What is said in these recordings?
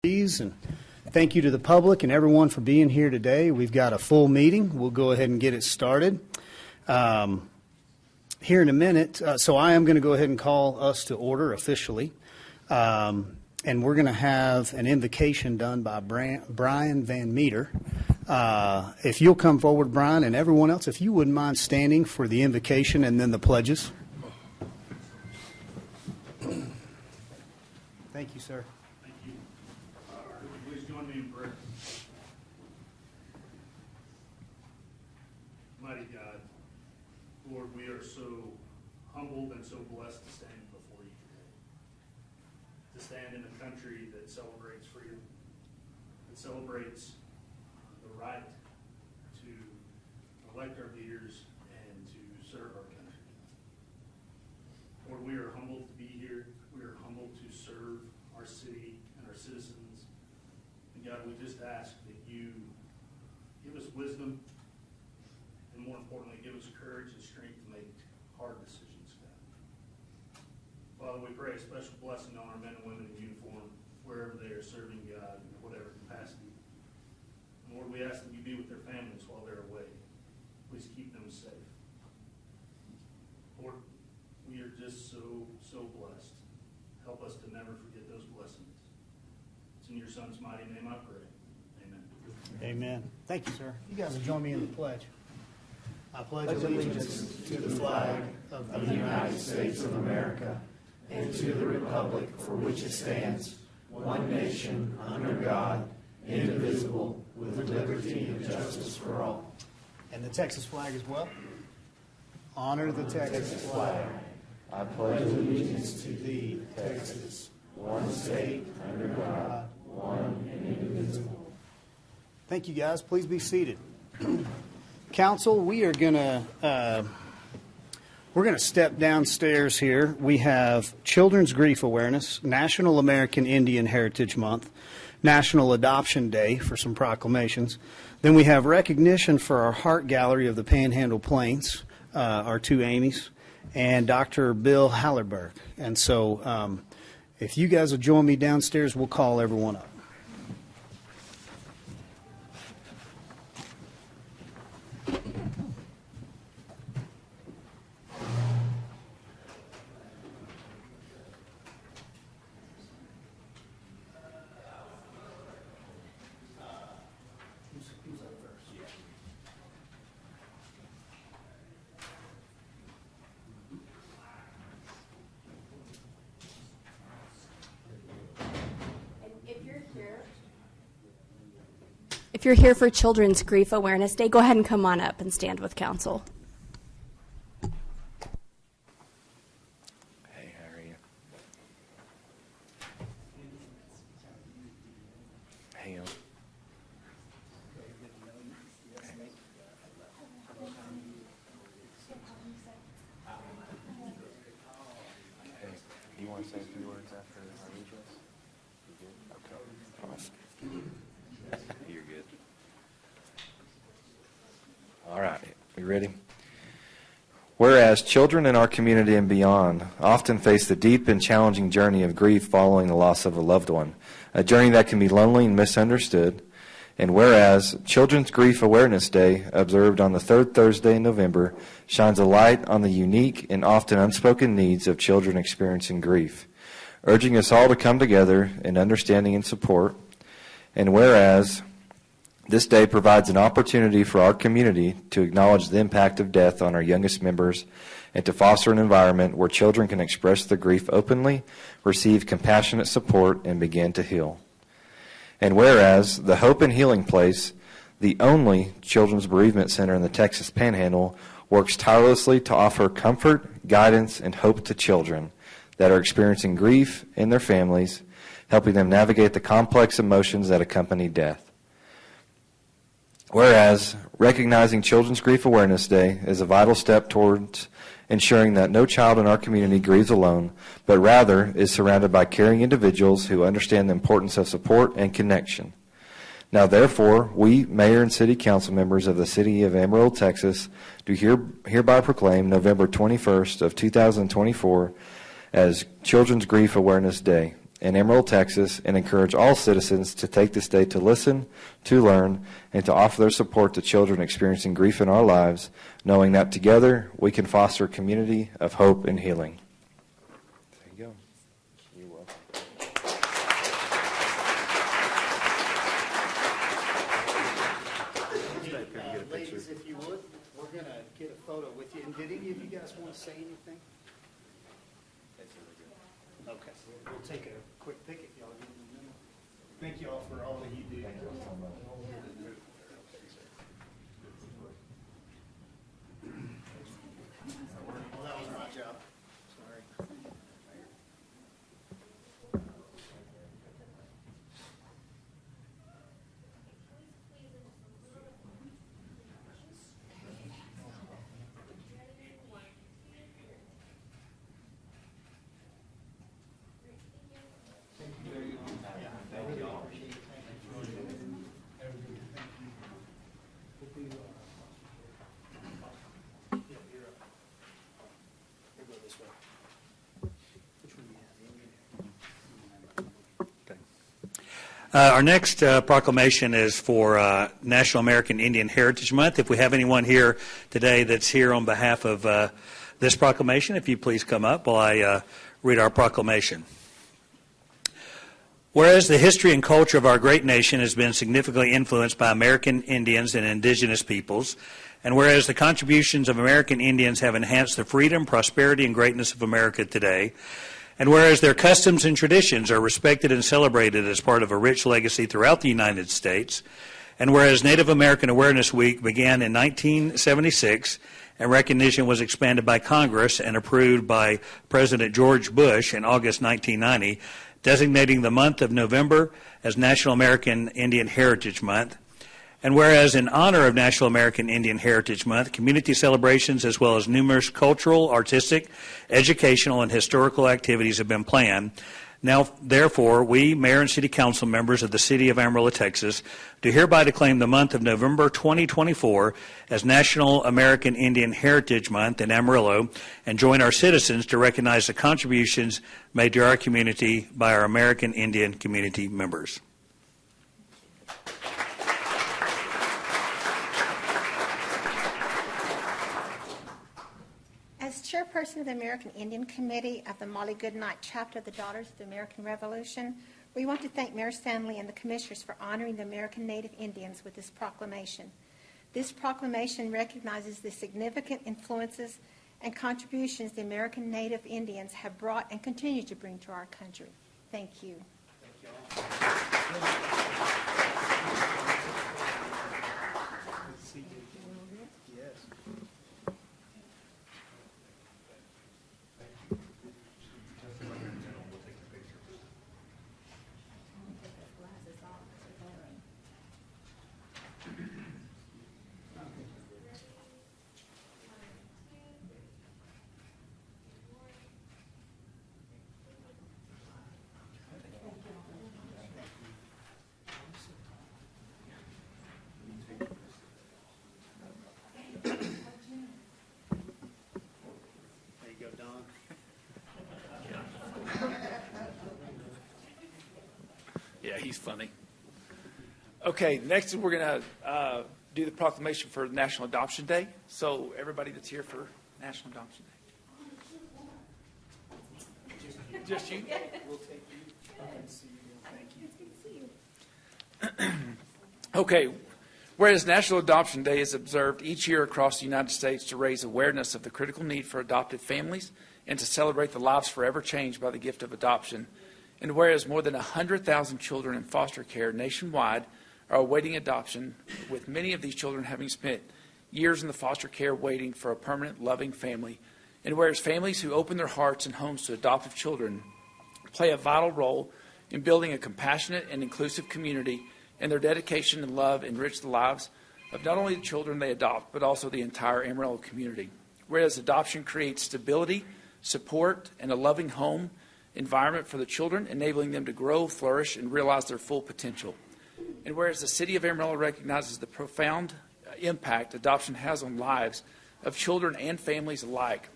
And thank you to the public and everyone for being here today. We've got a full meeting. We'll go ahead and get it started here in a minute. So I am going to go ahead and call us to order officially. And we're going to have an invocation done by Brian Van Meter. If you'll come forward, Brian, and everyone else, if you wouldn't mind standing for the invocation and then the pledges. Thank you, sir. Mighty God, Lord, we are so humbled and so blessed to stand before you today. To stand in a country that celebrates freedom, that celebrates the right to elect our leaders and to serve our country. Lord, we are humbled to be here. We are humbled to serve our city and our citizens. And God, we just ask that you give us wisdom, and more importantly, give us courage and strength to make hard decisions, God. Father, we pray a special blessing on our men and women in uniform, wherever they are serving God in whatever capacity. And Lord, we ask that you be with their families while they're away. Please keep them safe. Lord, we are just so blessed. Help us to never forget those blessings. It's in your Son's mighty name I pray. Amen. Amen. Thank you, sir. You guys will join me in the pledge. I pledge allegiance to the flag of the United States of America and to the republic for which it stands, one nation, under God, indivisible, with liberty and justice for all. And the Texas flag as well. Honor the Texas flag. I pledge allegiance to thee, Texas, one state, under God, one and indivisible. Thank you, guys. Please be seated. Council, we are gonna step downstairs here. We have Children's Grief Awareness, National American Indian Heritage Month, National Adoption Day for some proclamations. Then we have recognition for our Heart Gallery of the Panhandle Plains, our two Amy's, and Dr. Bill Hallerberg. And so if you guys will join me downstairs, we'll call everyone up. If you're here for Children's Grief Awareness Day, go ahead and come on up and stand with council. Hey, how are you? Hey, hey, you want to say a few words after our address? You good? Okay. Awesome. You're good. All right, we ready? Whereas children in our community and beyond often face the deep and challenging journey of grief following the loss of a loved one, a journey that can be lonely and misunderstood. And whereas Children's Grief Awareness Day, observed on the third Thursday in November, shines a light on the unique and often unspoken needs of children experiencing grief, urging us all to come together in understanding and support. And whereas this day provides an opportunity for our community to acknowledge the impact of death on our youngest members and to foster an environment where children can express their grief openly, receive compassionate support, and begin to heal. And whereas the Hope and Healing Place, the only children's bereavement center in the Texas Panhandle, works tirelessly to offer comfort, guidance, and hope to children that are experiencing grief in their families, helping them navigate the complex emotions that accompany death. Whereas recognizing Children's Grief Awareness Day is a vital step towards ensuring that no child in our community grieves alone, but rather is surrounded by caring individuals who understand the importance of support and connection. Now, therefore, we, Mayor and City Council members of the City of Amarillo, Texas, do hereby proclaim November 21st of 2024 as Children's Grief Awareness Day, in Amarillo, Texas, and encourage all citizens to take this day to listen, to learn, and to offer their support to children experiencing grief in our lives, knowing that together we can foster a community of hope and healing. There you go. You're welcome. Ladies, if you would, we're going to get a photo with you. And did any of you guys want to say anything? Okay, we'll take a quick pic if y'all give me a minute. Thank you all for all that you do. Thank you so much. Well, that was my job. Sorry. Our next proclamation is for National American Indian Heritage Month. If we have anyone here today that's here on behalf of this proclamation, if you please come up while I read our proclamation. Whereas the history and culture of our great nation has been significantly influenced by American Indians and indigenous peoples, and whereas the contributions of American Indians have enhanced the freedom, prosperity, and greatness of America today, and whereas their customs and traditions are respected and celebrated as part of a rich legacy throughout the United States, and whereas Native American Awareness Week began in 1976 and recognition was expanded by Congress and approved by President George Bush in August 1990, designating the month of November as National American Indian Heritage Month, and whereas in honor of National American Indian Heritage Month, community celebrations as well as numerous cultural, artistic, educational, and historical activities have been planned, now, therefore, we, Mayor and City Council members of the City of Amarillo, Texas, do hereby declare the month of November 2024 as National American Indian Heritage Month in Amarillo and join our citizens to recognize the contributions made to our community by our American Indian community members. As chairperson of the American Indian Committee of the Molly Goodnight chapter of the Daughters of the American Revolution, we want to thank Mayor Stanley and the commissioners for honoring the American Native Indians with this proclamation. This proclamation recognizes the significant influences and contributions the American Native Indians have brought and continue to bring to our country. Thank you. Yeah, he's funny. Okay, next we're going to do the proclamation for National Adoption Day. So everybody that's here for National Adoption Day. Just you? We'll take you. See you. Thank you. Okay, whereas National Adoption Day is observed each year across the United States to raise awareness of the critical need for adopted families and to celebrate the lives forever changed by the gift of adoption. And whereas more than 100,000 children in foster care nationwide are awaiting adoption, with many of these children having spent years in the foster care waiting for a permanent, loving family, and whereas families who open their hearts and homes to adoptive children play a vital role in building a compassionate and inclusive community, and their dedication and love enrich the lives of not only the children they adopt, but also the entire Amarillo community. Whereas adoption creates stability, support, and a loving home environment for the children, enabling them to grow, flourish, and realize their full potential. And whereas the City of Amarillo recognizes the profound impact adoption has on lives of children and families alike,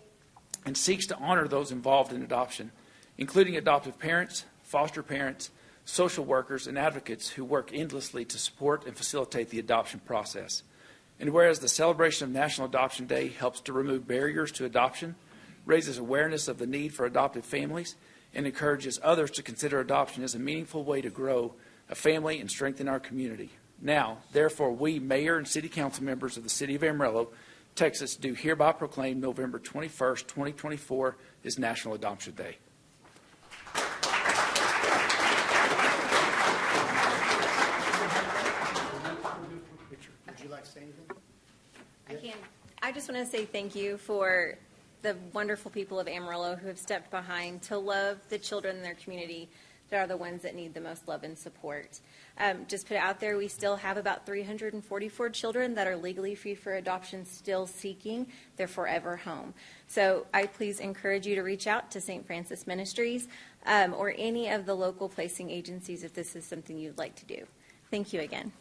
and seeks to honor those involved in adoption, including adoptive parents, foster parents, social workers, and advocates who work endlessly to support and facilitate the adoption process. And whereas the celebration of National Adoption Day helps to remove barriers to adoption, raises awareness of the need for adopted families, and encourages others to consider adoption as a meaningful way to grow a family and strengthen our community. Now, therefore, we, Mayor and City Council members of the City of Amarillo, Texas, do hereby proclaim November 21st, 2024 as National Adoption Day. Would you like to say anything? I can. I just want to say thank you for the wonderful people of Amarillo who have stepped behind to love the children in their community that are the ones that need the most love and support. Just put it out there, we still have about 344 children that are legally free for adoption still seeking their forever home. So I please encourage you to reach out to St. Francis Ministries or any of the local placing agencies if this is something you'd like to do. Thank you again.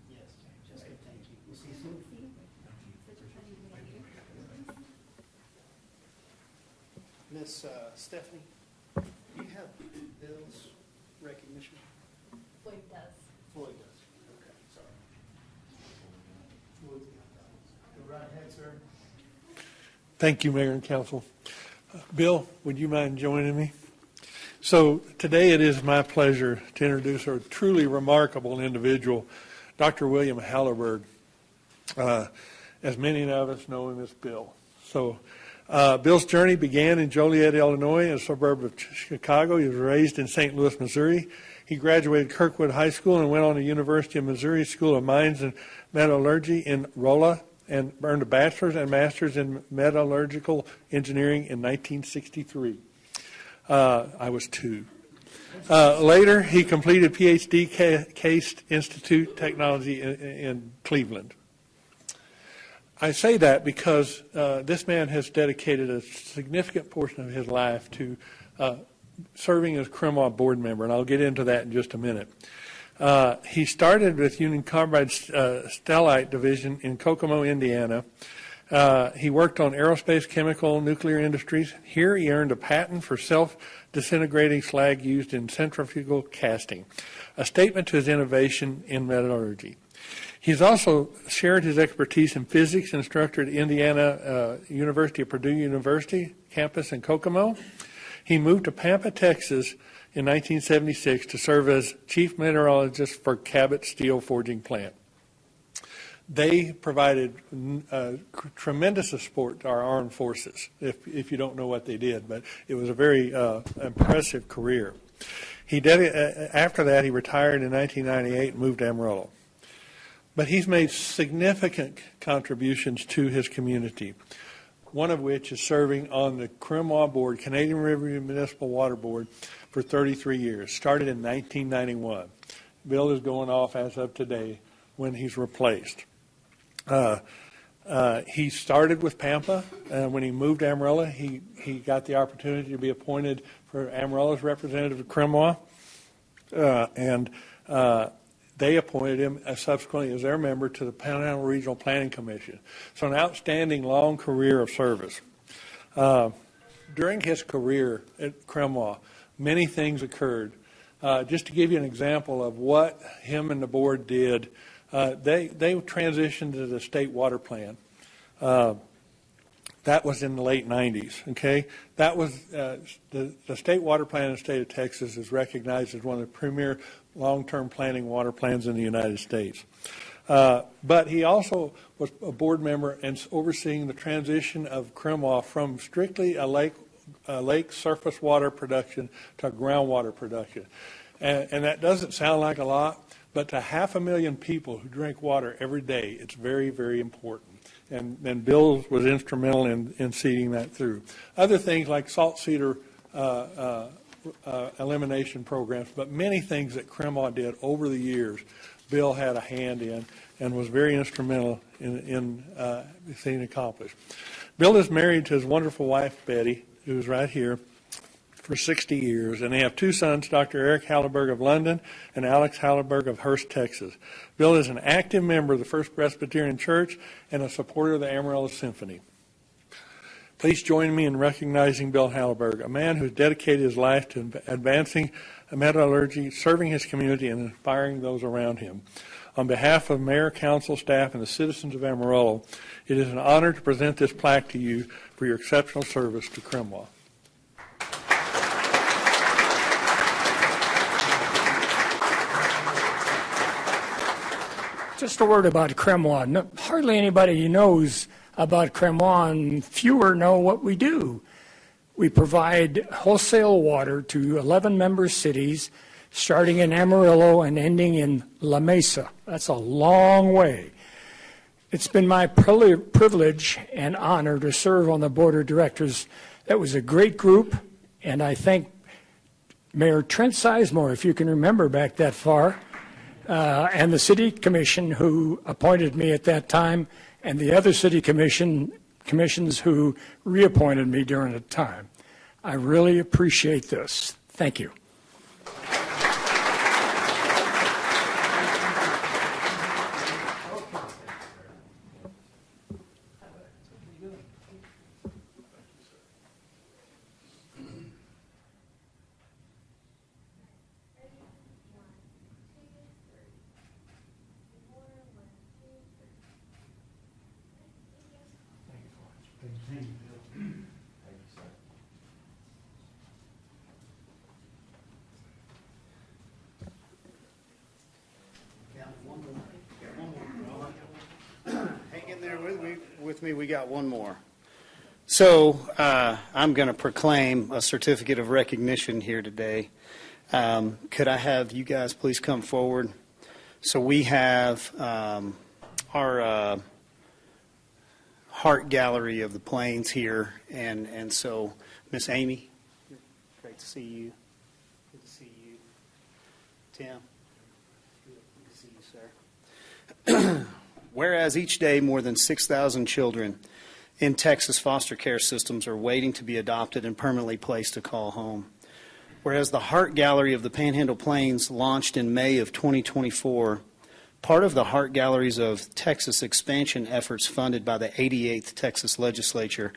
Yes, Jessica, thank you. We'll see you soon. Miss Stephanie, do you have Bill's recognition? Floyd does. Floyd does. Okay, sorry. Floyd's got that. Go right ahead, sir. Thank you, Mayor and Council. Bill, would you mind joining me? So today it is my pleasure to introduce a truly remarkable individual, Dr. William Hallerberg. As many of us know him as Bill. So Bill's journey began in Joliet, Illinois, a suburb of Chicago. He was raised in St. Louis, Missouri. He graduated Kirkwood High School and went on to University of Missouri School of Mines and Metallurgy in Rolla and earned a bachelor's and master's in metallurgical engineering in 1963. I was 2. Later, he completed PhD Case Institute Technology in Cleveland. I say that because this man has dedicated a significant portion of his life to serving as CREMA board member, and I'll get into that in just a minute. He started with Union Carbide's Stellite division in Kokomo, Indiana. He worked on aerospace, chemical, nuclear industries. Here he earned a patent for self-disintegrating slag used in centrifugal casting, a statement to his innovation in metallurgy. He's also shared his expertise in physics, instructor at Indiana University of Purdue University campus in Kokomo. He moved to Pampa, Texas in 1976 to serve as chief mineralogist for Cabot Steel Forging Plant. They provided tremendous support to our armed forces, if you don't know what they did, but it was a very impressive career. After that, he retired in 1998 and moved to Amarillo. But he's made significant contributions to his community, one of which is serving on the CREMA board, Canadian River Municipal Water Board, for 33 years, started in 1991. Bill is going off as of today when he's replaced. He started with Pampa, and when he moved to Amarillo, he got the opportunity to be appointed for Amarillo's representative of CREMA, and they appointed him subsequently as their member to the Panhandle Regional Planning Commission. So an outstanding long career of service. During his career at CREMA, many things occurred. Just to give you an example of what him and the board did, they transitioned to the state water plan. That was in the late 90s, okay? That was, the state water plan in the state of Texas is recognized as one of the premier long-term planning water plans in the United States. But he also was a board member and overseeing the transition of CREMA from strictly a lake surface water production to groundwater production. And that doesn't sound like a lot, but to 500,000 people who drink water every day, it's very, very important. And Bill was instrumental in seeing that through. Other things like salt cedar elimination programs, but many things that CREMA did over the years Bill had a hand in and was very instrumental in seeing accomplished. Bill is married to his wonderful wife, Betty, who's right here, for 60 years, and they have two sons, Dr. Eric Halleberg of London and Alex Halleberg of Hurst, Texas. Bill is an active member of the First Presbyterian Church and a supporter of the Amarillo Symphony. Please join me in recognizing Bill Halleberg, a man who's dedicated his life to advancing metallurgy, serving his community, and inspiring those around him. On behalf of Mayor, Council, staff, and the citizens of Amarillo, it is an honor to present this plaque to you for your exceptional service to Cremwa. Just a word about Cremwa. Hardly anybody knows about Cremwa, and fewer know what we do. We provide wholesale water to 11 member cities, starting in Amarillo and ending in La Mesa. That's a long way. It's been my privilege and honor to serve on the board of directors. That was a great group, and I thank Mayor Trent Sizemore, if you can remember back that far, and the city commission who appointed me at that time, and the other city commissions who reappointed me during the time. I really appreciate this. Thank you. Hang in there with me. We got one more. So I'm going to proclaim a certificate of recognition here today. Could I have you guys please come forward? So we have our Heart Gallery of the Plains here, and so Miss Amy, great to see you. Good to see you. Tim, good to see you, sir. Whereas each day more than 6,000 children in Texas foster care systems are waiting to be adopted and permanently placed to call home. Whereas the Heart Gallery of the Panhandle Plains launched in May of 2024, part of the Heart Galleries of Texas expansion efforts funded by the 88th Texas Legislature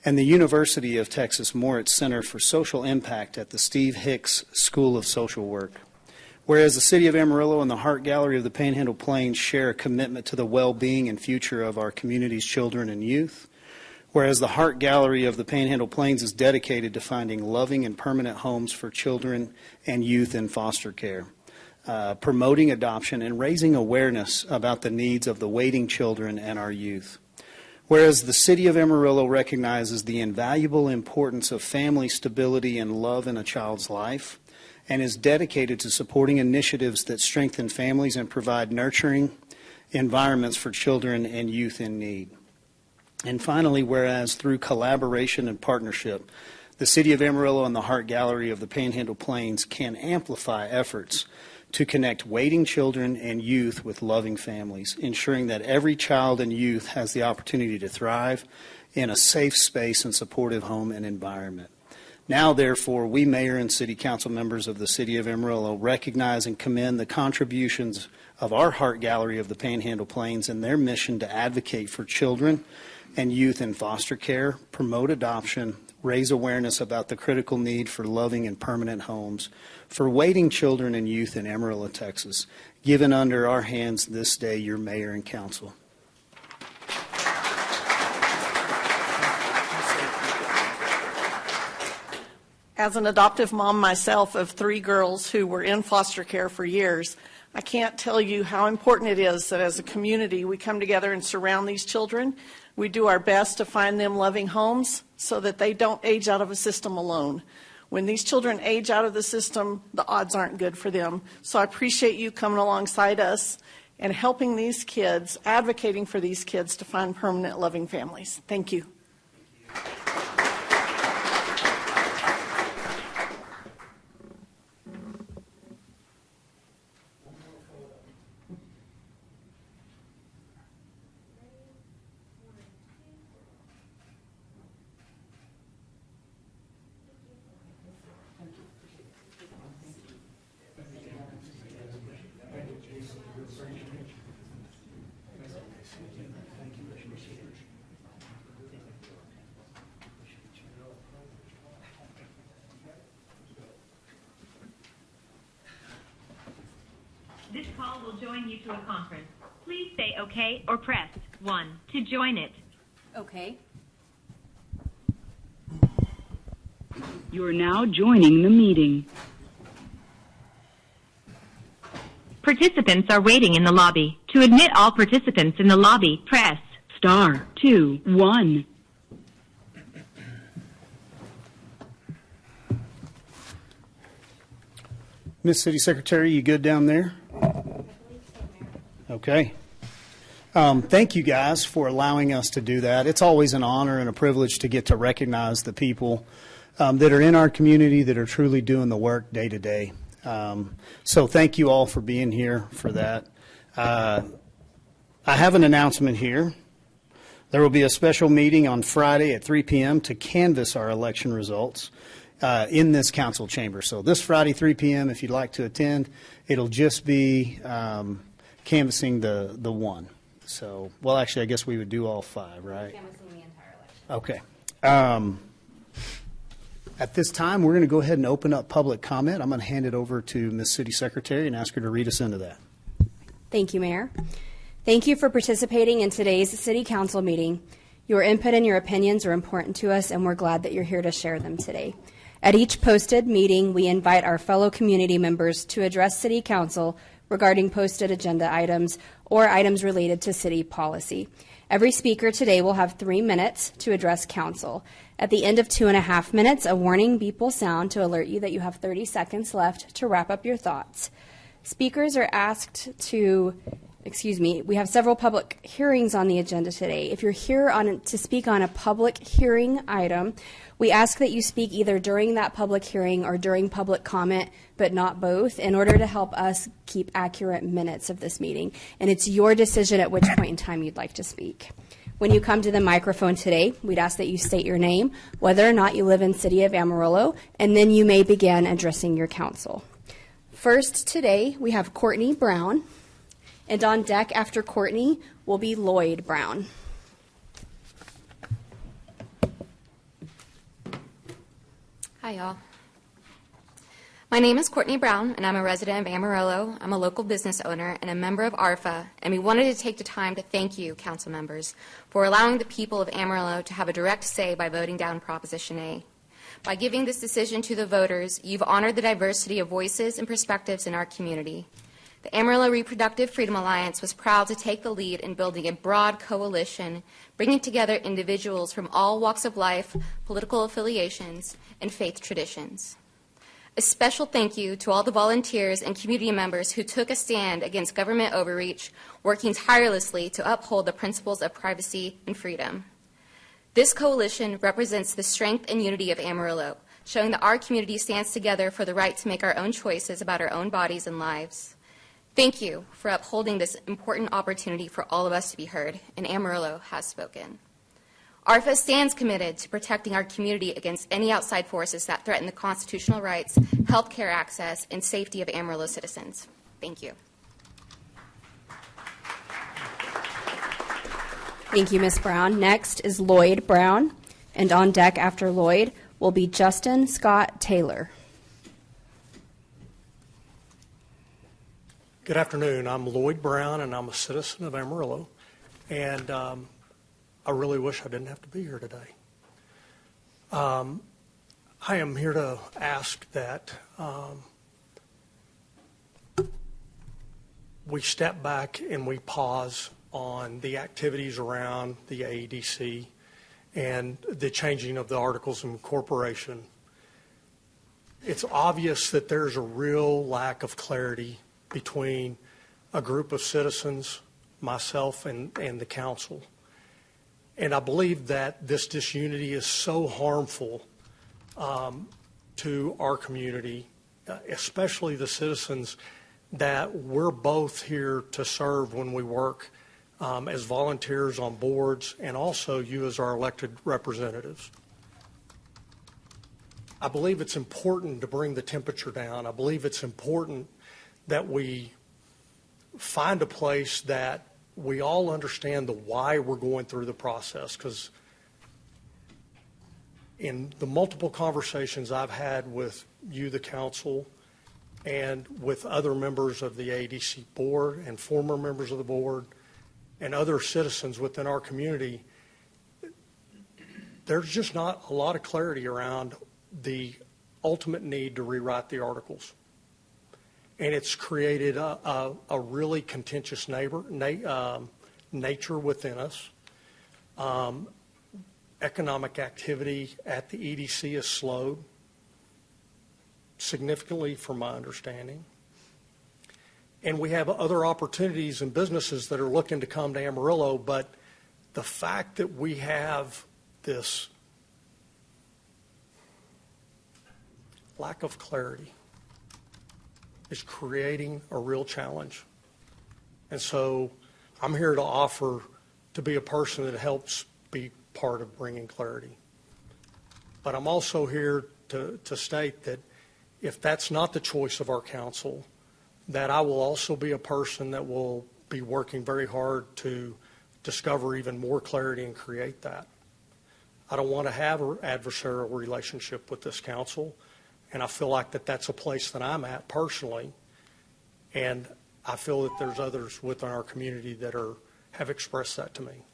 and the University of Texas Moritz Center for Social Impact at the Steve Hicks School of Social Work. Whereas the City of Amarillo and the Heart Gallery of the Panhandle Plains share a commitment to the well-being and future of our community's children and youth. Whereas the Heart Gallery of the Panhandle Plains is dedicated to finding loving and permanent homes for children and youth in foster care, promoting adoption and raising awareness about the needs of the waiting children and our youth. Whereas the City of Amarillo recognizes the invaluable importance of family stability and love in a child's life, and is dedicated to supporting initiatives that strengthen families and provide nurturing environments for children and youth in need. And finally, whereas through collaboration and partnership, the City of Amarillo and the Heart Gallery of the Panhandle Plains can amplify efforts to connect waiting children and youth with loving families, ensuring that every child and youth has the opportunity to thrive in a safe space and supportive home and environment. Now, therefore, we mayor and city council members of the City of Amarillo recognize and commend the contributions of our Heart Gallery of the Panhandle Plains and their mission to advocate for children and youth in foster care, promote adoption, raise awareness about the critical need for loving and permanent homes for waiting children and youth in Amarillo, Texas. Given under our hands this day, your mayor and council. As an adoptive mom myself of 3 girls who were in foster care for years, I can't tell you how important it is that as a community we come together and surround these children. We do our best to find them loving homes so that they don't age out of a system alone. When these children age out of the system, the odds aren't good for them. So I appreciate you coming alongside us and helping these kids, advocating for these kids to find permanent loving families. Thank you. call will join you to a conference. Please say OK or press 1 to join it. Okay. You are now joining the meeting. Participants are waiting in the lobby. To admit all participants in the lobby, press *21. Miss City Secretary, you good down there? Okay. Thank you guys for allowing us to do that. It's always an honor and a privilege to get to recognize the people that are in our community that are truly doing the work day to day. So thank you all for being here for that. I have an announcement here. There will be a special meeting on Friday at 3 p.m. to canvass our election results in this council chamber. So this Friday, 3 p.m., if you'd like to attend, it'll just be canvassing the one. So, well, actually, I guess we would do all 5, right? Canvassing the entire election. Okay. At this time, we're going to go ahead and open up public comment. I'm going to hand it over to Ms. City Secretary and ask her to read us into that. Thank you, Mayor. Thank you for participating in today's City Council meeting. Your input and your opinions are important to us, and we're glad that you're here to share them today. At each posted meeting, we invite our fellow community members to address City Council regarding posted agenda items or items related to city policy. Every speaker today will have 3 minutes to address Council. At the end of 2.5 minutes, a warning beep will sound to alert you that you have 30 seconds left to wrap up your thoughts. Speakers are asked to, we have several public hearings on the agenda today. If you're here to speak on a public hearing item, we ask that you speak either during that public hearing or during public comment, but not both, in order to help us keep accurate minutes of this meeting. And it's your decision at which point in time you'd like to speak. When you come to the microphone today, we'd ask that you state your name, whether or not you live in City of Amarillo, and then you may begin addressing your council. First today, we have Courtney Brown, and on deck after Courtney will be Lloyd Brown. Hi, y'all. My name is Courtney Brown, and I'm a resident of Amarillo. I'm a local business owner and a member of ARFA, and we wanted to take the time to thank you, council members, for allowing the people of Amarillo to have a direct say by voting down Proposition A. By giving this decision to the voters, you've honored the diversity of voices and perspectives in our community. The Amarillo Reproductive Freedom Alliance was proud to take the lead in building a broad coalition, bringing together individuals from all walks of life, political affiliations, and faith traditions. A special thank you to all the volunteers and community members who took a stand against government overreach, working tirelessly to uphold the principles of privacy and freedom. This coalition represents the strength and unity of Amarillo, showing that our community stands together for the right to make our own choices about our own bodies and lives. Thank you for upholding this important opportunity for all of us to be heard, and Amarillo has spoken. ARFA stands committed to protecting our community against any outside forces that threaten the constitutional rights, health care access, and safety of Amarillo citizens. Thank you. Thank you, Ms. Brown. Next is Lloyd Brown, and on deck after Lloyd will be Justin Scott Taylor. Good afternoon. I'm Lloyd Brown, and I'm a citizen of Amarillo, and I really wish I didn't have to be here today. I am here to ask that we step back and we pause on the activities around the AEDC and the changing of the Articles of Incorporation. It's obvious that there's a real lack of clarity between a group of citizens, myself, and the council. And I believe that this disunity is so harmful to our community, especially the citizens, that we're both here to serve when we work as volunteers on boards, and also you as our elected representatives. I believe it's important to bring the temperature down. I believe it's important that we find a place that we all understand the why we're going through the process, because in the multiple conversations I've had with you, the council, and with other members of the ADC board and former members of the board and other citizens within our community, there's just not a lot of clarity around the ultimate need to rewrite the articles. And it's created a really contentious nature within us. Economic activity at the EDC is slowed significantly from my understanding. And we have other opportunities and businesses that are looking to come to Amarillo, but the fact that we have this lack of clarity is creating a real challenge. And so I'm here to offer to be a person that helps be part of bringing clarity. But I'm also here to state that if that's not the choice of our council, that I will also be a person that will be working very hard to discover even more clarity and create that. I don't want to have an adversarial relationship with this council, and I feel like that's a place that I'm at personally, and I feel that there's others within our community that have expressed that to me.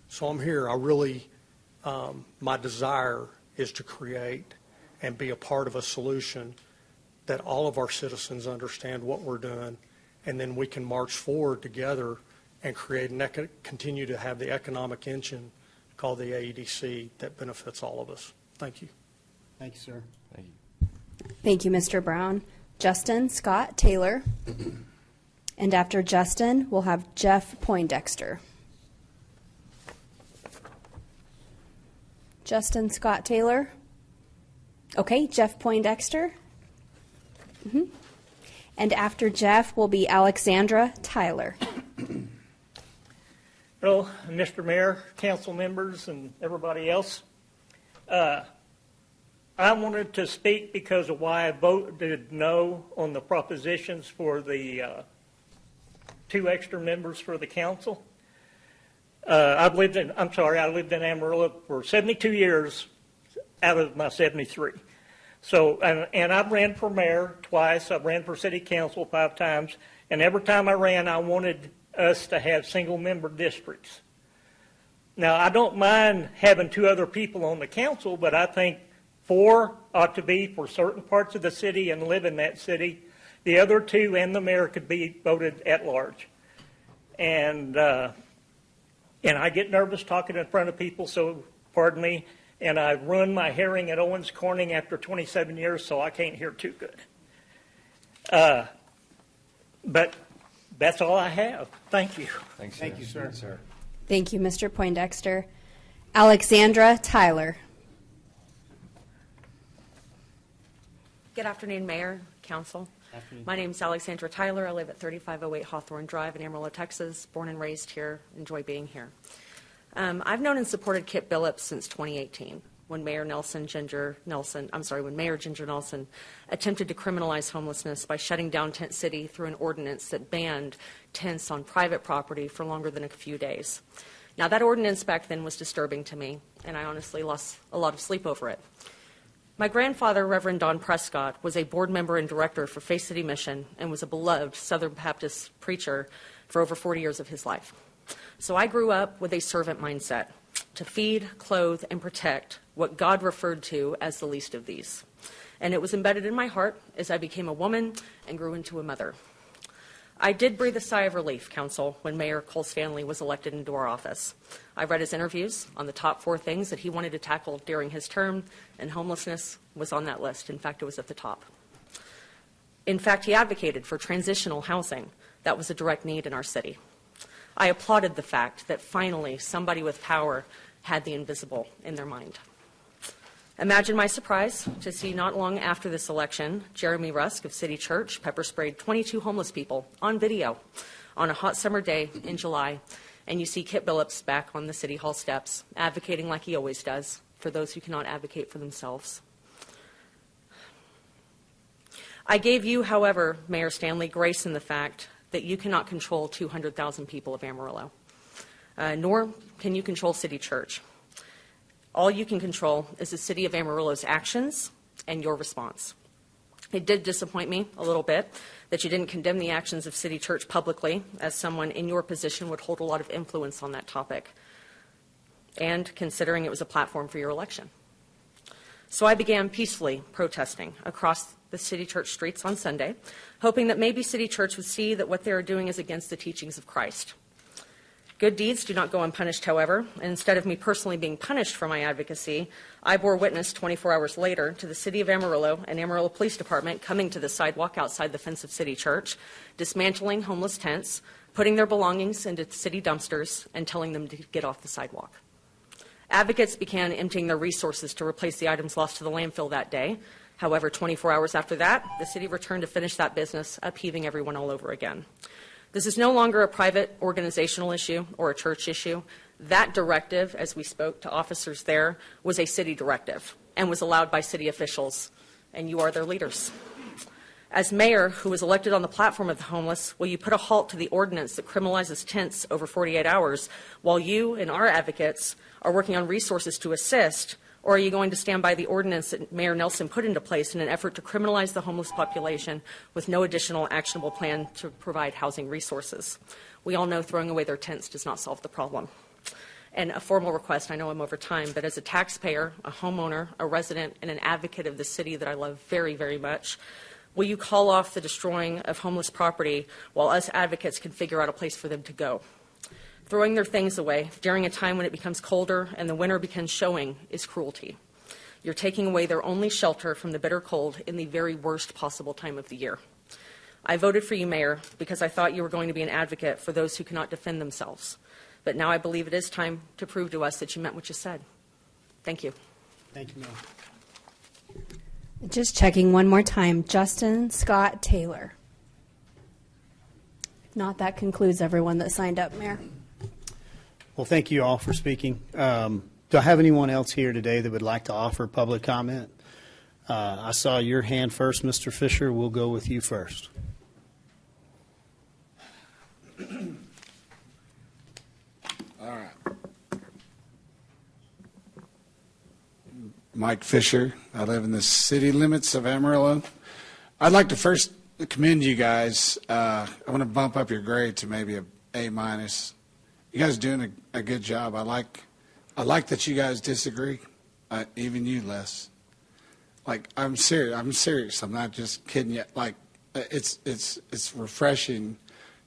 So I'm here. I really, my desire is to create and be a part of a solution that all of our citizens understand what we're doing, and then we can march forward together and create and continue to have the economic engine called the AEDC that benefits all of us. Thank you. Thank you, sir. Thank you. Thank you, Mr. Brown. Justin Scott Taylor. And after Justin, we'll have Jeff Poindexter. Justin Scott Taylor. Okay, Jeff Poindexter. And after Jeff will be Alexandra Tyler. Hello, Mr. Mayor, council members, and everybody else. I wanted to speak because of why I voted no on the propositions for the 2 extra members for the council. I lived in Amarillo for 72 years out of my 73. So, and I ran for mayor twice. I ran for city council 5 times. And every time I ran, I wanted us to have single-member districts. Now, I don't mind having 2 other people on the council, but I think 4 ought to be for certain parts of the city and live in that city. The other 2 and the mayor could be voted at large. And I get nervous talking in front of people, so pardon me. And I run my hearing at Owens Corning after 27 years, so I can't hear too good. But that's all I have. Thank you. Thanks, Thank you, sir. Thank you, Mr. Poindexter. Alexandra Tyler. Good afternoon, Mayor, Council. My name is Alexandra Tyler. I live at 3508 Hawthorne Drive in Amarillo, Texas. Born and raised here. Enjoy being here. I've known and supported Kip Billups since 2018, when Mayor Ginger Nelson attempted to criminalize homelessness by shutting down Tent City through an ordinance that banned tents on private property for longer than a few days. Now, that ordinance back then was disturbing to me, and I honestly lost a lot of sleep over it. My grandfather, Reverend Don Prescott, was a board member and director for Faith City Mission and was a beloved Southern Baptist preacher for over 40 years of his life. So I grew up with a servant mindset to feed, clothe, and protect what God referred to as the least of these. And it was embedded in my heart as I became a woman and grew into a mother. I did breathe a sigh of relief, Council, when Mayor Cole Stanley was elected into our office. I read his interviews on the top 4 things that he wanted to tackle during his term, and homelessness was on that list. In fact, it was at the top. In fact, he advocated for transitional housing. That was a direct need in our city. I applauded the fact that finally somebody with power had the invisible in their mind. Imagine my surprise to see not long after this election, Jeremy Rusk of City Church pepper sprayed 22 homeless people on video on a hot summer day in July, and you see Kip Billups back on the City Hall steps, advocating like he always does for those who cannot advocate for themselves. I gave you, however, Mayor Stanley, grace in the fact that you cannot control 200,000 people of Amarillo, nor can you control City Church. All you can control is the City of Amarillo's actions and your response. It did disappoint me a little bit that you didn't condemn the actions of City Church publicly, as someone in your position would hold a lot of influence on that topic, and considering it was a platform for your election. So I began peacefully protesting across the City Church streets on Sunday, hoping that maybe City Church would see that what they are doing is against the teachings of Christ. Good deeds do not go unpunished, however, and instead of me personally being punished for my advocacy, I bore witness 24 hours later to the City of Amarillo and Amarillo Police Department coming to the sidewalk outside the fence of City Church, dismantling homeless tents, putting their belongings into city dumpsters, and telling them to get off the sidewalk. Advocates began emptying their resources to replace the items lost to the landfill that day. However, 24 hours after that, the city returned to finish that business, upheaving everyone all over again. This is no longer a private organizational issue or a church issue. That directive, as we spoke to officers there, was a city directive and was allowed by city officials, and you are their leaders. As mayor, who was elected on the platform of the homeless, will you put a halt to the ordinance that criminalizes tents over 48 hours while you and our advocates are working on resources to assist, or are you going to stand by the ordinance that Mayor Nelson put into place in an effort to criminalize the homeless population with no additional actionable plan to provide housing resources? We all know throwing away their tents does not solve the problem. And a formal request, I know I'm over time, but as a taxpayer, a homeowner, a resident, and an advocate of the city that I love very, very much, will you call off the destroying of homeless property while us advocates can figure out a place for them to go? Throwing their things away during a time when it becomes colder and the winter begins showing is cruelty. You're taking away their only shelter from the bitter cold in the very worst possible time of the year. I voted for you, Mayor, because I thought you were going to be an advocate for those who cannot defend themselves. But now I believe it is time to prove to us that you meant what you said. Thank you. Thank you, Mayor. Just checking one more time. Justin Scott Taylor. If not, that concludes everyone that signed up, Mayor. Well, thank you all for speaking. Do I have anyone else here today that would like to offer public comment? I saw your hand first, Mr. Fisher. We'll go with you first. All right. Mike Fisher. I live in the city limits of Amarillo. I'd like to first commend you guys. I want to bump up your grade to maybe a A-. You guys are doing a good job. I like that you guys disagree. Even you, Les. Like, I'm serious. I'm not just kidding you. Like, it's refreshing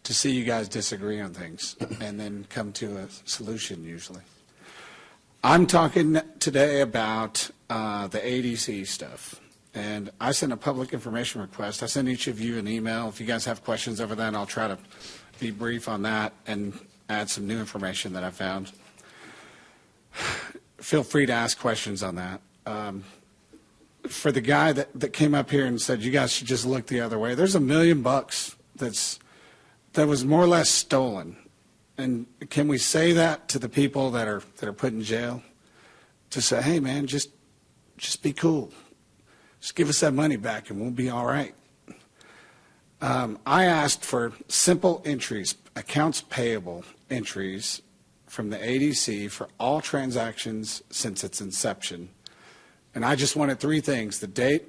to see you guys disagree on things and then come to a solution usually. I'm talking today about the ADC stuff. And I sent a public information request. I sent each of you an email. If you guys have questions over that, I'll try to be brief on that and add some new information that I found. Feel free to ask questions on that. For the guy that came up here and said you guys should just look the other way, there's $1 million that was more or less stolen. And can we say that to the people that are put in jail? To say, hey man, just be cool. Just give us that money back and we'll be all right. I asked for simple entries, accounts payable entries from the ADC for all transactions since its inception. And I just wanted 3 things: the date,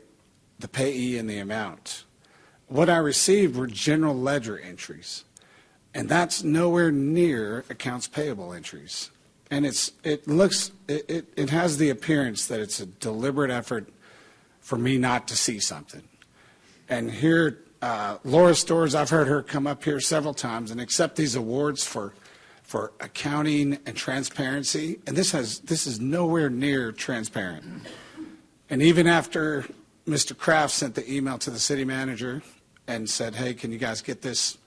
the payee, and the amount. What I received were general ledger entries. And that's nowhere near accounts payable entries. And it has the appearance that it's a deliberate effort for me not to see something. And here, Laura Stores, I've heard her come up here several times and accept these awards for accounting and transparency, and this is nowhere near transparent. And even after Mr. Kraft sent the email to the city manager and said, hey, can you guys get this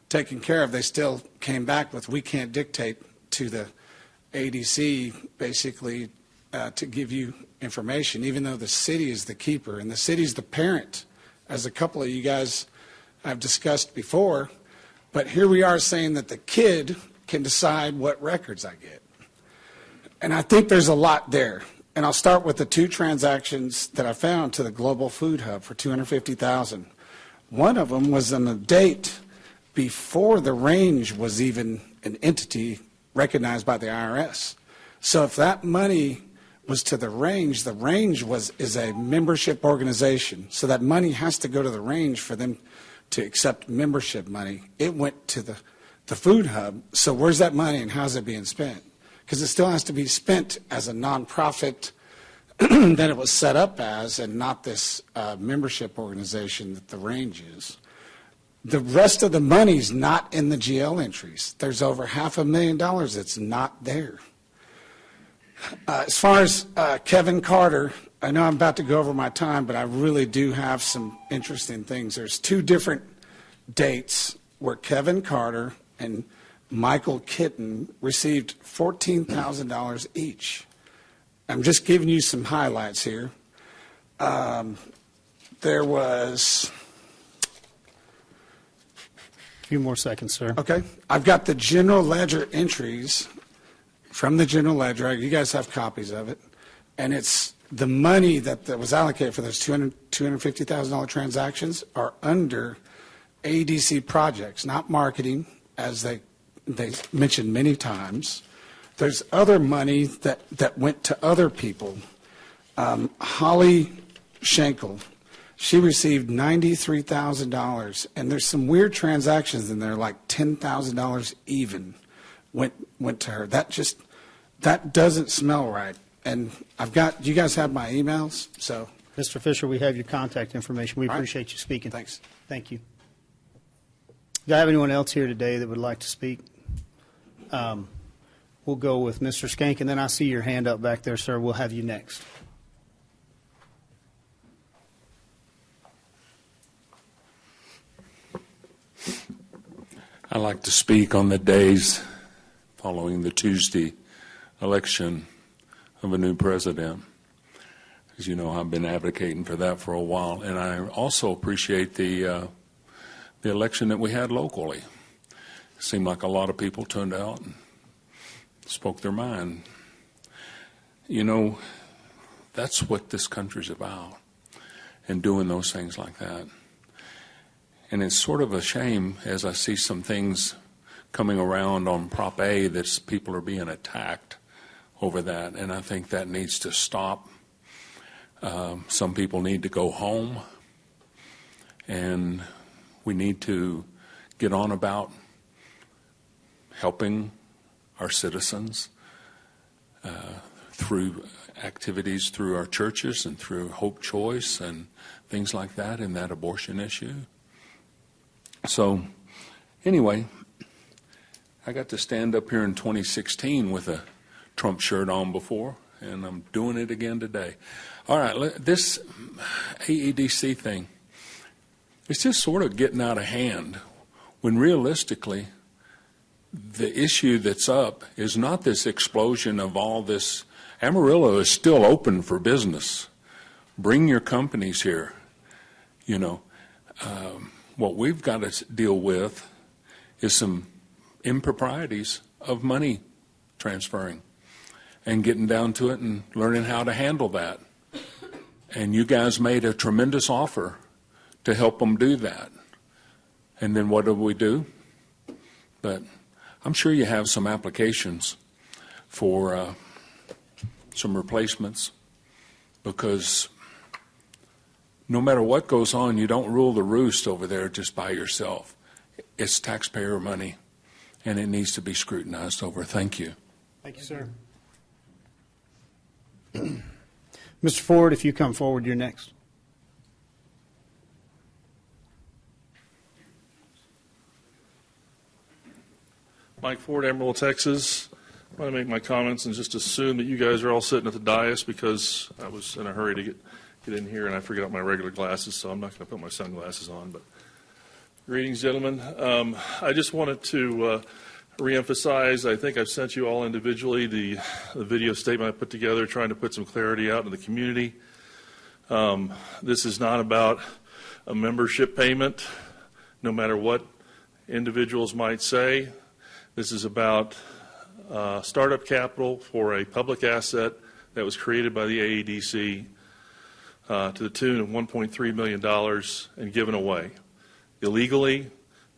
taken care of, they still came back with, we can't dictate to the ADC basically to give you information, even though the city is the keeper and the city's the parent, as a couple of you guys have discussed before. But here we are saying that the kid can decide what records I get. And I think there's a lot there. And I'll start with the 2 transactions that I found to the Global Food Hub for $250,000. One of them was on a date before the range was even an entity recognized by the IRS. So if that money was to the range. The range is a membership organization, so that money has to go to the range for them to accept membership money. It went to the food hub. So where's that money and how's it being spent? Because it still has to be spent as a nonprofit that it was set up as, and not this membership organization that the range is. The rest of the money's not in the GL entries. There's over $500,000 that's not there. As far as Kevin Carter, I know I'm about to go over my time, but I really do have some interesting things. There's 2 different dates where Kevin Carter and Michael Kitten received $14,000 each. I'm just giving you some highlights here. There was... A few more seconds, sir. Okay. I've got the general ledger entries from the general ledger. You guys have copies of it. And it's the money that was allocated for those $250,000 transactions are under ADC projects, not marketing, as they mentioned many times. There's other money that went to other people. Holly Schenkel, she received $93,000, and there's some weird transactions in there, like $10,000 even went to her. That doesn't smell right. And you guys have my emails, so. Mr. Fisher, we have your contact information. We appreciate you speaking. Thanks. Thank you. Do I have anyone else here today that would like to speak? We'll go with Mr. Skank, and then I see your hand up back there, sir. We'll have you next. I'd like to speak on the days following the Tuesday election of a new president. As you know, I've been advocating for that for a while, and I also appreciate the election that we had locally. It seemed like a lot of people turned out and spoke their mind. You know, that's what this country's about, and doing those things like that. And it's sort of a shame as I see some things coming around on Prop A that people are being attacked over that, and I think that needs to stop. Some people need to go home, and we need to get on about helping our citizens through activities through our churches and through Hope Choice and things like that in that abortion issue. So anyway, I got to stand up here in 2016 with a Trump shirt on before, and I'm doing it again today. All right, this AEDC thing, it's just sort of getting out of hand when realistically the issue that's up is not this explosion of all this. Amarillo is still open for business. Bring your companies here. You know, what we've got to deal with is some improprieties of money transferring and getting down to it and learning how to handle that. And you guys made a tremendous offer to help them do that. And then what do we do? But I'm sure you have some applications for some replacements, because no matter what goes on, you don't rule the roost over there just by yourself. It's taxpayer money, and it needs to be scrutinized over. Thank you. Thank you, sir. Mr. Ford, if you come forward, you're next. Mike Ford, Amarillo, Texas. I want to make my comments and just assume that you guys are all sitting at the dais, because I was in a hurry to get in here and I forgot my regular glasses, so I'm not going to put my sunglasses on. But greetings, gentlemen. I just wanted to reemphasize, I think I've sent you all individually the video statement I put together trying to put some clarity out in the community. This is not about a membership payment, no matter what individuals might say. This is about startup capital for a public asset that was created by the AEDC to the tune of $1.3 million and given away illegally,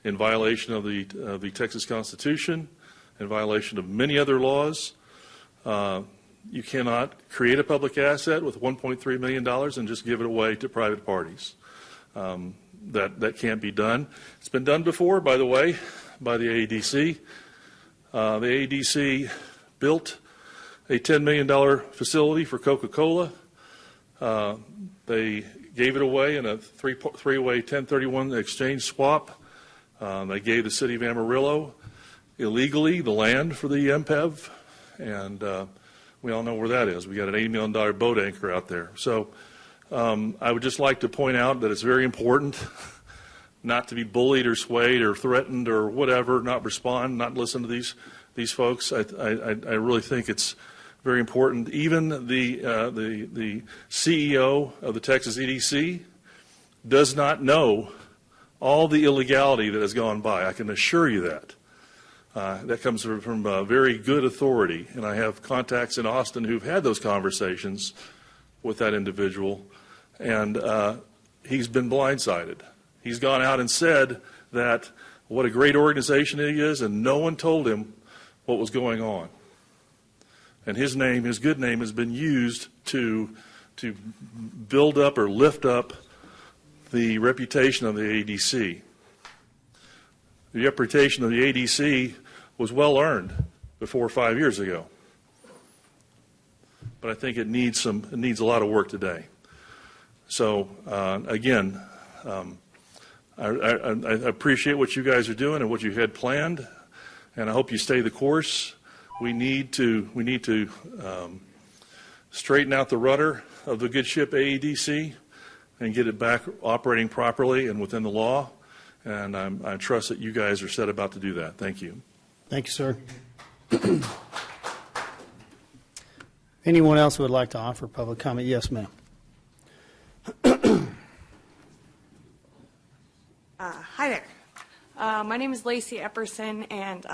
in violation of the Texas Constitution, in violation of many other laws. You cannot create a public asset with $1.3 million and just give it away to private parties. That can't be done. It's been done before, by the way, by the AEDC. The AEDC built a $10 million facility for Coca-Cola. They gave it away in a three-way 1031 exchange swap. They gave the city of Amarillo illegally the land for the MPEV, and we all know where that is. We got an $80 million boat anchor out there. So I would just like to point out that it's very important not to be bullied or swayed or threatened or whatever, not respond, not listen to these folks. I really think it's very important. Even the CEO of the Texas EDC does not know all the illegality that has gone by. I can assure you that. That comes from very good authority, and I have contacts in Austin who've had those conversations with that individual, and he's been blindsided. He's gone out and said that what a great organization he is, and no one told him what was going on. And his name, his good name, has been used to build up or lift up the reputation of the ADC. The reputation of the ADC was well earned before 5 years ago, but I think it needs a lot of work today. So again, I appreciate what you guys are doing and what you had planned, and I hope you stay the course. We need to straighten out the rudder of the good ship AEDC and get it back operating properly and within the law. And I trust that you guys are set about to do that. Thank you. Thank you, sir. Anyone else who would like to offer public comment? Yes, ma'am. Hi there. My name is Lacey Epperson, and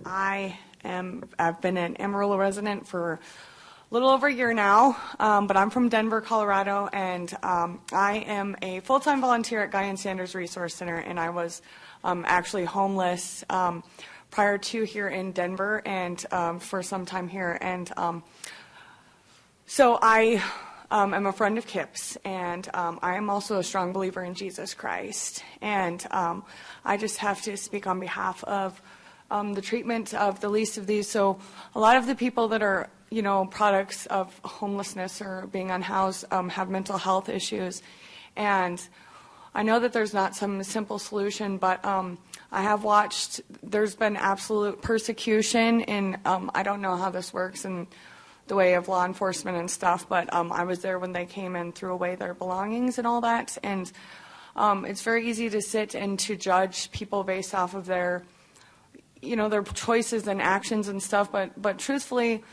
I've been an Amarillo resident for a little over a year now, but I'm from Denver, Colorado, and I am a full-time volunteer at Guy and Sanders Resource Center, and I was actually homeless prior to here in Denver and for some time here. And so I am a friend of Kip's, and I am also a strong believer in Jesus Christ. And I just have to speak on behalf of the treatment of the least of these. So a lot of the people that are, products of homelessness or being unhoused have mental health issues. And I know that there's not some simple solution, but I have watched, there's been absolute persecution in, I don't know how this works in the way of law enforcement and stuff, but I was there when they came and threw away their belongings and all that. And it's very easy to sit and to judge people based off of their choices and actions and stuff. But truthfully,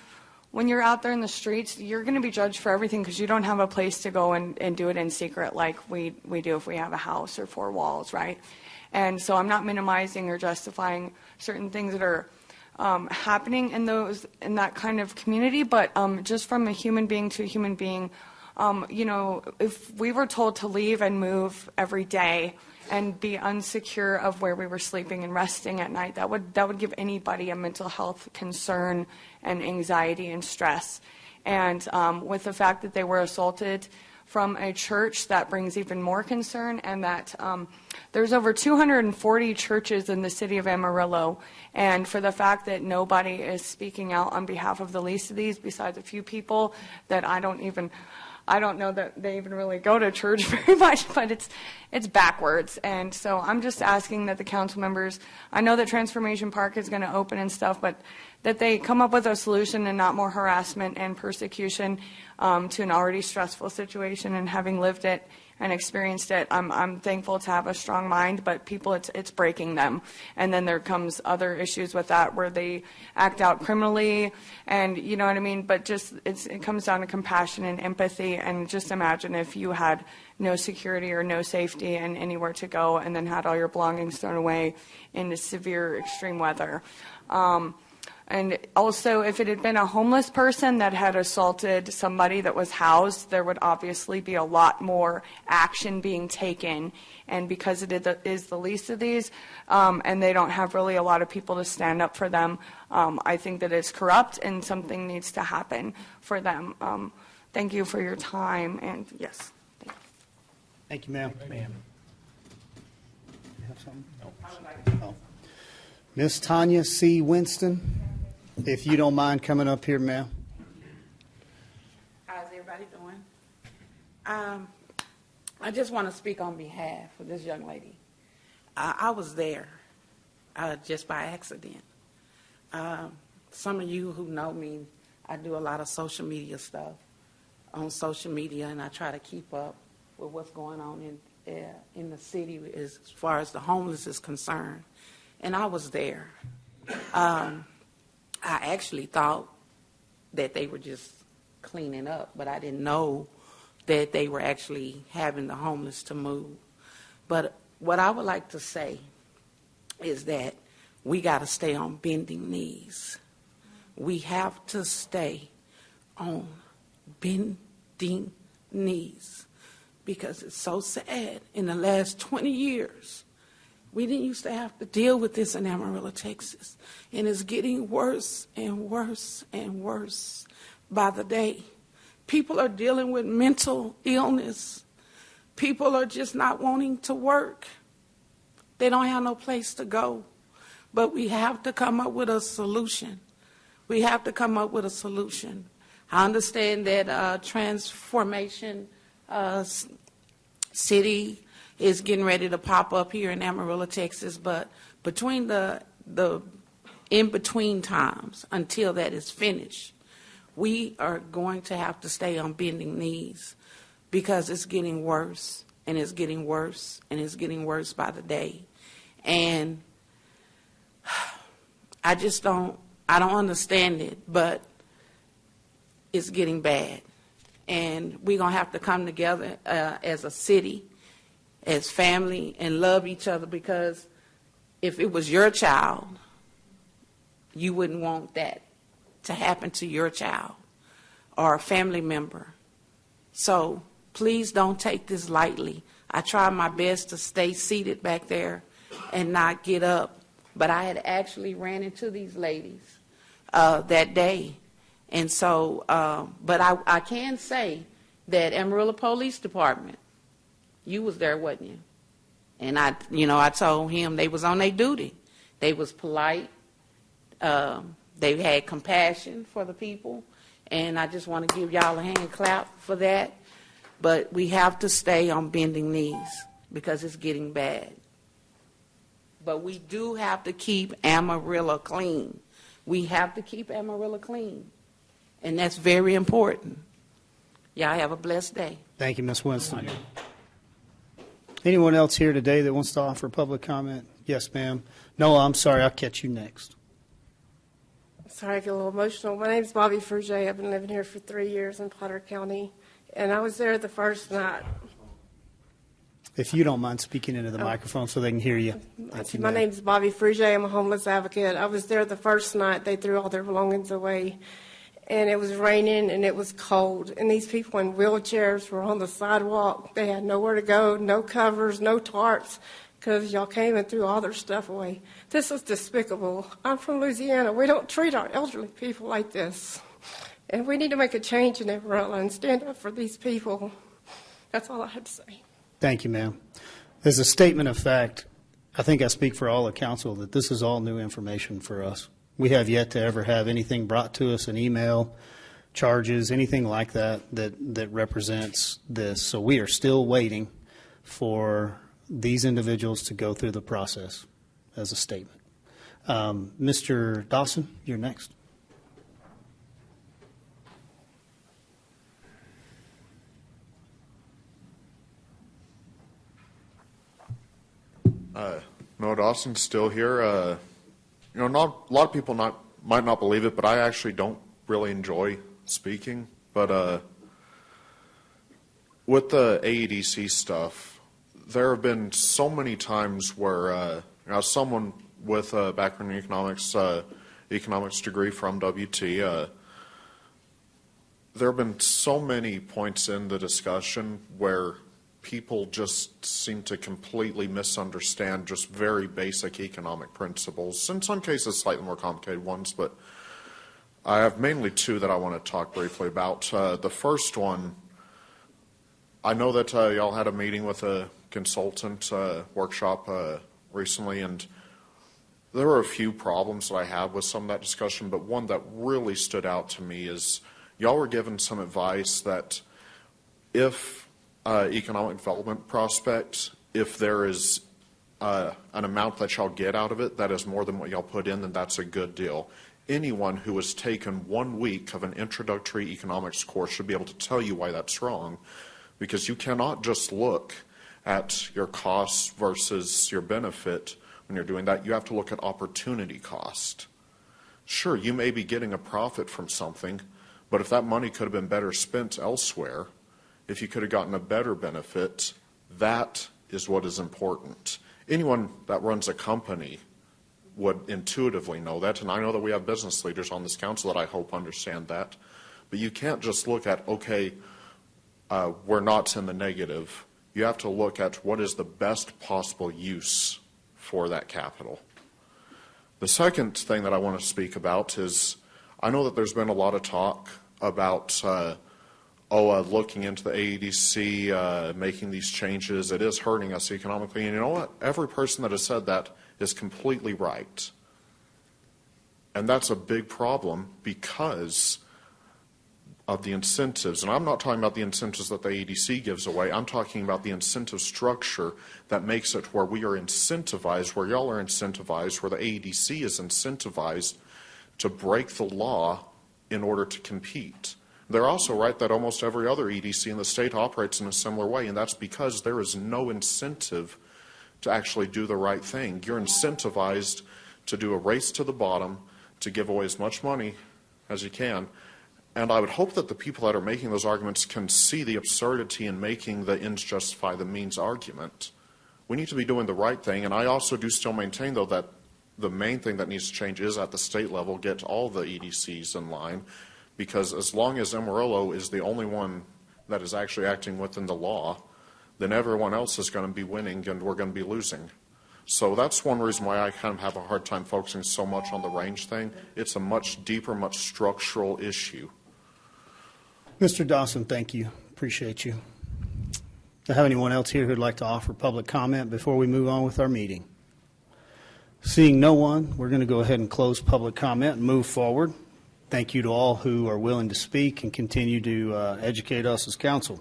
when you're out there in the streets, you're going to be judged for everything because you don't have a place to go and do it in secret like we do if we have a house or four walls, right? And so I'm not minimizing or justifying certain things that are happening in that kind of community, but just from a human being to a human being, if we were told to leave and move every day and be unsecure of where we were sleeping and resting at night, that would give anybody a mental health concern and anxiety and stress. And with the fact that they were assaulted from a church, that brings even more concern, and that there's over 240 churches in the city of Amarillo, and for the fact that nobody is speaking out on behalf of the least of these besides a few people that I don't know that they even really go to church very much, but it's backwards. And so I'm just asking that the council members, I know that Transformation Park is going to open and stuff, but that they come up with a solution and not more harassment and persecution to an already stressful situation. And having lived it and experienced it, I'm thankful to have a strong mind, but people, it's breaking them. And then there comes other issues with that where they act out criminally, and you know what I mean? But just it comes down to compassion and empathy. And just imagine if you had no security or no safety and anywhere to go, and then had all your belongings thrown away in severe extreme weather. And also, if it had been a homeless person that had assaulted somebody that was housed, there would obviously be a lot more action being taken. And because it is the least of these, and they don't have really a lot of people to stand up for them, I think that it's corrupt and something needs to happen for them. Thank you for your time, and yes. Thank you, ma'am. Ma'am. You have something? No. Miss Tanya C. Winston, if you don't mind coming up here, ma'am. How's everybody doing? I just want to speak on behalf of this young lady. I was there just by accident. Some of you who know me, I do a lot of social media stuff on social media, and I try to keep up with what's going on in the city as far as the homeless is concerned. And I was there. I actually thought that they were just cleaning up, but I didn't know that they were actually having the homeless to move. But what I would like to say is that we got to stay on bending knees. We have to stay on bending knees, because it's so sad. In the last 20 years, we didn't used to have to deal with this in Amarillo, Texas. And it's getting worse and worse and worse by the day. People are dealing with mental illness. People are just not wanting to work. They don't have no place to go. But we have to come up with a solution. We have to come up with a solution. I understand that Transformation City is getting ready to pop up here in Amarillo, Texas, but between the in-between times until that is finished, we are going to have to stay on bending knees, because it's getting worse, and it's getting worse, and it's getting worse by the day. And I don't understand it, but it's getting bad. And we're going to have to come together as a city, as family, and love each other, because if it was your child, you wouldn't want that to happen to your child or a family member. So please don't take this lightly. I tried my best to stay seated back there and not get up, but I had actually ran into these ladies that day. And so, but I can say that Amarillo Police Department, you was there, wasn't you? And I told him they was on their duty. They was polite. They had compassion for the people. And I just want to give y'all a hand clap for that. But we have to stay on bending knees, because it's getting bad. But we do have to keep Amarillo clean. We have to keep Amarillo clean. And that's very important. Y'all have a blessed day. Thank you, Ms. Winston. Anyone else here today that wants to offer public comment? Yes, ma'am. No, I'm sorry. I'll catch you next. Sorry, I get a little emotional. My name's Bobby Fruget. I've been living here for 3 years in Potter County, and I was there the first night. If you don't mind speaking into the microphone so they can hear you. My name's Bobby Fruget. I'm a homeless advocate. I was there the first night. They threw all their belongings away, and it was raining, and it was cold, and these people in wheelchairs were on the sidewalk. They had nowhere to go, no covers, no tarps, because y'all came and threw all their stuff away. This is despicable. I'm from Louisiana. We don't treat our elderly people like this, and we need to make a change in Amarillo and stand up for these people. That's all I had to say. Thank you, ma'am. As a statement of fact, I think I speak for all the council that this is all new information for us. We have yet to ever have anything brought to us, an email, charges, anything like that represents this. So we are still waiting for these individuals to go through the process as a statement. Mr. Dawson, you're next. Noah Dawson, still here. Not a lot of people might not believe it, but I actually don't really enjoy speaking. But with the AEDC stuff, there have been so many times where someone with a background in economics, economics degree from WT. There have been so many points in the discussion where people just seem to completely misunderstand just very basic economic principles, in some cases slightly more complicated ones, but I have mainly two that I want to talk briefly about. The first one, I know that y'all had a meeting with a consultant workshop recently, and there were a few problems that I had with some of that discussion, but one that really stood out to me is y'all were given some advice that if economic development prospect, if there is an amount that y'all get out of it that is more than what y'all put in, then that's a good deal. Anyone who has taken 1 week of an introductory economics course should be able to tell you why that's wrong, because you cannot just look at your costs versus your benefit when you're doing that. You have to look at opportunity cost. Sure, you may be getting a profit from something, but if that money could have been better spent elsewhere, if you could have gotten a better benefit, that is what is important. Anyone that runs a company would intuitively know that, and I know that we have business leaders on this council that I hope understand that. But you can't just look at, okay, we're not in the negative. You have to look at what is the best possible use for that capital. The second thing that I want to speak about is, I know that there's been a lot of talk about looking into the AEDC, making these changes. It is hurting us economically. And you know what? Every person that has said that is completely right. And that's a big problem because of the incentives. And I'm not talking about the incentives that the AEDC gives away. I'm talking about the incentive structure that makes it where we are incentivized, where y'all are incentivized, where the AEDC is incentivized to break the law in order to compete. They're also right that almost every other EDC in the state operates in a similar way, and that's because there is no incentive to actually do the right thing. You're incentivized to do a race to the bottom, to give away as much money as you can. And I would hope that the people that are making those arguments can see the absurdity in making the ends justify the means argument. We need to be doing the right thing, and I also do still maintain, though, that the main thing that needs to change is at the state level, get all the EDCs in line, because as long as Amarillo is the only one that is actually acting within the law, then everyone else is going to be winning and we're going to be losing. So that's one reason why I kind of have a hard time focusing so much on the range thing. It's a much deeper, much structural issue. Mr. Dawson, thank you. Appreciate you. Do I have anyone else here who'd like to offer public comment before we move on with our meeting? Seeing no one, we're going to go ahead and close public comment and move forward. Thank you to all who are willing to speak and continue to educate us as council.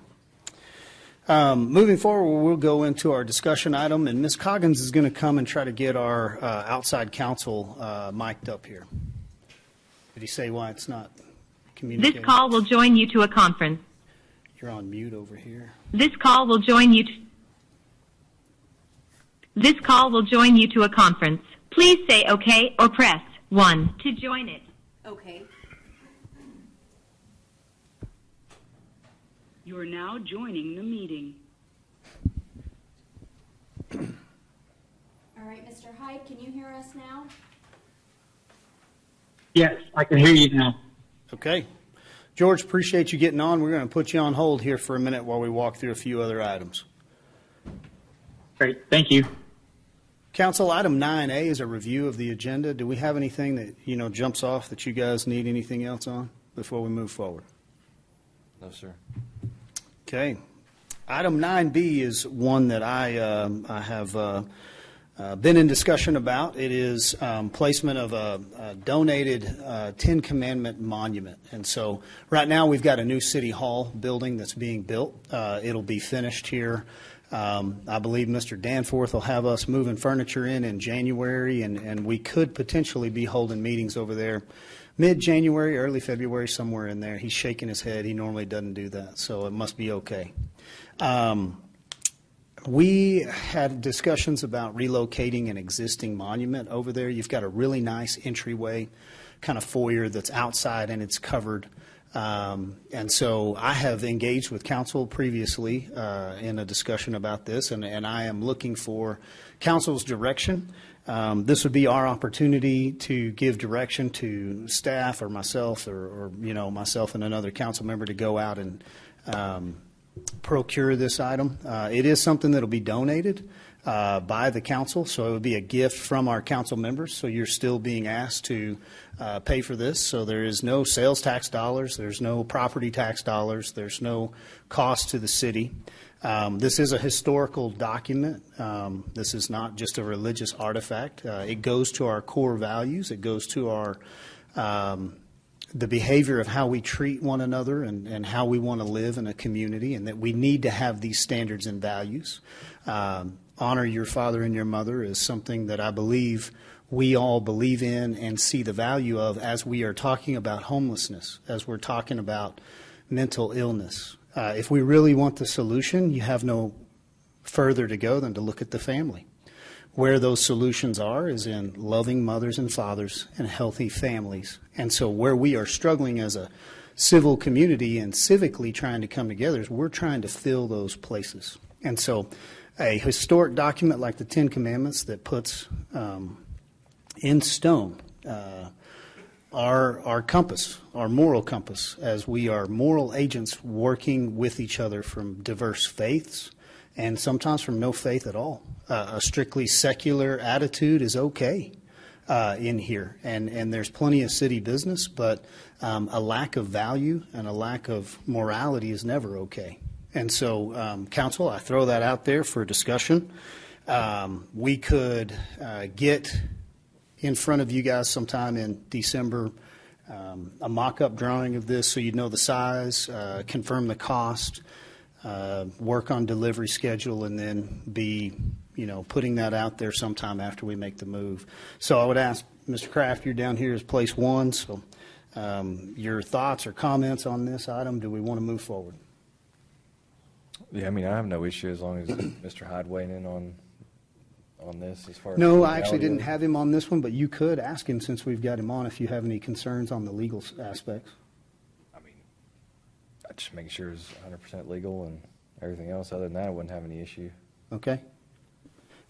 Moving forward, we'll go into our discussion item, and Ms. Coggins is going to come and try to get our outside counsel mic'd up here. Did he say why it's not communicating? This call will join you to a conference. You're on mute over here. This call will join you to a conference. Please say okay or press 1 to join it. Okay. You are now joining the meeting. All right, Mr. Hyde, can you hear us now? Yes, I can hear you now. Okay. George, appreciate you getting on. We're going to put you on hold here for a minute while we walk through a few other items. Great, thank you. Council, item 9A is a review of the agenda. Do we have anything that, jumps off that you guys need anything else on before we move forward? No, sir. Okay. Item 9B is one that I have been in discussion about. It is placement of a donated Ten Commandment monument. And so right now we've got a new City Hall building that's being built. It'll be finished here. I believe Mr. Danforth will have us moving furniture in January, and we could potentially be holding meetings over there mid-January, early February, somewhere in there. He's shaking his head. He normally doesn't do that, so it must be okay. We had discussions about relocating an existing monument over there. You've got a really nice entryway, kind of foyer that's outside and it's covered. And so I have engaged with council previously in a discussion about this, and I am looking for council's direction. This would be our opportunity to give direction to staff or myself or myself and another council member to go out and procure this item. It is something that will be donated by the council, so it would be a gift from our council members. So you're still being asked to pay for this. So there is no sales tax dollars, there's no property tax dollars, there's no cost to the city. This is a historical document. This is not just a religious artifact. It goes to our core values. It goes to our the behavior of how we treat one another and how we want to live in a community, and that we need to have these standards and values. Honor your father and your mother is something that I believe we all believe in and see the value of as we are talking about homelessness, as we're talking about mental illness. If we really want the solution, you have no further to go than to look at the family. Where those solutions are is in loving mothers and fathers and healthy families. And so where we are struggling as a civil community and civically trying to come together is we're trying to fill those places. And so a historic document like the Ten Commandments that puts in stone our compass, our moral compass, as we are moral agents working with each other from diverse faiths and sometimes from no faith at all. A strictly secular attitude is okay in here, and there's plenty of city business, but a lack of value and a lack of morality is never okay. And so, council, I throw that out there for discussion. We could get in front of you guys sometime in December a mock-up drawing of this so you know the size, confirm the cost, work on delivery schedule, and then be putting that out there sometime after we make the move. So I would ask, Mr. Kraft, you're down here as place one, so your thoughts or comments on this item, do we want to move forward? Yeah, I mean, I have no issue as long as Mr. Hyde weighing in on this as far as... No, I actually didn't have him on this one, but you could ask him since we've got him on if you have any concerns on the legal aspects. I mean, I just making sure it's 100% legal and everything else. Other than that, I wouldn't have any issue. Okay.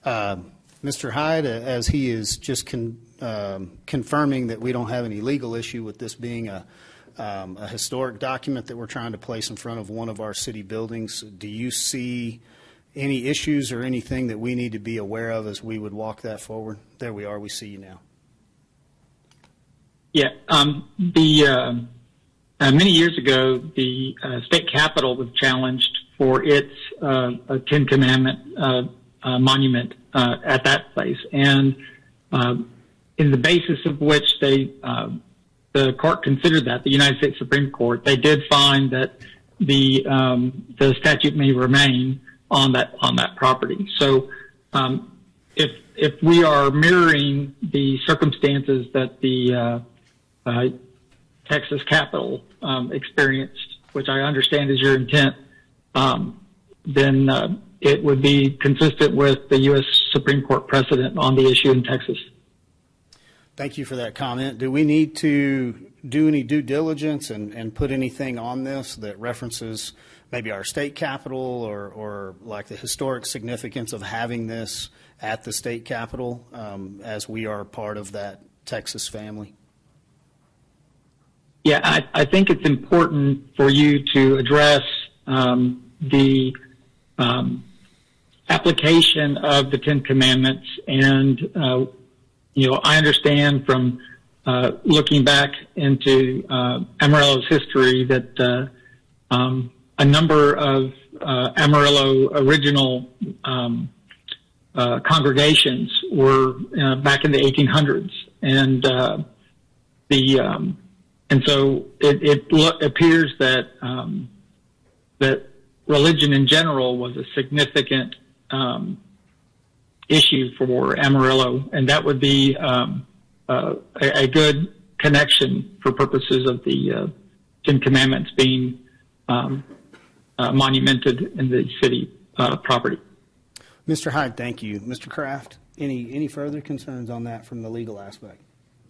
Mr. Hyde, as he is just confirming that we don't have any legal issue with this being a historic document that we're trying to place in front of one of our city buildings, do you see any issues or anything that we need to be aware of as we would walk that forward? There we are. We see you now. Yeah. Many years ago, the state capitol was challenged for its Ten Commandment monument at that place, and in the basis of which the court considered that, the United States Supreme Court, they did find that the statute may remain on that property. So if we are mirroring the circumstances that the Texas Capitol experienced, which I understand is your intent, then it would be consistent with the U.S. Supreme Court precedent on the issue in Texas. Thank you for that comment. Do we need to do any due diligence and put anything on this that references maybe our state capitol or like the historic significance of having this at the state capitol as we are part of that Texas family? Yeah, I think it's important for you to address the application of the Ten Commandments. And, I understand from looking back into Amarillo's history that a number of Amarillo original congregations were back in the 1800s. And so it appears that that religion in general was a significant issue for Amarillo, and that would be a good connection for purposes of the Ten Commandments being monumented in the city property. Mr. Hyde, thank you. Mr. Kraft, any further concerns on that from the legal aspect?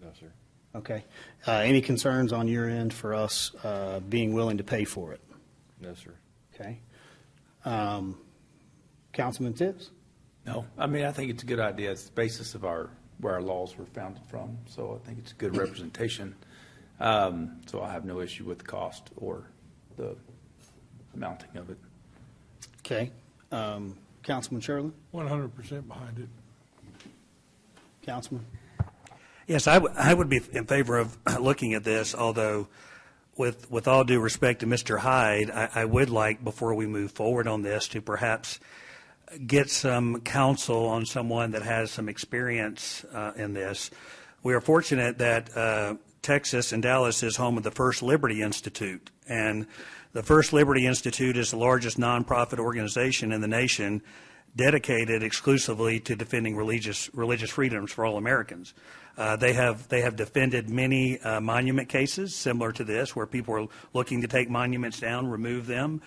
No, sir. Okay. Any concerns on your end for us being willing to pay for it? No, sir. Okay. Councilman Tibbs? No, I mean, I think it's a good idea. It's the basis of where our laws were founded from, so I think it's a good representation. So I have no issue with the cost or the amounting of it. Okay. Councilman Sherlin? 100% behind it. Councilman? Yes, I would be in favor of looking at this, although with all due respect to Mr. Hyde, I would like, before we move forward on this, to perhaps get some counsel on someone that has some experience in this. We are fortunate that Texas and Dallas is home of the First Liberty Institute, and the First Liberty Institute is the largest nonprofit organization in the nation dedicated exclusively to defending religious freedoms for all Americans. They have defended many monument cases similar to this, where people are looking to take monuments down, remove them.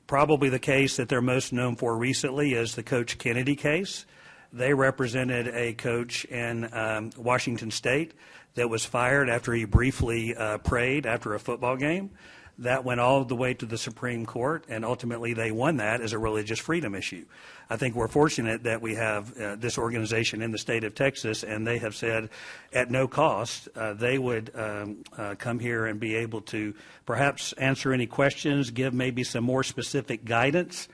Probably the case that they're most known for recently is the Coach Kennedy case. They represented a coach in Washington State that was fired after he briefly prayed after a football game. That went all the way to the Supreme Court, and ultimately they won that as a religious freedom issue. I think we're fortunate that we have this organization in the state of Texas, and they have said at no cost they would come here and be able to perhaps answer any questions, give maybe some more specific guidance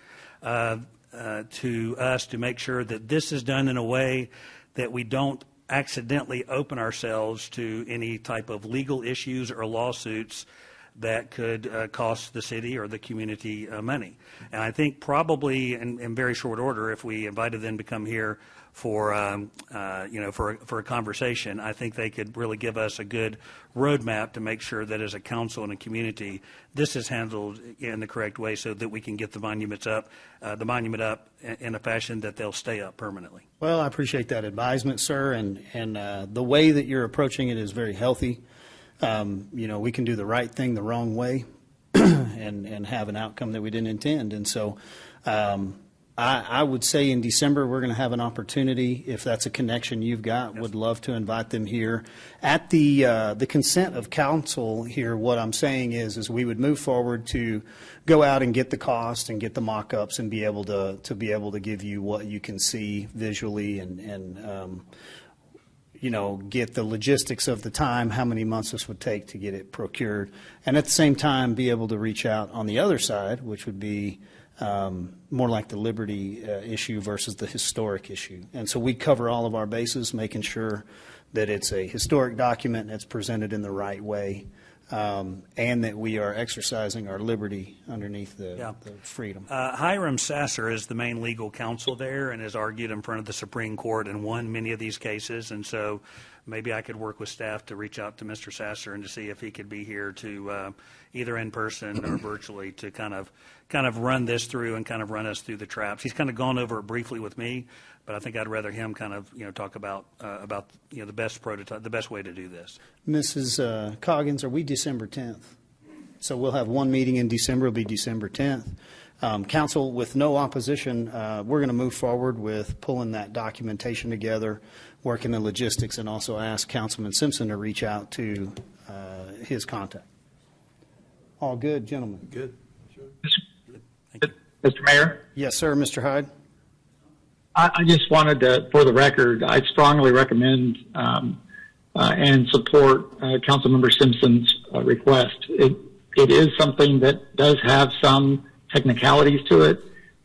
to us to make sure that this is done in a way that we don't accidentally open ourselves to any type of legal issues or lawsuits that could cost the city or the community money. And I think probably in very short order, if we invited them to come here for a conversation, I think they could really give us a good roadmap to make sure that as a council and a community, this is handled in the correct way so that we can get the monument up in a fashion that they'll stay up permanently. Well, I appreciate that advisement, sir, and the way that you're approaching it is very healthy. We can do the right thing the wrong way and have an outcome that we didn't intend. And so I would say in December we're going to have an opportunity, if that's a connection you've got, would love to invite them here. At the consent of council here, what I'm saying is we would move forward to go out and get the cost and get the mock-ups and be able to give you what you can see visually and get the logistics of the time, how many months this would take to get it procured, and at the same time be able to reach out on the other side, which would be more like the liberty issue versus the historic issue. And so we cover all of our bases, making sure that it's a historic document that's presented in the right way, and that we are exercising our liberty underneath the freedom. Hiram Sasser is the main legal counsel there and has argued in front of the Supreme Court and won many of these cases. And so maybe I could work with staff to reach out to Mr. Sasser and to see if he could be here to either in person or virtually to kind of run this through and kind of run us through the traps. He's kind of gone over it briefly with me, but I think I'd rather him kind of talk about the best prototype, the best way to do this. Mrs. Coggins, are we December 10th? So we'll have one meeting in December. It'll be December 10th. Council, with no opposition, we're going to move forward with pulling that documentation together, working the logistics, and also ask Councilman Simpson to reach out to his contact. All good, gentlemen? Good. Mr. Mayor? Yes, sir. Mr. Hyde? I just wanted to, for the record, I strongly recommend and support Councilmember Simpson's request. It is something that does have some technicalities to it.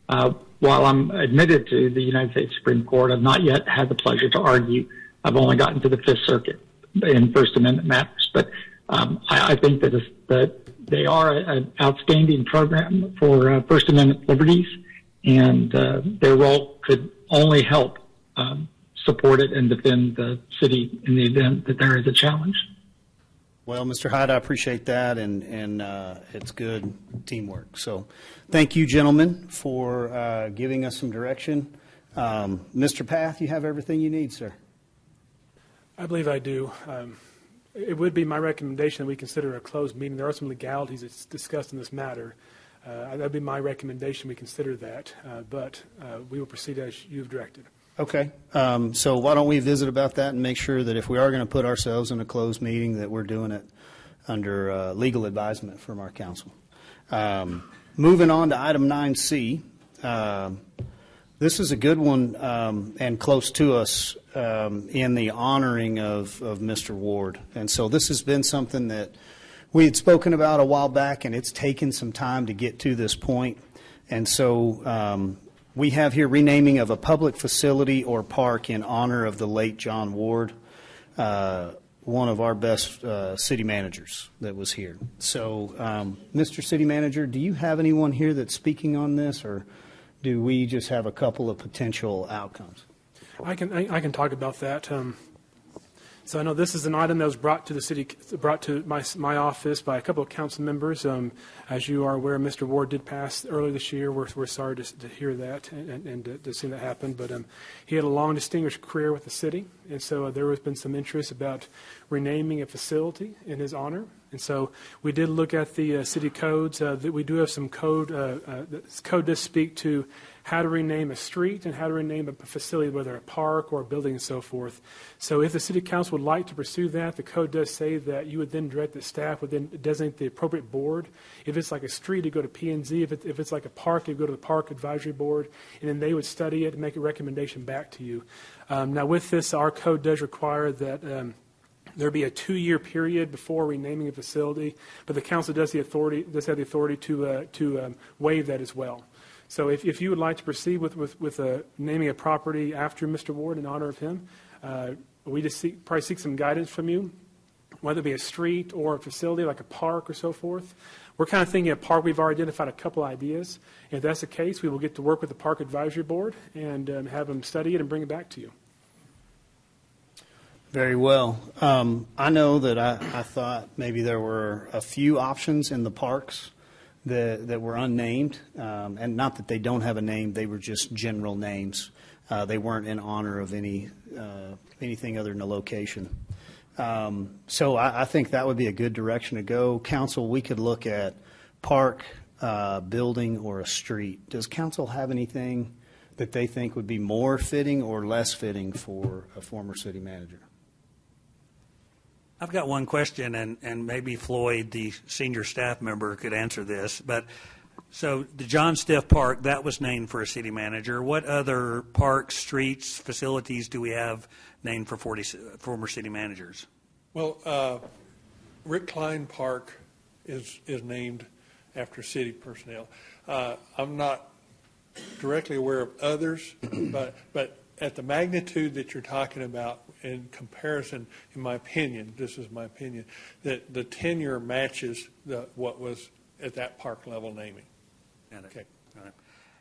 While I'm admitted to the United States Supreme Court, I've not yet had the pleasure to argue. I've only gotten to the Fifth Circuit in First Amendment matters. But I think that they are an outstanding program for First Amendment liberties, and their role could only help support it and defend the city in the event that there is a challenge. Well, Mr. Hyde, I appreciate that, and it's good teamwork. So thank you, gentlemen, for giving us some direction. Mr. Path, you have everything you need, sir. I believe I do. It would be my recommendation that we consider a closed meeting. There are some legalities that's discussed in this matter. That would be my recommendation we consider that, but we will proceed as you've directed. Okay, so why don't we visit about that and make sure that if we are going to put ourselves in a closed meeting, that we're doing it under legal advisement from our counsel. Moving on to item 9C. This is a good one and close to us in the honoring of Mr. Ward. And so this has been something that we had spoken about a while back, and it's taken some time to get to this point. And so we have here renaming of a public facility or park in honor of the late John Ward, one of our best city managers that was here. So, Mr. City Manager, do you have anyone here that's speaking on this, or do we just have a couple of potential outcomes? I can talk about that. So I know this is an item that was brought to the city, brought to my office by a couple of council members. As you are aware, Mr. Ward did pass earlier this year. We're sorry to hear that and to see that happen. But he had a long, distinguished career with the city, and so there has been some interest about renaming a facility in his honor. And so we did look at the city codes. That we do have some code. The code does speak to how to rename a street and how to rename a facility, whether a park or a building and so forth. So if the city council would like to pursue that, the code does say that you would then direct the staff would then designate the appropriate board. If it's like a street, you go to P&Z. If it's like a park, you go to the Park Advisory Board, and then they would study it and make a recommendation back to you. Now with this, our code does require that there be a 2-year period before renaming a facility, but the council does have the authority to waive that as well. So if you would like to proceed with naming a property after Mr. Ward in honor of him, we just probably seek some guidance from you, whether it be a street or a facility like a park or so forth. We're kind of thinking a park. We've already identified a couple ideas. If that's the case, we will get to work with the Park Advisory Board and have them study it and bring it back to you. Very well. I know that I thought maybe there were a few options in the parks that were unnamed, and not that they don't have a name, they were just general names. They weren't in honor of anything other than a location. So I think that would be a good direction to go. Council, we could look at park, building, or a street. Does council have anything that they think would be more fitting or less fitting for a former city manager? I've got one question, and maybe Floyd, the senior staff member, could answer this. But so the John Stiff Park, that was named for a city manager. What other parks, streets, facilities do we have named for former city managers? Well, Rick Klein Park is named after city personnel. I'm not directly aware of others, but at the magnitude that you're talking about, in comparison, in my opinion, this is my opinion, that the tenure matches what was at that park level naming. Okay. All right.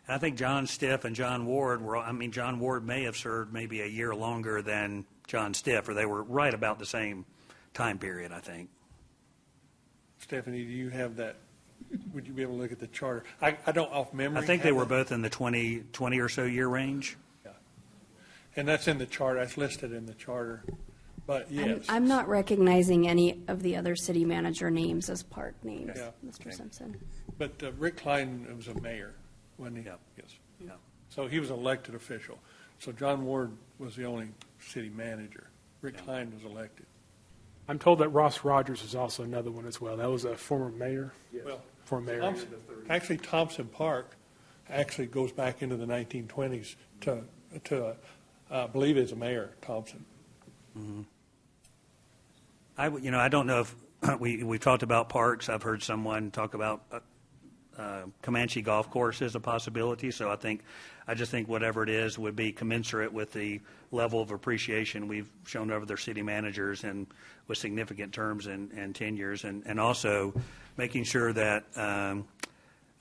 And I think John Stiff and John Ward John Ward may have served maybe a year longer than John Stiff, or they were right about the same time period, I think. Stephanie, do you have that? Would you be able to look at the charter? I don't off memory. I think they were both in the 20 or so year range. And that's in the charter. That's listed in the charter. But yes. I'm not recognizing any of the other city manager names as park names, Yeah. Mr. Simpson. But Rick Klein was a mayor, wasn't he? Yeah. Yes. Yeah. So he was an elected official. So John Ward was the only city manager. Rick Klein was elected. I'm told that Ross Rogers is also another one as well. That was a former mayor. Yes. Well, former mayor. Thompson Park actually goes back into the 1920s to I believe it's a mayor, Thompson. Mm-hmm. I don't know if we've talked about parks. I've heard someone talk about Comanche Golf Course as a possibility. So I just think whatever it is would be commensurate with the level of appreciation we've shown over their city managers and with significant terms and tenures, and also making sure that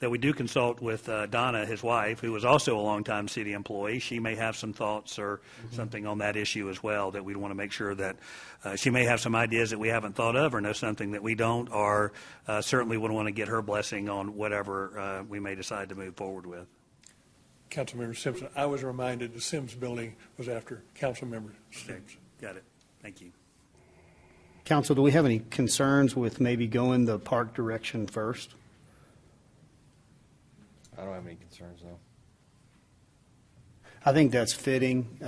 we do consult with Donna, his wife, who was also a longtime city employee. She may have some thoughts or something on that issue as well, that we'd want to make sure that she may have some ideas that we haven't thought of or know something that we don't, or certainly would want to get her blessing on whatever we may decide to move forward with. Councilmember Simpson, I was reminded the Sims building was after Councilmember Sims. Okay. Got it. Thank you. Council, do we have any concerns with maybe going the park direction first? I don't have any concerns, though. I think that's fitting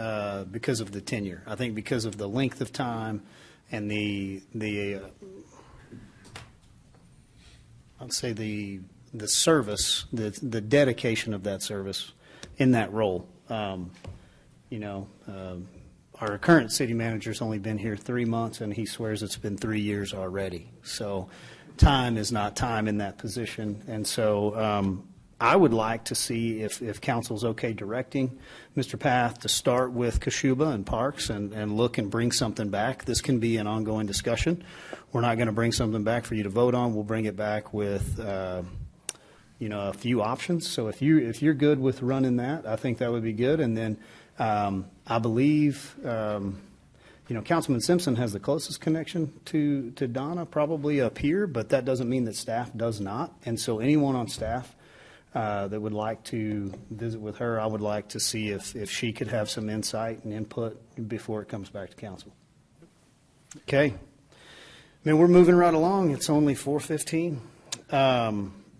because of the tenure. I think because of the length of time and I'd say the service, the dedication of that service in that role. Our current city manager's only been here 3 months, and he swears it's been 3 years already. So time is not time in that position. And so I would like to see if council's okay directing Mr. Path to start with Kashuba and Parks and look and bring something back. This can be an ongoing discussion. We're not going to bring something back for you to vote on. We'll bring it back with a few options. So if you're good with running that, I think that would be good. And then I believe, Councilman Simpson has the closest connection to Donna, probably up here, but that doesn't mean that staff does not. And so anyone on staff that would like to visit with her, I would like to see if she could have some insight and input before it comes back to council. Okay. Man, we're moving right along. It's only 4:15.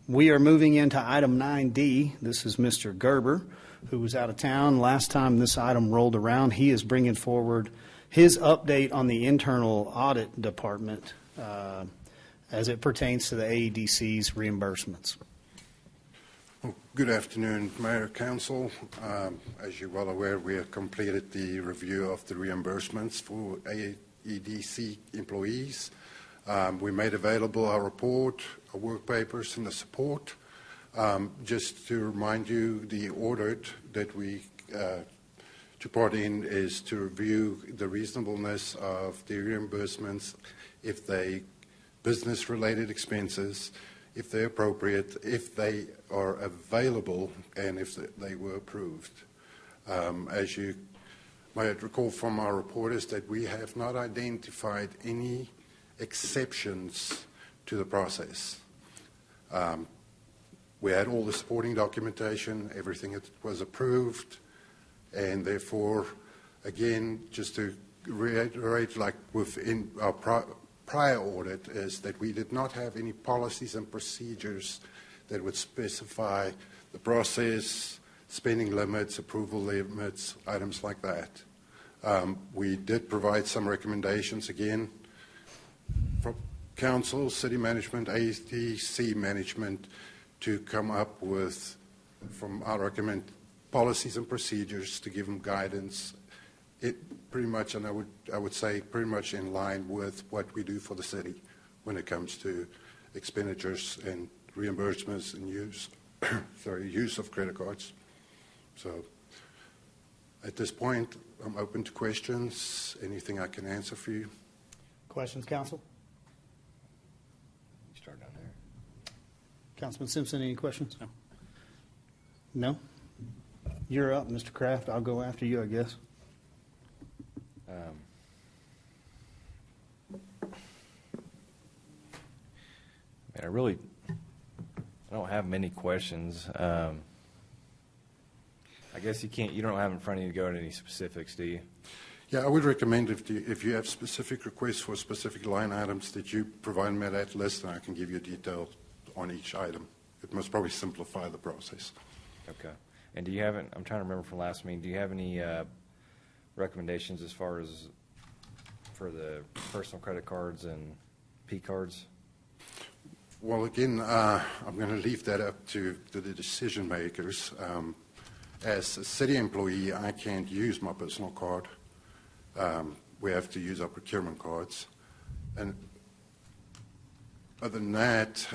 We are moving into item 9D. This is Mr. Gerber, who was out of town. Last time this item rolled around, he is bringing forward his update on the internal audit department as it pertains to the AEDC's reimbursements. Well, good afternoon, Mayor, Council. As you're well aware, we have completed the review of the reimbursements for AEDC employees. We made available our report, our work papers, and the support. Just to remind you, the audit that we took part in is to review the reasonableness of the reimbursements, if they business-related expenses, if they're appropriate, if they are available, and if they were approved. As you might recall from our report, is that we have not identified any exceptions to the process. We had all the supporting documentation, everything was approved, and therefore, again, just to reiterate, like within our prior audit, is that we did not have any policies and procedures that would specify the process, spending limits, approval limits, items like that. We did provide some recommendations, again, from council, city management, AEDC management, to come up with, from our recommend, policies and procedures to give them guidance. It pretty much, and I would say pretty much in line with what we do for the city when it comes to expenditures and reimbursements and use of credit cards. So at this point, I'm open to questions. Anything I can answer for you? Questions, council? Start down there. Councilman Simpson, any questions? No. No? You're up, Mr. Kraft. I'll go after you, I guess. I don't have many questions. I guess you don't have in front of you to go into any specifics, do you? Yeah, I would recommend if you have specific requests for specific line items that you provide me that list, and I can give you detail on each item. It must probably simplify the process. Okay. And do you have, I'm trying to remember from last meeting, do you have any recommendations as far as for the personal credit cards and P cards? Well, again, I'm going to leave that up to the decision makers. As a city employee, I can't use my personal card. We have to use our procurement cards. And other than that,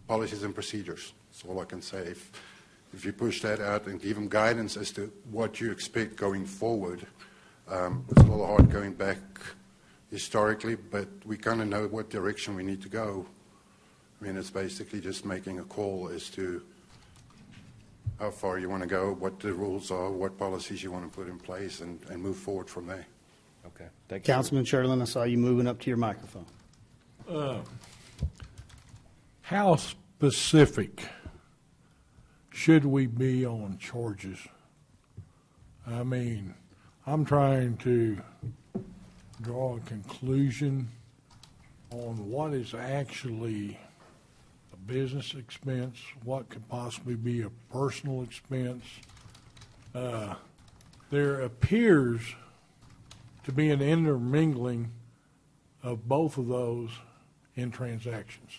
policies and procedures. That's all I can say. If you push that out and give them guidance as to what you expect going forward, it's a little hard going back historically, but we kind of know what direction we need to go. I mean, it's basically just making a call as to how far you want to go, what the rules are, what policies you want to put in place, and move forward from there. Okay. Thank you. Councilman Sherlin, I saw you moving up to your microphone. How specific should we be on charges? I mean, I'm trying to draw a conclusion on what is actually a business expense, what could possibly be a personal expense, there appears to be an intermingling of both of those in transactions.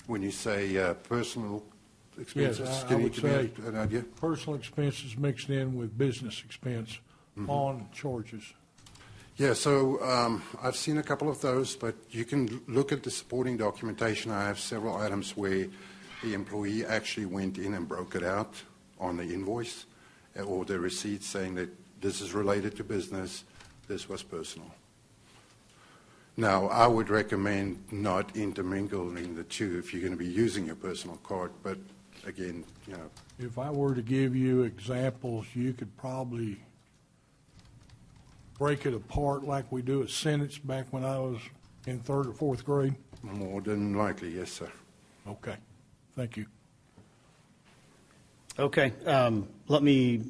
When you say personal expenses, Yes, I can you would give me say an idea? personal expenses mixed in with business expense on charges. Yeah, so I've seen a couple of those, but you can look at the supporting documentation. I have several items where the employee actually went in and broke it out on the invoice or the receipt saying that this is related to business, this was personal. Now, I would recommend not intermingling the two if you're going to be using your personal card, but again, you know. If I were to give you examples, you could probably break it apart like we do at sentence back when I was in 3rd or 4th grade? More than likely, yes, sir. Okay, thank you. Okay, let me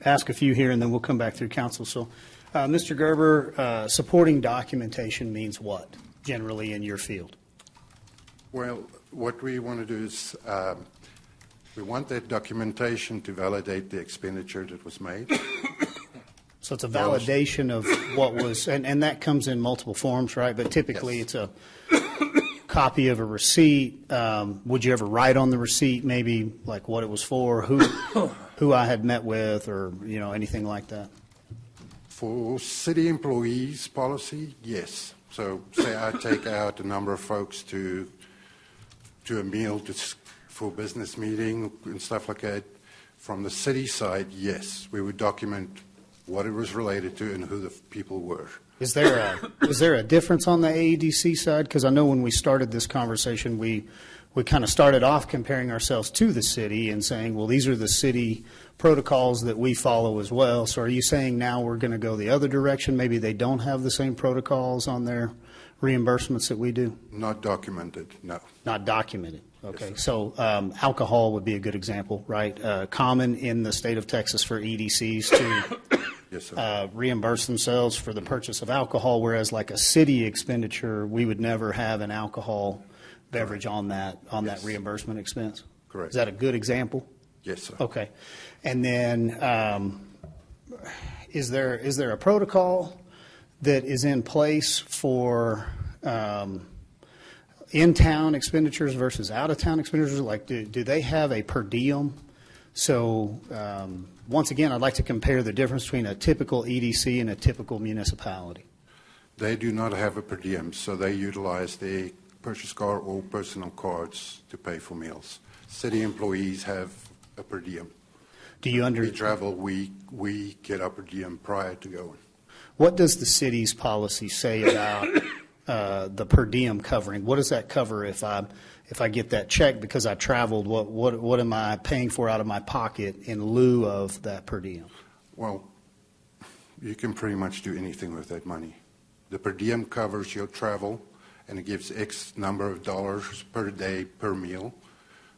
ask a few here, and then we'll come back through council. So, Mr. Gerber, supporting documentation means what, generally, in your field? Well, what we want to do is we want that documentation to validate the expenditure that was made. So it's a validation of what was, and that comes in multiple forms, right? But typically it's a copy of a receipt. Would you ever write on the receipt maybe like what it was for, who I had met with, or anything like that? For city employees policy, yes. So say I take out a number of folks to a meal for business meeting and stuff like that. From the city side, yes, we would document what it was related to and who the people were. Is there a difference on the AEDC side? Because I know when we started this conversation, we kind of started off comparing ourselves to the city and saying, well, these are the city protocols that we follow as well. So are you saying now we're going to go the other direction? Maybe they don't have the same protocols on their reimbursements that we do? Not documented, no. Not documented. Okay. Yes, so alcohol would be a good example, right? Common in the state of Texas for EDCs to yes, sir. Reimburse themselves for the purchase of alcohol, whereas like a city expenditure, we would never have an alcohol beverage on that reimbursement expense. Correct. Is that a good example? Yes, sir. Okay. And then is there a protocol that is in place for in-town expenditures versus out-of-town expenditures? Like, do they have a per diem? So once again, I'd like to compare the difference between a typical EDC and a typical municipality. They do not have a per diem, so they utilize their purchase card or personal cards to pay for meals. City employees have a per diem. Do you We travel, we get a per diem prior to going. What does the city's policy say about the per diem covering? What does that cover if I get that check because I traveled? What am I paying for out of my pocket in lieu of that per diem? Well, you can pretty much do anything with that money. The per diem covers your travel, and it gives X number of dollars per day per meal.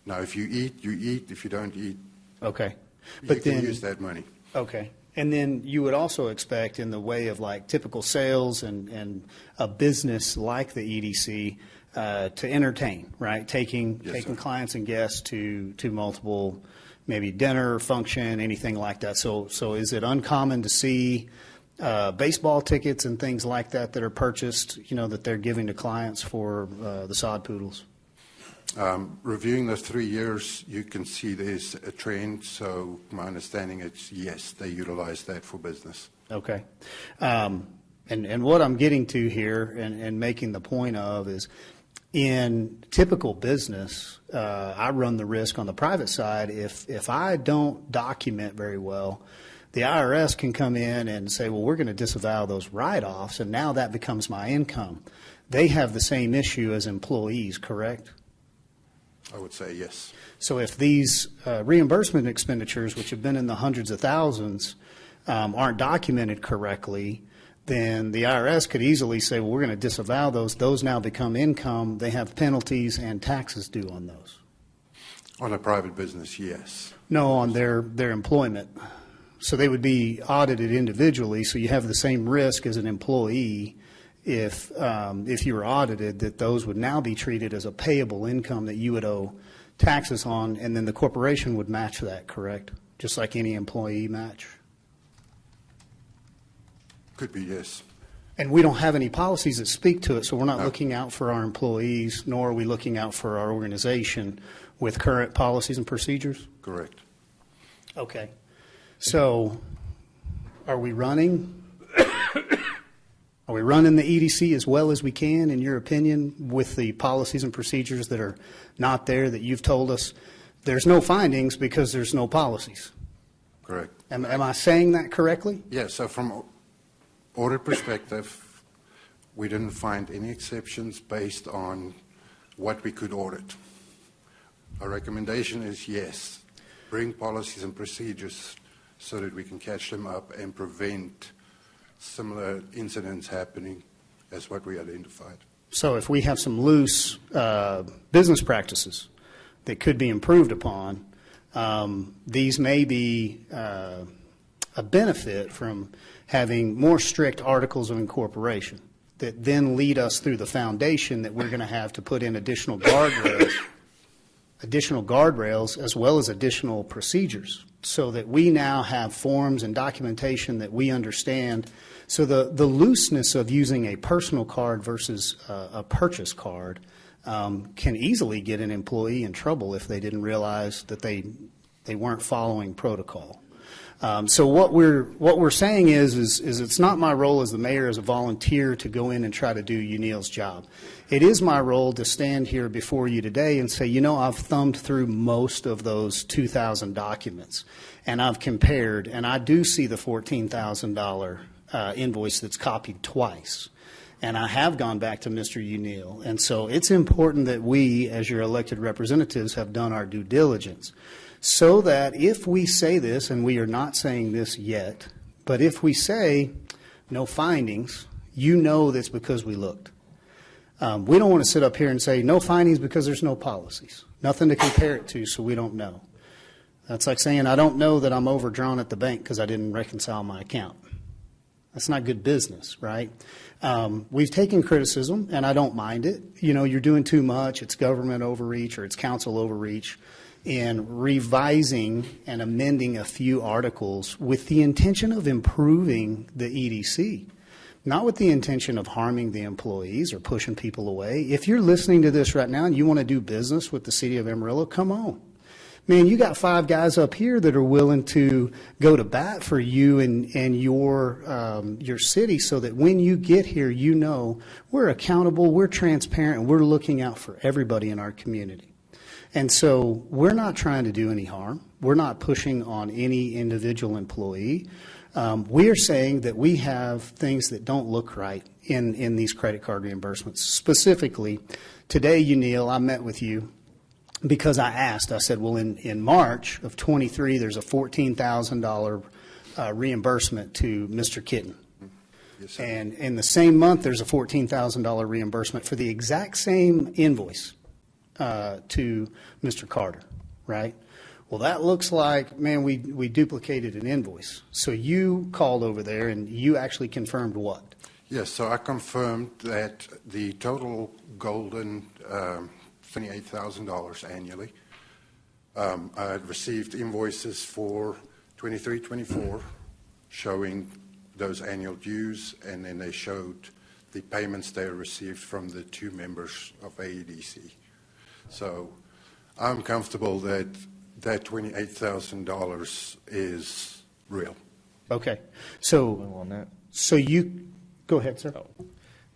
Now, if you eat, you eat. If you don't eat, okay, but you can use that money. Okay. And then you would also expect in the way of like typical sales and a business like the EDC to entertain, right? Taking clients and guests to multiple, maybe dinner, function, anything like that. So is it uncommon to see baseball tickets and things like that that are purchased, that they're giving to clients for the sod poodles? Reviewing the 3 years, you can see there's a trend. So my understanding is, yes, they utilize that for business. Okay. And what I'm getting to here and making the point of is in typical business, I run the risk on the private side. If I don't document very well, the IRS can come in and say, well, we're going to disavow those write-offs, and now that becomes my income. They have the same issue as employees, correct? I would say yes. So if these reimbursement expenditures, which have been in the hundreds of thousands, aren't documented correctly, then the IRS could easily say, well, we're going to disavow those. Those now become income. They have penalties and taxes due on those. On a private business, yes. No, on their employment. So they would be audited individually, so you have the same risk as an employee if you were audited, that those would now be treated as a payable income that you would owe taxes on, and then the corporation would match that, correct? Just like any employee match? Could be, yes. And we don't have any policies that speak to it, so we're not No. looking out for our employees, nor are we looking out for our organization with current policies and procedures? Correct. Okay. So are we running? Are we running the EDC as well as we can, in your opinion, with the policies and procedures that are not there, that you've told us there's no findings because there's no policies? Correct. Am I saying that correctly? Yes, so from audit perspective, we didn't find any exceptions based on what we could audit. Our recommendation is yes, bring policies and procedures so that we can catch them up and prevent similar incidents happening as what we identified. So if we have some loose business practices that could be improved upon, these may be a benefit from having more strict articles of incorporation that then lead us through the foundation that we're going to have to put in additional guardrails as well as additional procedures, so that we now have forms and documentation that we understand. So the looseness of using a personal card versus a purchase card can easily get an employee in trouble if they didn't realize that they weren't following protocol. So what we're saying is it's not my role as the mayor, as a volunteer, to go in and try to do Unil's job. It is my role to stand here before you today and say, you know, I've thumbed through most of those 2,000 documents, and I've compared, and I do see the $14,000 invoice that's copied twice. And I have gone back to Mr. Unil. And so it's important that we, as your elected representatives, have done our due diligence, so that if we say this, and we are not saying this yet, but if we say no findings, you know that's because we looked. We don't want to sit up here and say no findings because there's no policies, nothing to compare it to, so we don't know. That's like saying I don't know that I'm overdrawn at the bank because I didn't reconcile my account. That's not good business, right? We've taken criticism, and I don't mind it. You know, you're doing too much. It's government overreach or it's council overreach in revising and amending a few articles with the intention of improving the EDC, not with the intention of harming the employees or pushing people away. If you're listening to this right now and you want to do business with the city of Amarillo, come on. Man, you got 5 guys up here that are willing to go to bat for you and your city, so that when you get here, you know we're accountable, we're transparent, and we're looking out for everybody in our community. And so we're not trying to do any harm. We're not pushing on any individual employee. We are saying that we have things that don't look right in these credit card reimbursements. Specifically, today, Unil, I met with you because I asked. I said, well, in March of 23, there's a $14,000 reimbursement to Mr. Kitten. Yes, sir. And in the same month, there's a $14,000 reimbursement for the exact same invoice to Mr. Carter, right? Well, that looks like, man, we duplicated an invoice. So you called over there and you actually confirmed what? Yes, so I confirmed that the total golden $28,000 annually. I had received invoices for 23-24 showing those annual dues, and then they showed the payments they received from the 2 members of AEDC. So I'm comfortable that that $28,000 is real. Okay. So on that. So you go ahead, sir.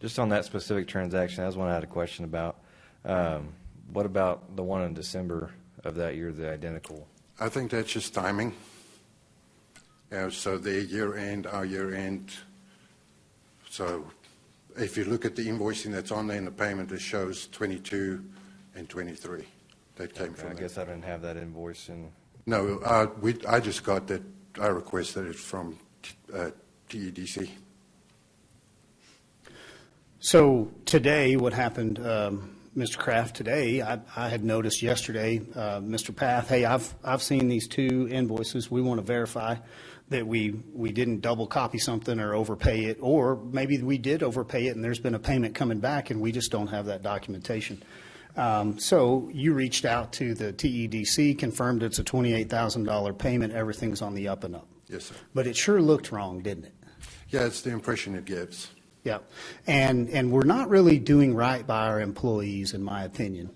Just on that specific transaction, that's one I had a question about. What about the one in December of that year, the identical? I think that's just timing. So their year end, our year end. So if you look at the invoicing that's on there in the payment, it shows 22 and 23. That came from I guess I didn't have that invoice in. No, I just got that. I requested it from TEDC. So today, what happened, Mr. Kraft, today, I had noticed yesterday, Mr. Path, hey, I've seen these 2 invoices. We want to verify that we didn't double copy something or overpay it, or maybe we did overpay it and there's been a payment coming back and we just don't have that documentation. So you reached out to the TEDC, confirmed it's a $28,000 payment, everything's on the up and up. Yes, sir. But it sure looked wrong, didn't it? Yeah, it's the impression it gives. Yeah. And we're not really doing right by our employees, in my opinion,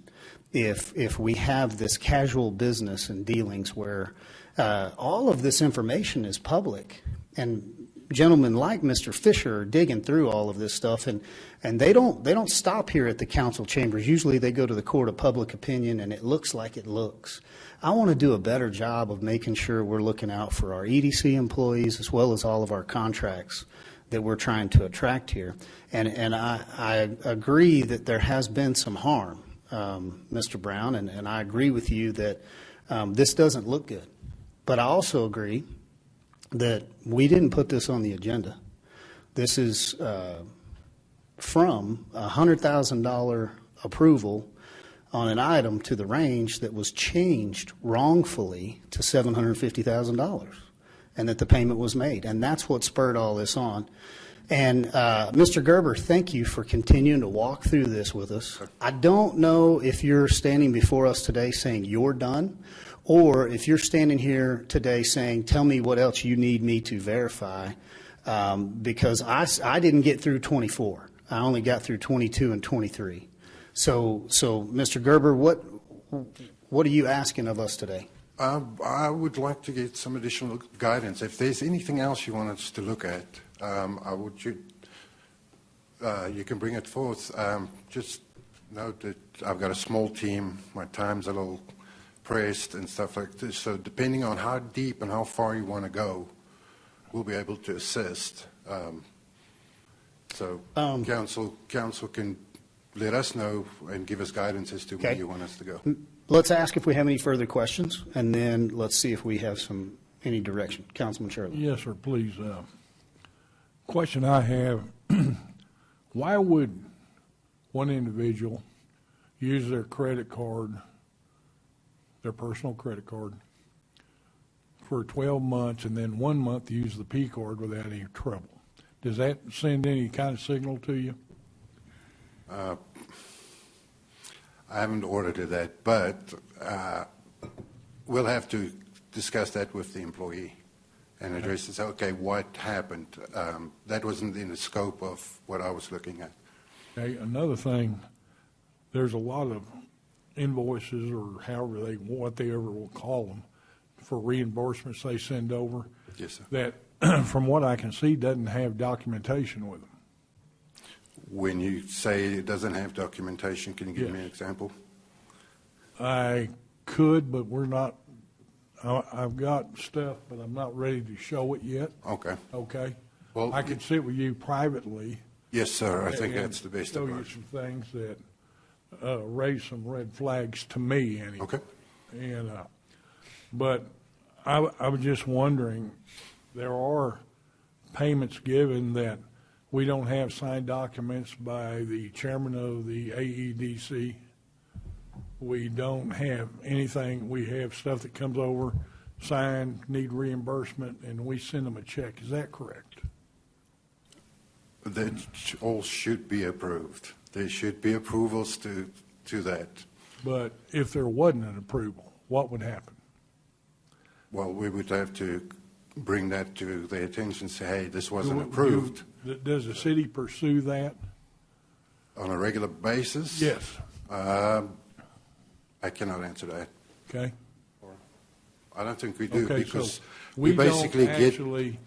if we have this casual business and dealings where all of this information is public. And gentlemen like Mr. Fisher are digging through all of this stuff, and they don't stop here at the council chambers. Usually they go to the court of public opinion, and it looks like it looks. I want to do a better job of making sure we're looking out for our EDC employees as well as all of our contracts that we're trying to attract here. And I agree that there has been some harm, Mr. Brown, and I agree with you that this doesn't look good. But I also agree that we didn't put this on the agenda. This is from a $100,000 approval on an item to the range that was changed wrongfully to $750,000, and that the payment was made. And that's what spurred all this on. And Mr. Gerber, thank you for continuing to walk through this with us. I don't know if you're standing before us today saying you're done, or if you're standing here today saying, tell me what else you need me to verify, because I didn't get through 24. I only got through 22 and 23. So Mr. Gerber, what are you asking of us today? I would like to get some additional guidance. If there's anything else you want us to look at, you can bring it forth. Just note that I've got a small team. My time's a little pressed and stuff like this. So depending on how deep and how far you want to go, we'll be able to assist. Council can let us know and give us guidance as to where you want us to go. Let's ask if we have any further questions, and then let's see if we have any direction. Councilman Shirley. Yes, sir, please. Question I have, why would one individual use their credit card, their personal credit card, for 12 months and then 1 month use the P card without any trouble? Does that send any kind of signal to you? I haven't audited that, but we'll have to discuss that with the employee and address this. Okay, what happened? That wasn't in the scope of what I was looking at. Okay, another thing, there's a lot of invoices or whatever will call them for reimbursements they send over. Yes, sir. That, from what I can see, doesn't have documentation with them. When you say it doesn't have documentation, can you give me an example? I could, but we're not. I've got stuff, but I'm not ready to show it yet. Okay. Okay. Well, I could sit with you privately. Yes, sir. I think that's the best approach. Show you some things that raise some red flags to me, anyway. Okay. And but I was just wondering, there are payments given that we don't have signed documents by the chairman of the AEDC. We don't have anything. We have stuff that comes over, signed, need reimbursement, and we send them a check. Is that correct? That all should be approved. There should be approvals to that. But if there wasn't an approval, what would happen? Well, we would have to bring that to their attention, say, hey, this wasn't approved. Does the city pursue that? On a regular basis? Yes. I cannot answer that. Okay. I don't think we do, Okay, because so we basically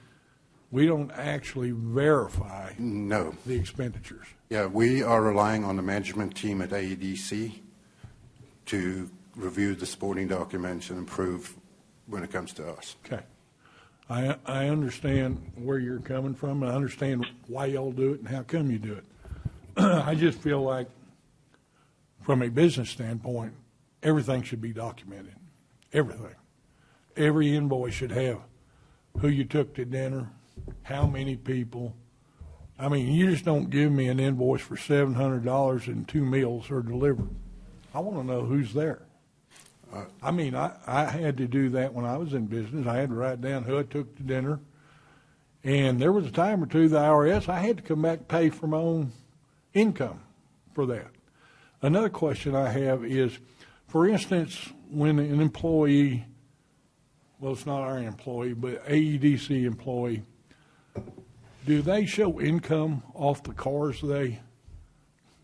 we don't actually verify the expenditures. Yeah, we are relying on the management team at AEDC to review the sporting documents and approve when it comes to us. Okay. I understand where you're coming from, and I understand why y'all do it and how come you do it. I just feel like, from a business standpoint, everything should be documented. Everything. Every invoice should have who you took to dinner, how many people. I mean, you just don't give me an invoice for $700 and 2 meals are delivered. I want to know who's there. I mean, I had to do that when I was in business. I had to write down who I took to dinner. And there was a time or two, the IRS, I had to come back and pay for my own income for that. Another question I have is, for instance, when an employee, well, it's not our employee, but AEDC employee, do they show income off the cars they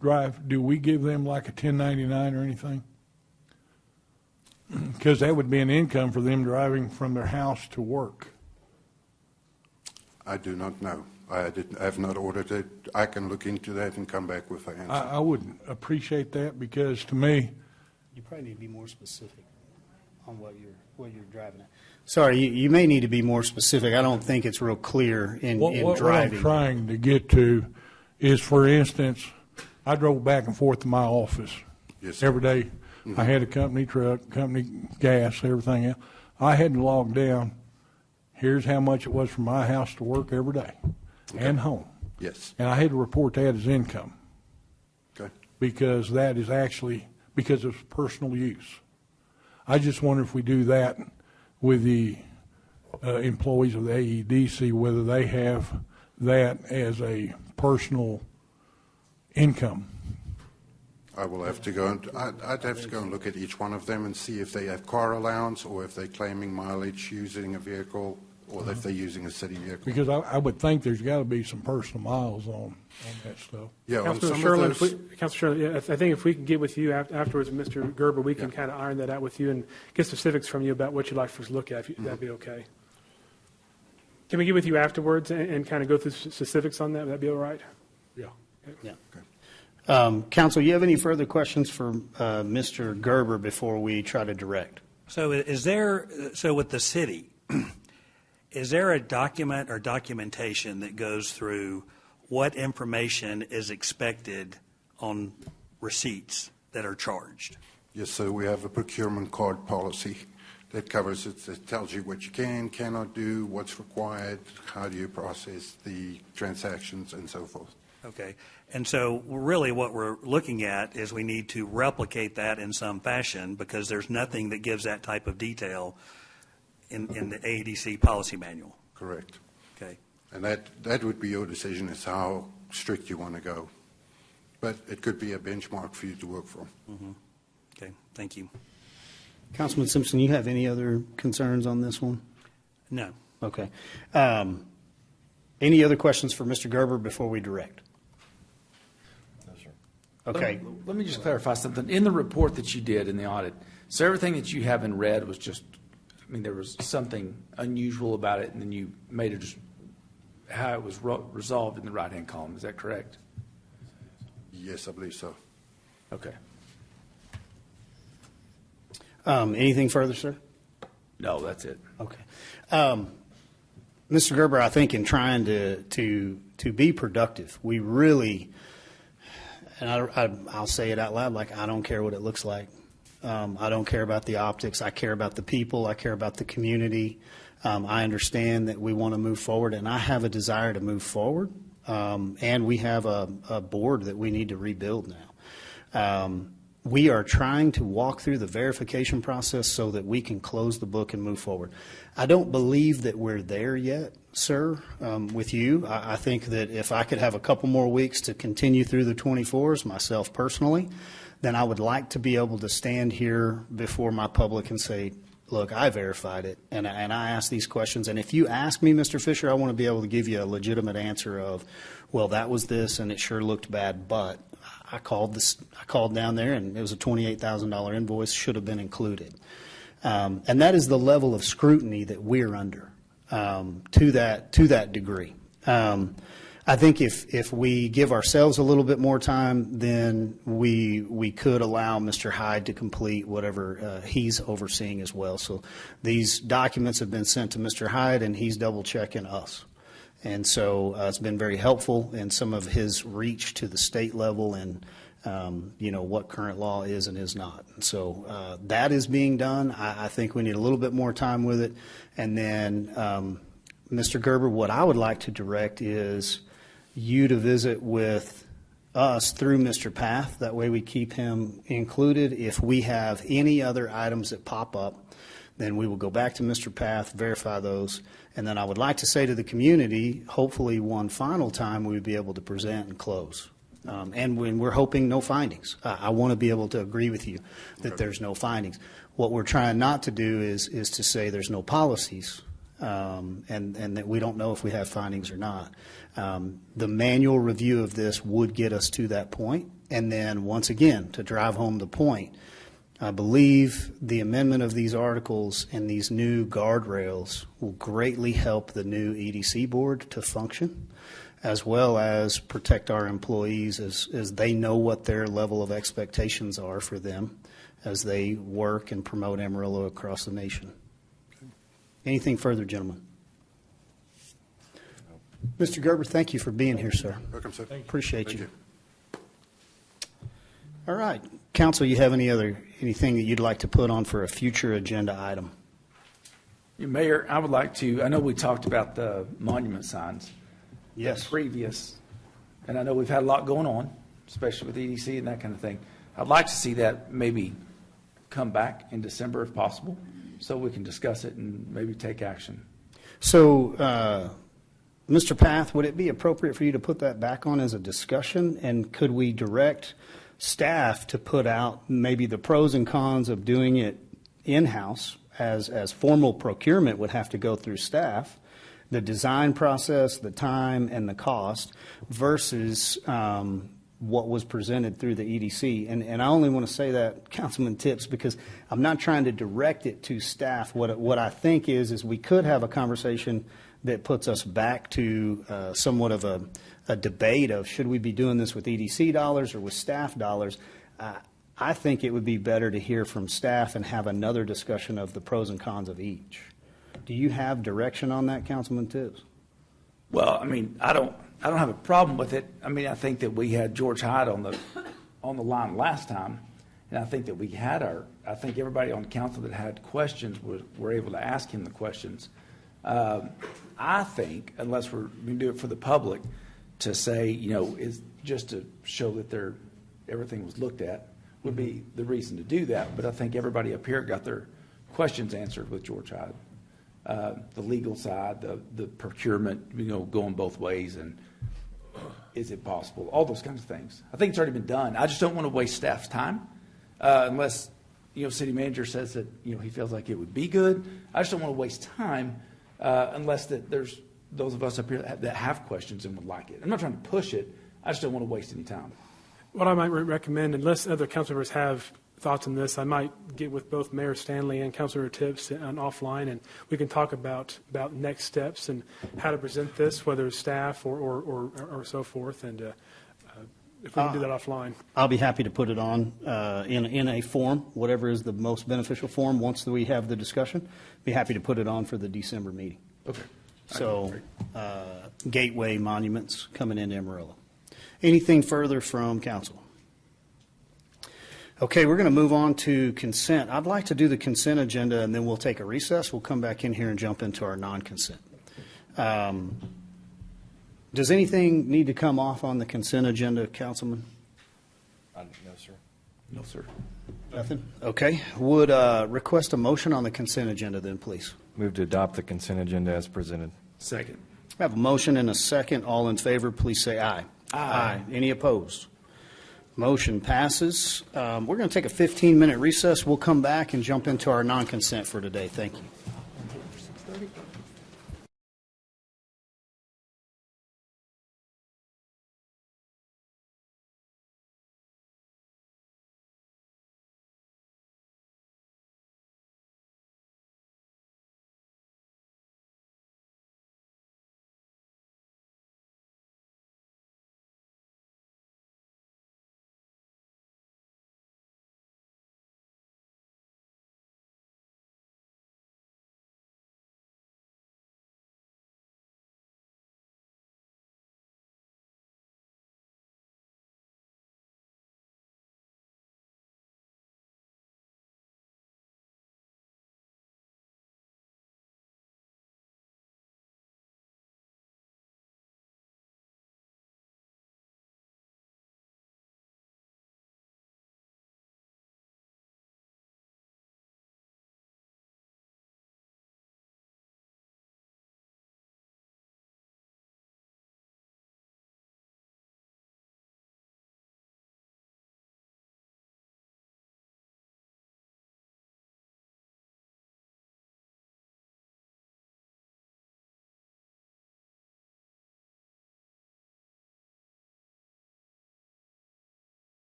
drive? Do we give them like a 1099 or anything? Because that would be an income for them driving from their house to work. I do not know. I have not ordered it. I can look into that and come back with an answer. I would appreciate that, because to me, You probably need to be more specific on what you're driving at. Sorry, you may need to be more specific. I don't think it's real clear in driving. What I'm trying to get to is, for instance, I drove back and forth to my office every day. Mm-hmm. I had a company truck, company gas, everything else. I had to log down. Here's how much it was from my house to work every day and home. Yes. And I had to report that as income. Okay. Because that is actually because of personal use. I just wonder if we do that with the employees of the AEDC, whether they have that as a personal income. I will have to go and I'd have to go and look at each one of them and see if they have car allowance or if they're claiming mileage using a vehicle or if they're using a city vehicle. Because I would think there's got to be some personal miles on that stuff. Yeah, on Councilor some Sherlin, of those, Councilor Sherlin, I think if we can get with you afterwards, Mr. Gerber, we can kind of iron that out with you and get specifics from you about what you'd like for us to look at. If that'd be okay. Can we get with you afterwards and kind of go through specifics on that? Would that be all right? Yeah. Yeah. Council, you have any further questions for Mr. Gerber before we try to direct? So with the city, is there a document or documentation that goes through what information is expected on receipts that are charged? yes, so we have a procurement card policy that covers it, that tells you what you cannot do, what's required, how do you process the transactions, and so forth. Okay. And so really what we're looking at is we need to replicate that in some fashion, because there's nothing that gives that type of detail in the AEDC policy manual. Correct. Okay. And that would be your decision as how strict you want to go. But it could be a benchmark for you to work from. Mm-hmm. Okay. Thank you. Councilman Simpson, you have any other concerns on this one? No. Okay. Any other questions for Mr. Gerber before we direct? No, sir. Okay. Let me just clarify something. In the report that you did in the audit, so everything that you have in red was just, I mean, there was something unusual about it, and then you made it just how it was resolved in the right-hand column. Is that correct? Yes, I believe so. Okay. Anything further, sir? No, that's it. Okay. Mr. Gerber, I think in trying to be productive, we really, and I'll say it out loud, like I don't care what it looks like. I don't care about the optics. I care about the people. I care about the community. I understand that we want to move forward, and I have a desire to move forward. And we have a board that we need to rebuild now. We are trying to walk through the verification process so that we can close the book and move forward. I don't believe that we're there yet, sir, with you. I think that if I could have a couple more weeks to continue through the 24s, myself personally, then I would like to be able to stand here before my public and say, look, I verified it, and I asked these questions. And if you ask me, Mr. Fisher, I want to be able to give you a legitimate answer of, well, that was this, and it sure looked bad, but I called down there, and it was a $28,000 invoice, should have been included. And that is the level of scrutiny that we're under to that degree. I think if we give ourselves a little bit more time, then we could allow Mr. Hyde to complete whatever he's overseeing as well. So these documents have been sent to Mr. Hyde, and he's double-checking us. And so it's been very helpful in some of his reach to the state level and, what current law is and is not. And so that is being done. I think we need a little bit more time with it. And then, Mr. Gerber, what I would like to direct is you to visit with us through Mr. Path. That way we keep him included. If we have any other items that pop up, then we will go back to Mr. Path, verify those. And then I would like to say to the community, hopefully one final time we would be able to present and close. And when we're hoping no findings. I want to be able to agree with you that there's no findings. What we're trying not to do is to say there's no policies, and that we don't know if we have findings or not. The manual review of this would get us to that point. And then, once again, to drive home the point, I believe the amendment of these articles and these new guardrails will greatly help the new EDC board to function, as well as protect our employees as they know what their level of expectations are for them as they work and promote Amarillo across the nation. Anything further, gentlemen? Mr. Gerber, thank you for being here, sir. Welcome, sir. Appreciate Thank you. All right. Council, you have anything that you'd like to put on for a future agenda item? Mayor, I would like to, I know we talked about the monument signs. Yes. Previous, and I know we've had a lot going on, especially with EDC and that kind of thing. I'd like to see that maybe come back in December if possible, so we can discuss it and maybe take action. So, Mr. Path, would it be appropriate for you to put that back on as a discussion? And could we direct staff to put out maybe the pros and cons of doing it in-house, as formal procurement would have to go through staff, the design process, the time, and the cost, versus what was presented through the EDC. And I only want to say that, Councilman Tips, because I'm not trying to direct it to staff. What I think is we could have a conversation that puts us back to somewhat of a debate of should we be doing this with EDC dollars or with staff dollars. I think it would be better to hear from staff and have another discussion of the pros and cons of each. Do you have direction on that, Councilman Tibbs? Well, I mean, I don't have a problem with it. I mean, I think that we had George Hyde on the line last time, and I think that I think everybody on council that had questions were able to ask him the questions. I think, unless we're going to do it for the public, to say, is just to show that everything was looked at would be the reason to do that. But I think everybody up here got their questions answered with George Hyde. The legal side, the procurement, going both ways, and is it possible? All those kinds of things. I think it's already been done. I just don't want to waste staff's time unless, city manager says that, he feels like it would be good. I just don't want to waste time unless that there's those of us up here that have questions and would like it. I'm not trying to push it. I just don't want to waste any time. What I might recommend, unless other council members have thoughts on this, I might get with both Mayor Stanley and Councilor Tips on offline, and we can talk about next steps and how to present this, whether it's staff or so forth, and if we can do that offline. I'll be happy to put it on in a form, whatever is the most beneficial form. Once we have the discussion, be happy to put it on for the December meeting. Okay. So, gateway monuments coming into Amarillo. Anything further from council? Okay, we're going to move on to consent. I'd like to do the consent agenda, and then we'll take a recess. We'll come back in here and jump into our non-consent. Does anything need to come off on the consent agenda, Councilman? No, sir. No, sir. Nothing? Okay. Would request a motion on the consent agenda then, please. Move to adopt the consent agenda as presented. Second. I have a motion and a second. All in favor, please say aye. Aye. Any opposed? Motion passes. We're going to take a 15-minute recess. We'll come back and jump into our non-consent for today. Thank you.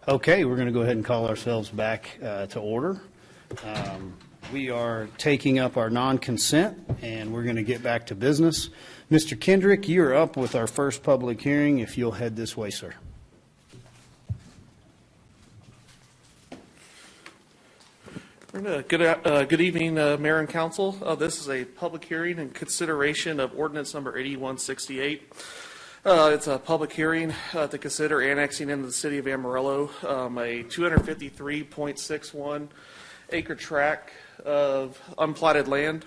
Okay, we're going to go ahead and call ourselves back to order. We are taking up our non-consent, and we're going to get back to business. Mr. Kendrick, you're up with our first public hearing. If you'll head this way, sir. Good evening, Mayor and Council. This is a public hearing in consideration of ordinance number 8168. It's a public hearing to consider annexing into the city of Amarillo a 253.61 acre tract of unplatted land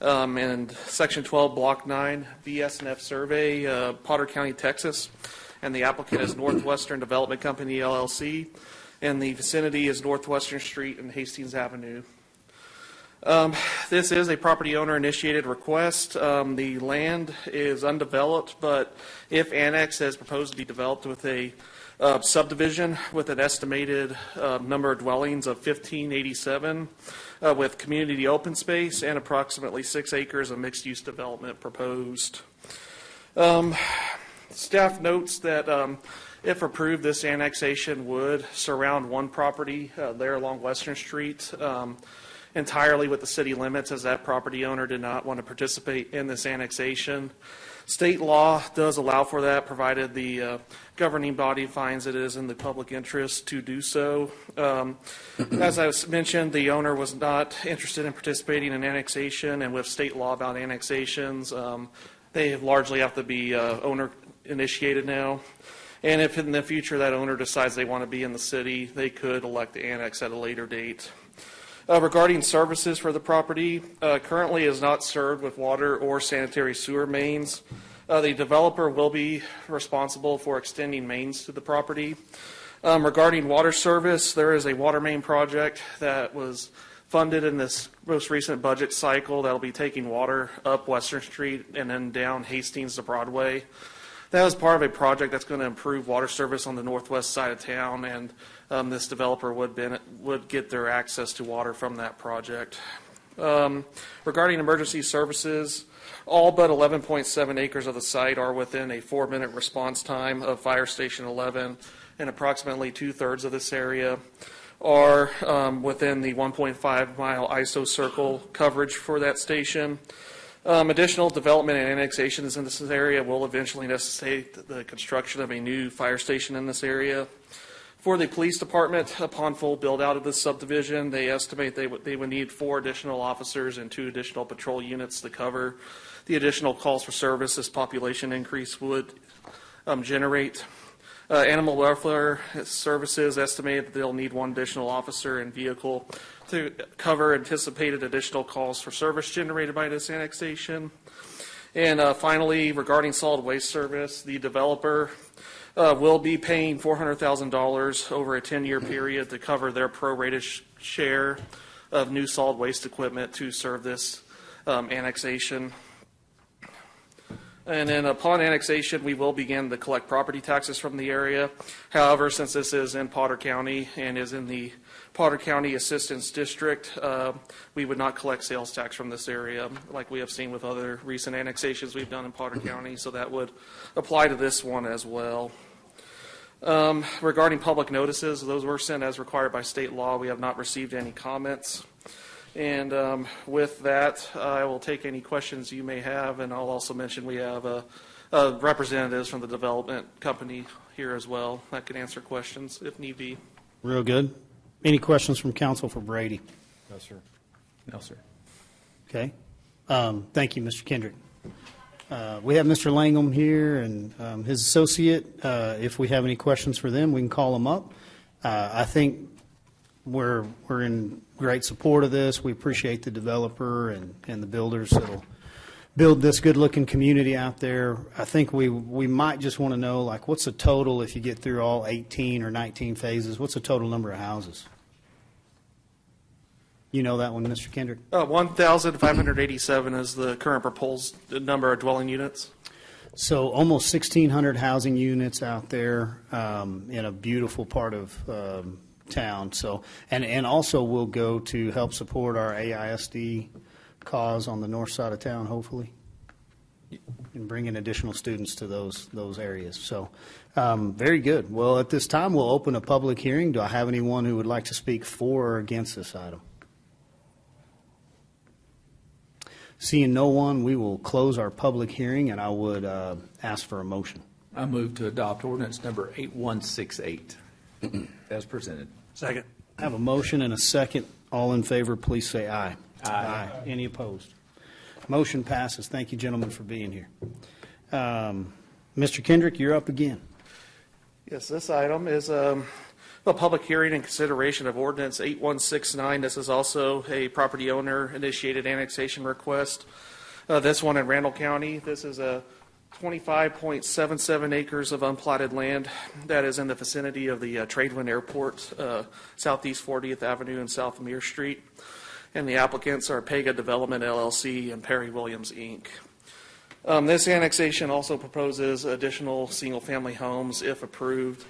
and Section 12, Block 9, BS&F survey, Potter County, Texas. And the applicant is Northwestern Development Company, LLC. And the vicinity is Northwestern Street and Hastings Avenue. This is a property owner initiated request. The land is undeveloped, but if annexed, as proposed to be developed with a subdivision with an estimated number of dwellings of 1587 with community open space and approximately 6 acres of mixed-use development proposed. Staff notes that if approved, this annexation would surround one property there along Western Street entirely with the city limits, as that property owner did not want to participate in this annexation. State law does allow for that, provided the governing body finds it is in the public interest to do so. As I mentioned, the owner was not interested in participating in annexation, and with state law about annexations, they largely have to be owner initiated now. And if in the future that owner decides they want to be in the city, they could elect to annex at a later date. Regarding services for the property, currently is not served with water or sanitary sewer mains. The developer will be responsible for extending mains to the property. Regarding water service, there is a water main project that was funded in this most recent budget cycle that will be taking water up Western Street and then down Hastings to Broadway. That was part of a project that's going to improve water service on the northwest side of town, and this developer would get their access to water from that project. Regarding emergency services, all but 11.7 acres of the site are within a 4-minute response time of Fire Station 11, and approximately 2/3 of this area are within the 1.5-mile ISO circle coverage for that station. Additional development and annexations in this area will eventually necessitate the construction of a new fire station in this area. For the police department, upon full build-out of this subdivision, they estimate they would need 4 additional officers and 2 additional patrol units to cover the additional calls for service this population increase would generate. Animal welfare services estimate that they'll need 1 additional officer and vehicle to cover anticipated additional calls for service generated by this annexation. And finally, regarding solid waste service, the developer will be paying $400,000 over a 10-year period to cover their prorated share of new solid waste equipment to serve this annexation. And then upon annexation, we will begin to collect property taxes from the area. However, since this is in Potter County and is in the Potter County Assistance District, we would not collect sales tax from this area like we have seen with other recent annexations we've done in Potter County, so that would apply to this one as well. Regarding public notices, those were sent as required by state law. We have not received any comments. And with that, I will take any questions you may have, and I'll also mention we have representatives from the development company here as well that can answer questions if need be. Real good. Any questions from council for Brady? No, sir. No, sir. Okay. Thank you, Mr. Kendrick. We have Mr. Langham here and his associate. If we have any questions for them, we can call them up. I think we're in great support of this. We appreciate the developer and the builders that'll build this good-looking community out there. I think we might just want to know, like, what's the total if you get through all 18 or 19 phases? What's the total number of houses? You know that one, Mr. Kendrick? 1,587 is the current proposed number of dwelling units. So almost 1,600 housing units out there in a beautiful part of town. So and also will go to help support our AISD cause on the north side of town, hopefully. and bringing additional students to those areas. So, very good. Well, at this time, we'll open a public hearing. Do I have anyone who would like to speak for or against this item? Seeing no one, we will close our public hearing, and I would ask for a motion. I move to adopt ordinance number 8168 as presented. Second. I have a motion and a second. All in favor, please say aye. Aye. Any opposed? Motion passes. Thank you, gentlemen, for being here. Mr. Kendrick, you're up again. Yes, this item is a public hearing and consideration of ordinance 8169. This is also a property owner initiated annexation request. This one in Randall County. This is a 25.77 acres of unplatted land that is in the vicinity of the Tradewind Airport, Southeast 40th Avenue and South Amir Street. And the applicants are Pega Development LLC and Perry Williams, Inc. This annexation also proposes additional single-family homes if approved.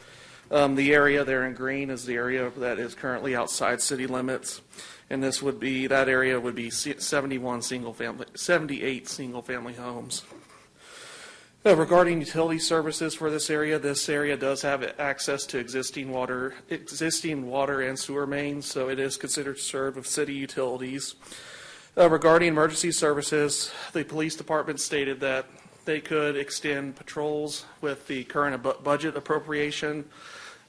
The area there in green is the area that is currently outside city limits, and that area would be 78 single-family homes. Regarding utility services for this area does have access to existing water and sewer mains, so it is considered served with city utilities. Regarding emergency services, the police department stated that they could extend patrols with the current budget appropriation,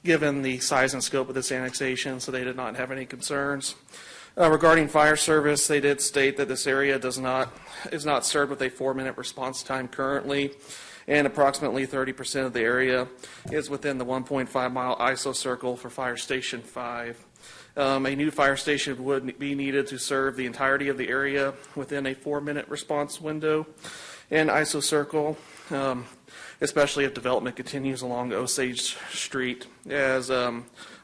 given the size and scope of this annexation, so they did not have any concerns. Regarding fire service, they did state that this area is not served with a 4-minute response time currently, and approximately 30% of the area is within the 1.5-mile ISO circle for Fire Station 5. A new fire station would be needed to serve the entirety of the area within a 4-minute response window and ISO circle, especially if development continues along Osage Street, as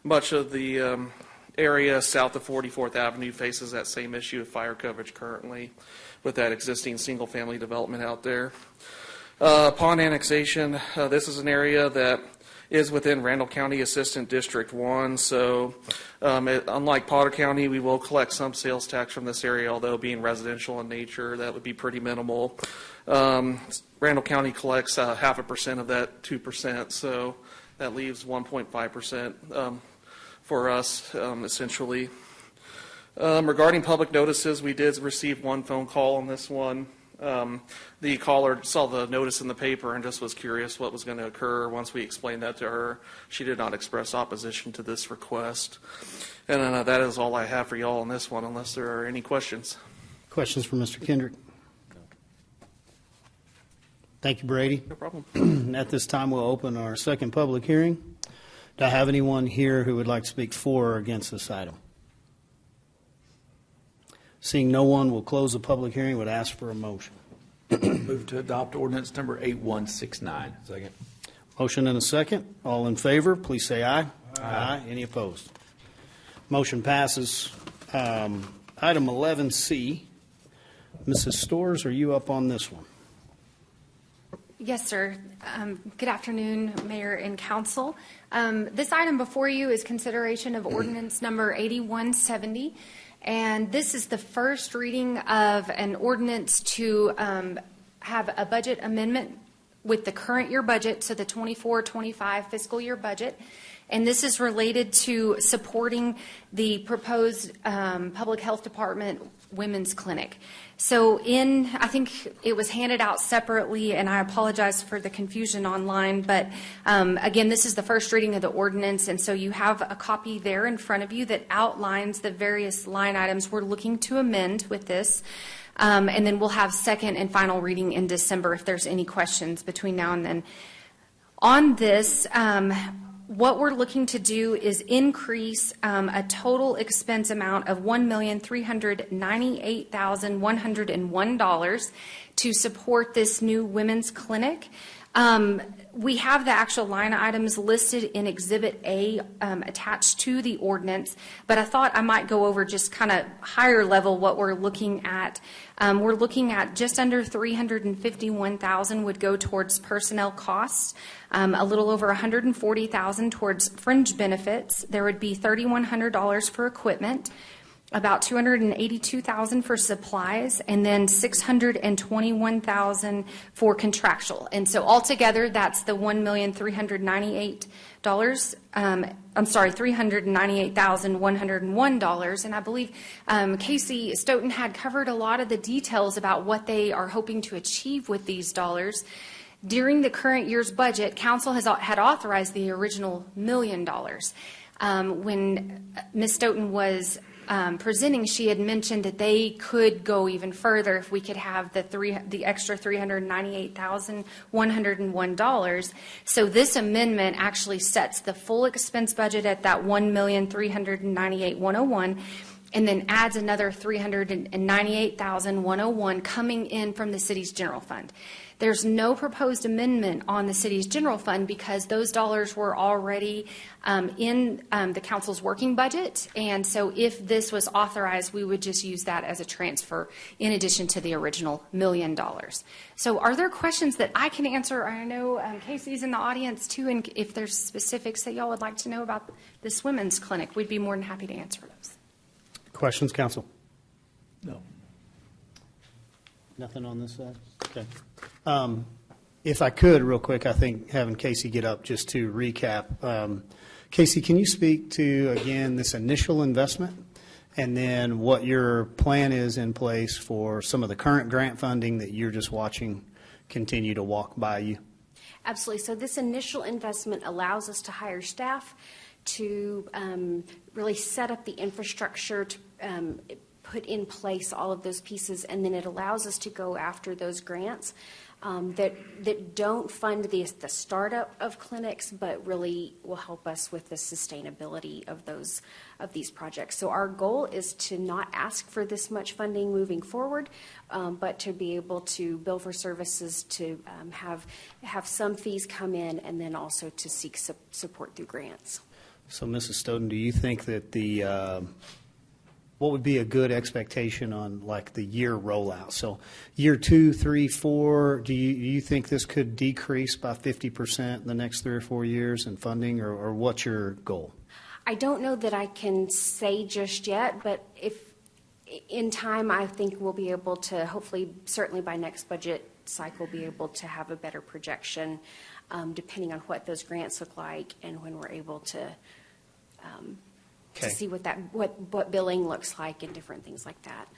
much of the area south of 44th Avenue faces that same issue of fire coverage currently with that existing single-family development out there. Upon annexation, this is an area that is within Randall County Assistant District 1, so unlike Potter County, we will collect some sales tax from this area, although being residential in nature, that would be pretty minimal. Randall County collects 0.5% of that 2%, so that leaves 1.5% for us, essentially. Regarding public notices, we did receive one phone call on this one. The caller saw the notice in the paper and just was curious what was going to occur. Once we explained that to her, she did not express opposition to this request. And that is all I have for y'all on this one, unless there are any questions. Questions for Mr. Kendrick? Thank you, Brady. No problem. At this time, we'll open our second public hearing. Do I have anyone here who would like to speak for or against this item? Seeing no one, we'll close the public hearing. Would ask for a motion. Move to adopt ordinance number 8169. Second. Motion and a second. All in favor, please say aye. Aye. Any opposed? Motion passes. Item 11C. Mrs. Storrs, are you up on this one? Yes, sir. Good afternoon, Mayor and Council. This item before you is consideration of ordinance number 8170. And this is the first reading of an ordinance to have a budget amendment with the current year budget, so the 24-25 fiscal year budget. And this is related to supporting the proposed Public Health Department Women's Clinic. So I think it was handed out separately, and I apologize for the confusion online, but again, this is the first reading of the ordinance, and so you have a copy there in front of you that outlines the various line items we're looking to amend with this. And then we'll have second and final reading in December if there's any questions between now and then. On this, what we're looking to do is increase a total expense amount of $1,398,101 to support this new women's clinic. We have the actual line items listed in Exhibit A attached to the ordinance, but I thought I might go over just kind of higher level what we're looking at. We're looking at just under $351,000 would go towards personnel costs, a little over $140,000 towards fringe benefits. There would be $3,100 for equipment. about $282,000 for supplies, and then $621,000 for contractual. And so altogether, that's the $1,398,000. I'm sorry, $398,101. And I believe Casey Stoughton had covered a lot of the details about what they are hoping to achieve with these dollars. During the current year's budget, council had authorized the original $1 million. When Ms. Stoughton was presenting, she had mentioned that they could go even further if we could have the extra $398,101. So this amendment actually sets the full expense budget at that $1,398,101, and then adds another $398,101 coming in from the city's general fund. There's no proposed amendment on the city's general fund because those dollars were already in the council's working budget. And so if this was authorized, we would just use that as a transfer in addition to the original $1 million. So are there questions that I can answer? I know Casey's in the audience too, and if there's specifics that y'all would like to know about this women's clinic, we'd be more than happy to answer those. Questions, council? No. Nothing on this side? Okay. If I could, real quick, I think having Casey get up just to recap. Casey, can you speak to, again, this initial investment and then what your plan is in place for some of the current grant funding that you're just watching continue to walk by you? Absolutely. So this initial investment allows us to hire staff to really set up the infrastructure to put in place all of those pieces, and then it allows us to go after those grants that don't fund the startup of clinics, but really will help us with the sustainability of these projects. So our goal is to not ask for this much funding moving forward, but to be able to bill for services, to have some fees come in, and then also to seek support through grants. So, Mrs. Stoughton, do you think that what would be a good expectation on like the year rollout? So year 2, 3, 4, do you think this could decrease by 50% in the next 3 or 4 years in funding, or what's your goal? I don't know that I can say just yet, but if in time, I think we'll be able to, hopefully, certainly by next budget cycle, be able to have a better projection, depending on what those grants look like and when we're able to see what billing looks like and different things like that.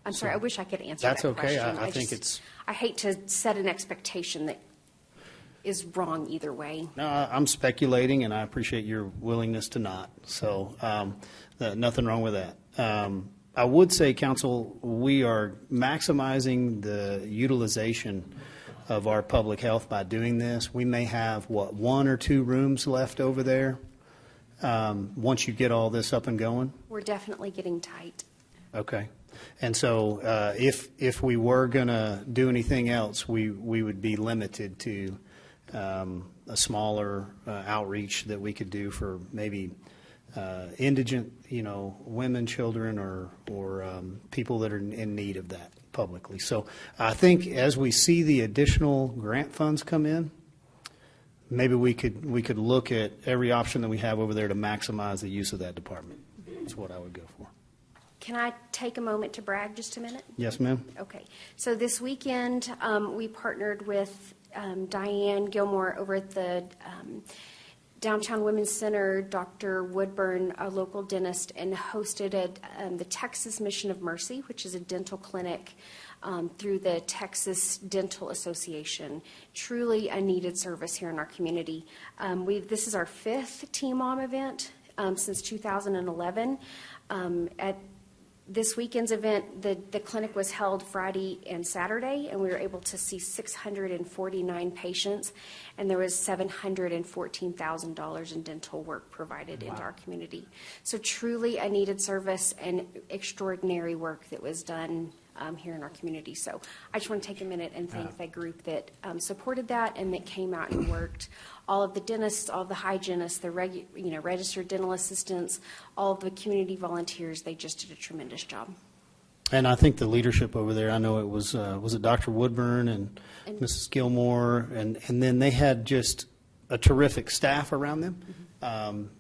I'm sorry, I wish I could answer that question. That's okay. I think it's... I hate to set an expectation that is wrong either way. No, I'm speculating, and I appreciate your willingness to not. So nothing wrong with that. I would say, Council, we are maximizing the utilization of our public health by doing this. We may have, 1 or 2 rooms left over there once you get all this up and going? We're definitely getting tight. Okay. And so if we were going to do anything else, we would be limited to a smaller outreach that we could do for maybe indigent, women, children, or people that are in need of that publicly. So I think as we see the additional grant funds come in, maybe we could look at every option that we have over there to maximize the use of that department. That's what I would go for. Can I take a moment to brag just a minute? Yes, ma'am. Okay. So this weekend, we partnered with Diane Gilmore over at the Downtown Women's Center, Dr. Woodburn, a local dentist, and hosted the Texas Mission of Mercy, which is a dental clinic through the Texas Dental Association. Truly a needed service here in our community. This is our 5th Teen Mom event since 2011. At this weekend's event, the clinic was held Friday and Saturday, and we were able to see 649 patients, and there was $714,000 in dental work provided into our community. So truly a needed service and extraordinary work that was done here in our community. So I just want to take a minute and thank the group that supported that and that came out and worked. All of the dentists, all of the hygienists, the registered dental assistants, all of the community volunteers, they just did a tremendous job. And I think the leadership over there, I know it was it Dr. Woodburn and Mrs. Gilmore, and then they had just a terrific staff around them.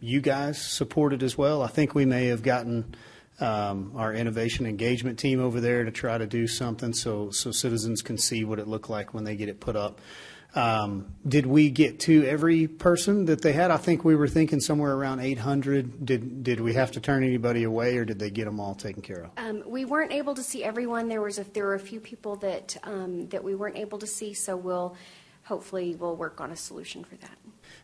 You guys supported as well. I think we may have gotten our innovation engagement team over there to try to do something so citizens can see what it looked like when they get it put up. Did we get to every person that they had? I think we were thinking somewhere around 800. Did we have to turn anybody away, or did they get them all taken care of? We weren't able to see everyone. There were a few people that we weren't able to see, so hopefully we'll work on a solution for that.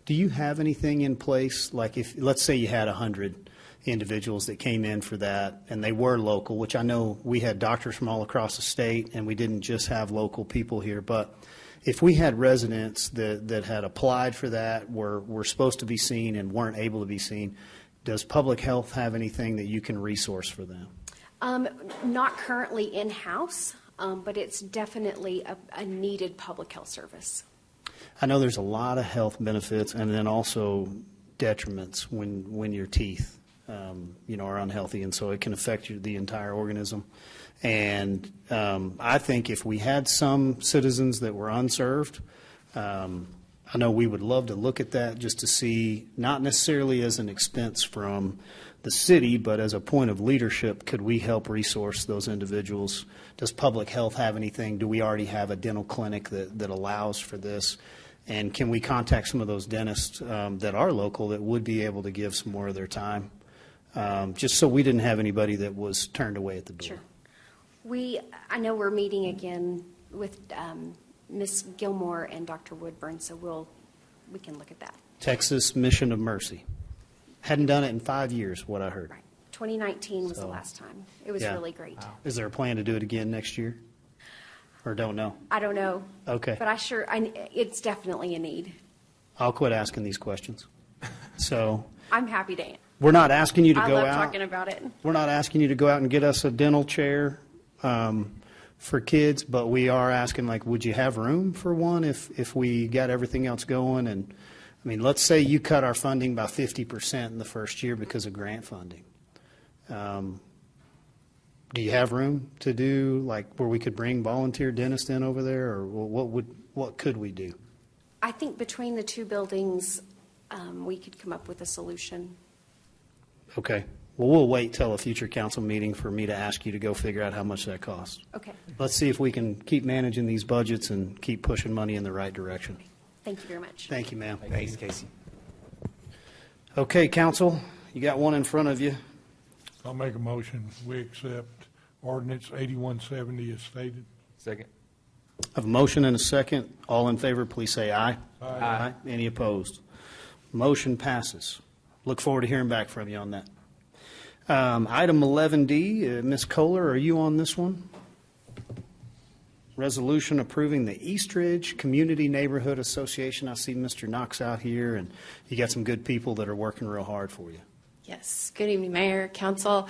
Do you have anything in place, like if, let's say you had 100 individuals that came in for that, and they were local, which I know we had doctors from all across the state, and we didn't just have local people here, but if we had residents that had applied for that, were supposed to be seen and weren't able to be seen, does public health have anything that you can resource for them? Not currently in-house, but it's definitely a needed public health service. I know there's a lot of health benefits and then also detriments when your teeth are unhealthy, and so it can affect the entire organism. And I think if we had some citizens that were unserved, I know we would love to look at that just to see, not necessarily as an expense from the city, but as a point of leadership, could we help resource those individuals? Does public health have anything? Do we already have a dental clinic that allows for this? And can we contact some of those dentists that are local that would be able to give some more of their time? Just so we didn't have anybody that was turned away at the door. Sure. I know we're meeting again with Ms. Gilmore and Dr. Woodburn, so we can look at that. Texas Mission of Mercy. Hadn't done it in 5 years, what I heard. Right. 2019 was the last time. It was really great. Wow. Is there a plan to do it again next year? Or don't know? I don't know. Okay. But it's definitely a need. I'll quit asking these questions. So I'm happy to answer. We're not asking you to go out. I love talking about it. We're not asking you to go out and get us a dental chair for kids, but we are asking, like, would you have room for one if we got everything else going? And I mean, let's say you cut our funding by 50% in the first year because of grant funding. Do you have room to do, like, where we could bring volunteer dentists in over there, or what could we do? I think between the two buildings, we could come up with a solution. Okay. Well, we'll wait till a future council meeting for me to ask you to go figure out how much that costs. Okay. Let's see if we can keep managing these budgets and keep pushing money in the right direction. Thank you very much. Thank you, ma'am. Thanks, Casey. Okay, council, you got one in front of you. I'll make a motion. We accept ordinance 8170 as stated. Second. I have a motion and a second. All in favor, please say aye. Aye. Aye. Any opposed? Motion passes. Look forward to hearing back from you on that. Item 11D, Ms. Kohler, are you on this one? Resolution approving the Eastridge Community Neighborhood Association. I see Mr. Knox out here, and you got some good people that are working real hard for you. Yes. Good evening, Mayor, Council.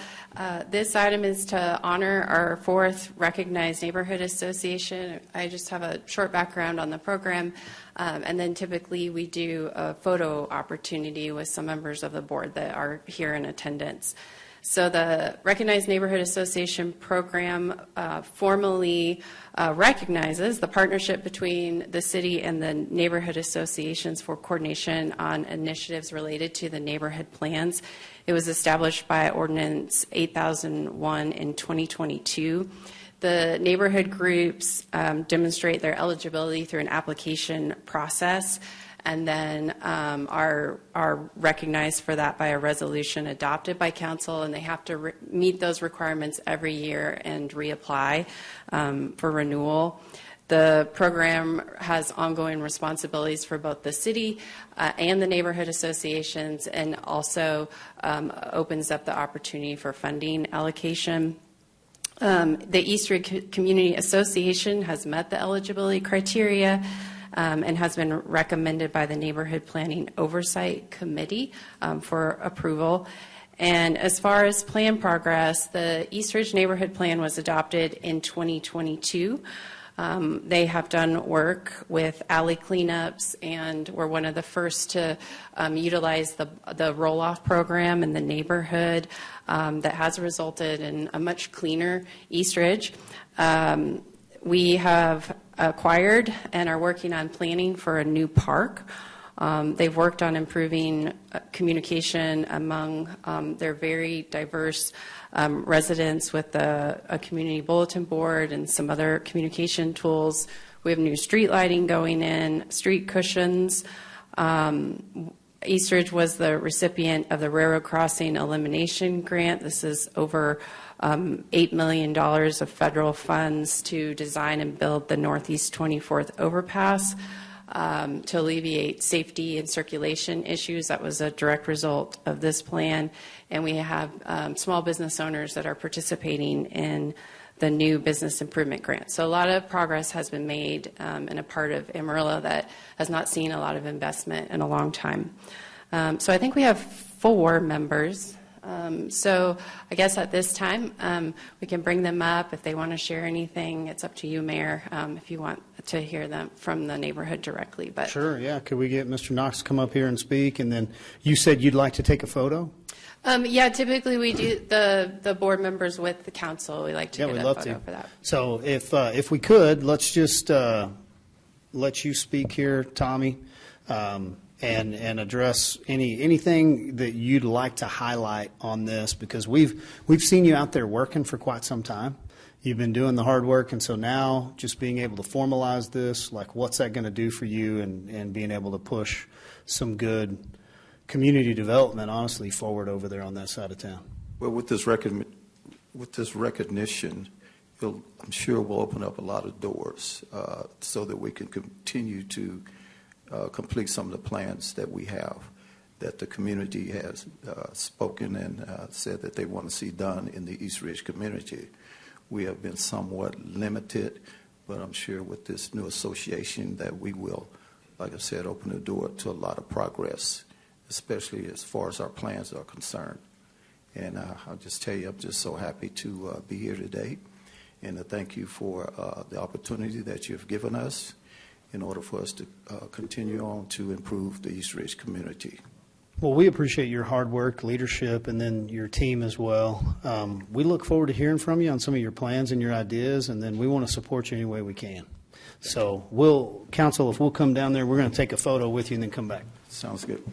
This item is to honor our fourth recognized neighborhood association. I just have a short background on the program, and then typically we do a photo opportunity with some members of the board that are here in attendance. So the Recognized Neighborhood Association program formally recognizes the partnership between the city and the neighborhood associations for coordination on initiatives related to the neighborhood plans. It was established by Ordinance 8001 in 2022. The neighborhood groups demonstrate their eligibility through an application process, and then are recognized for that by a resolution adopted by council, and they have to meet those requirements every year and reapply for renewal. The program has ongoing responsibilities for both the city and the neighborhood associations, and also opens up the opportunity for funding allocation. The Eastridge Community Association has met the eligibility criteria and has been recommended by the Neighborhood Planning Oversight Committee for approval. And as far as plan progress, the Eastridge Neighborhood Plan was adopted in 2022. They have done work with alley cleanups, and were one of the first to utilize the roll-off program in the neighborhood that has resulted in a much cleaner Eastridge. We have acquired and are working on planning for a new park. They've worked on improving communication among their very diverse residents with a community bulletin board and some other communication tools. We have new street lighting going in, street cushions. Eastridge was the recipient of the Railroad Crossing Elimination Grant. This is over $8 million of federal funds to design and build the Northeast 24th overpass to alleviate safety and circulation issues. That was a direct result of this plan. And we have small business owners that are participating in the new business improvement grant. So a lot of progress has been made in a part of Amarillo that has not seen a lot of investment in a long time. So I think we have 4 members. So I guess at this time, we can bring them up. If they want to share anything, it's up to you, Mayor, if you want to hear them from the neighborhood directly. But Sure, yeah. Could we get Mr. Knox to come up here and speak? And then you said you'd like to take a photo? Yeah, typically we do the board members with the council. We like to get we'd a love photo to. for that. So if we could, let's just let you speak here, Tommy, and address anything that you'd like to highlight on this, because we've seen you out there working for quite some time. You've been doing the hard work, and so now just being able to formalize this, like what's that going to do for you, and being able to push some good community development, honestly, forward over there on that side of town. Well, with this recognition, I'm sure will open up a lot of doors so that we can continue to complete some of the plans that we have, that the community has spoken and said that they want to see done in the East Ridge community. We have been somewhat limited, but I'm sure with this new association that we will, like I said, open the door to a lot of progress, especially as far as our plans are concerned. And I'll just tell you, I'm just so happy to be here today, and to thank you for the opportunity that you've given us in order for us to continue on to improve the East Ridge community. Well, we appreciate your hard work, leadership, and then your team as well. We look forward to hearing from you on some of your plans and your ideas, and then we want to support you any way we can. So Council, if we'll come down there, we're going to take a photo with you and then come back. Sounds good.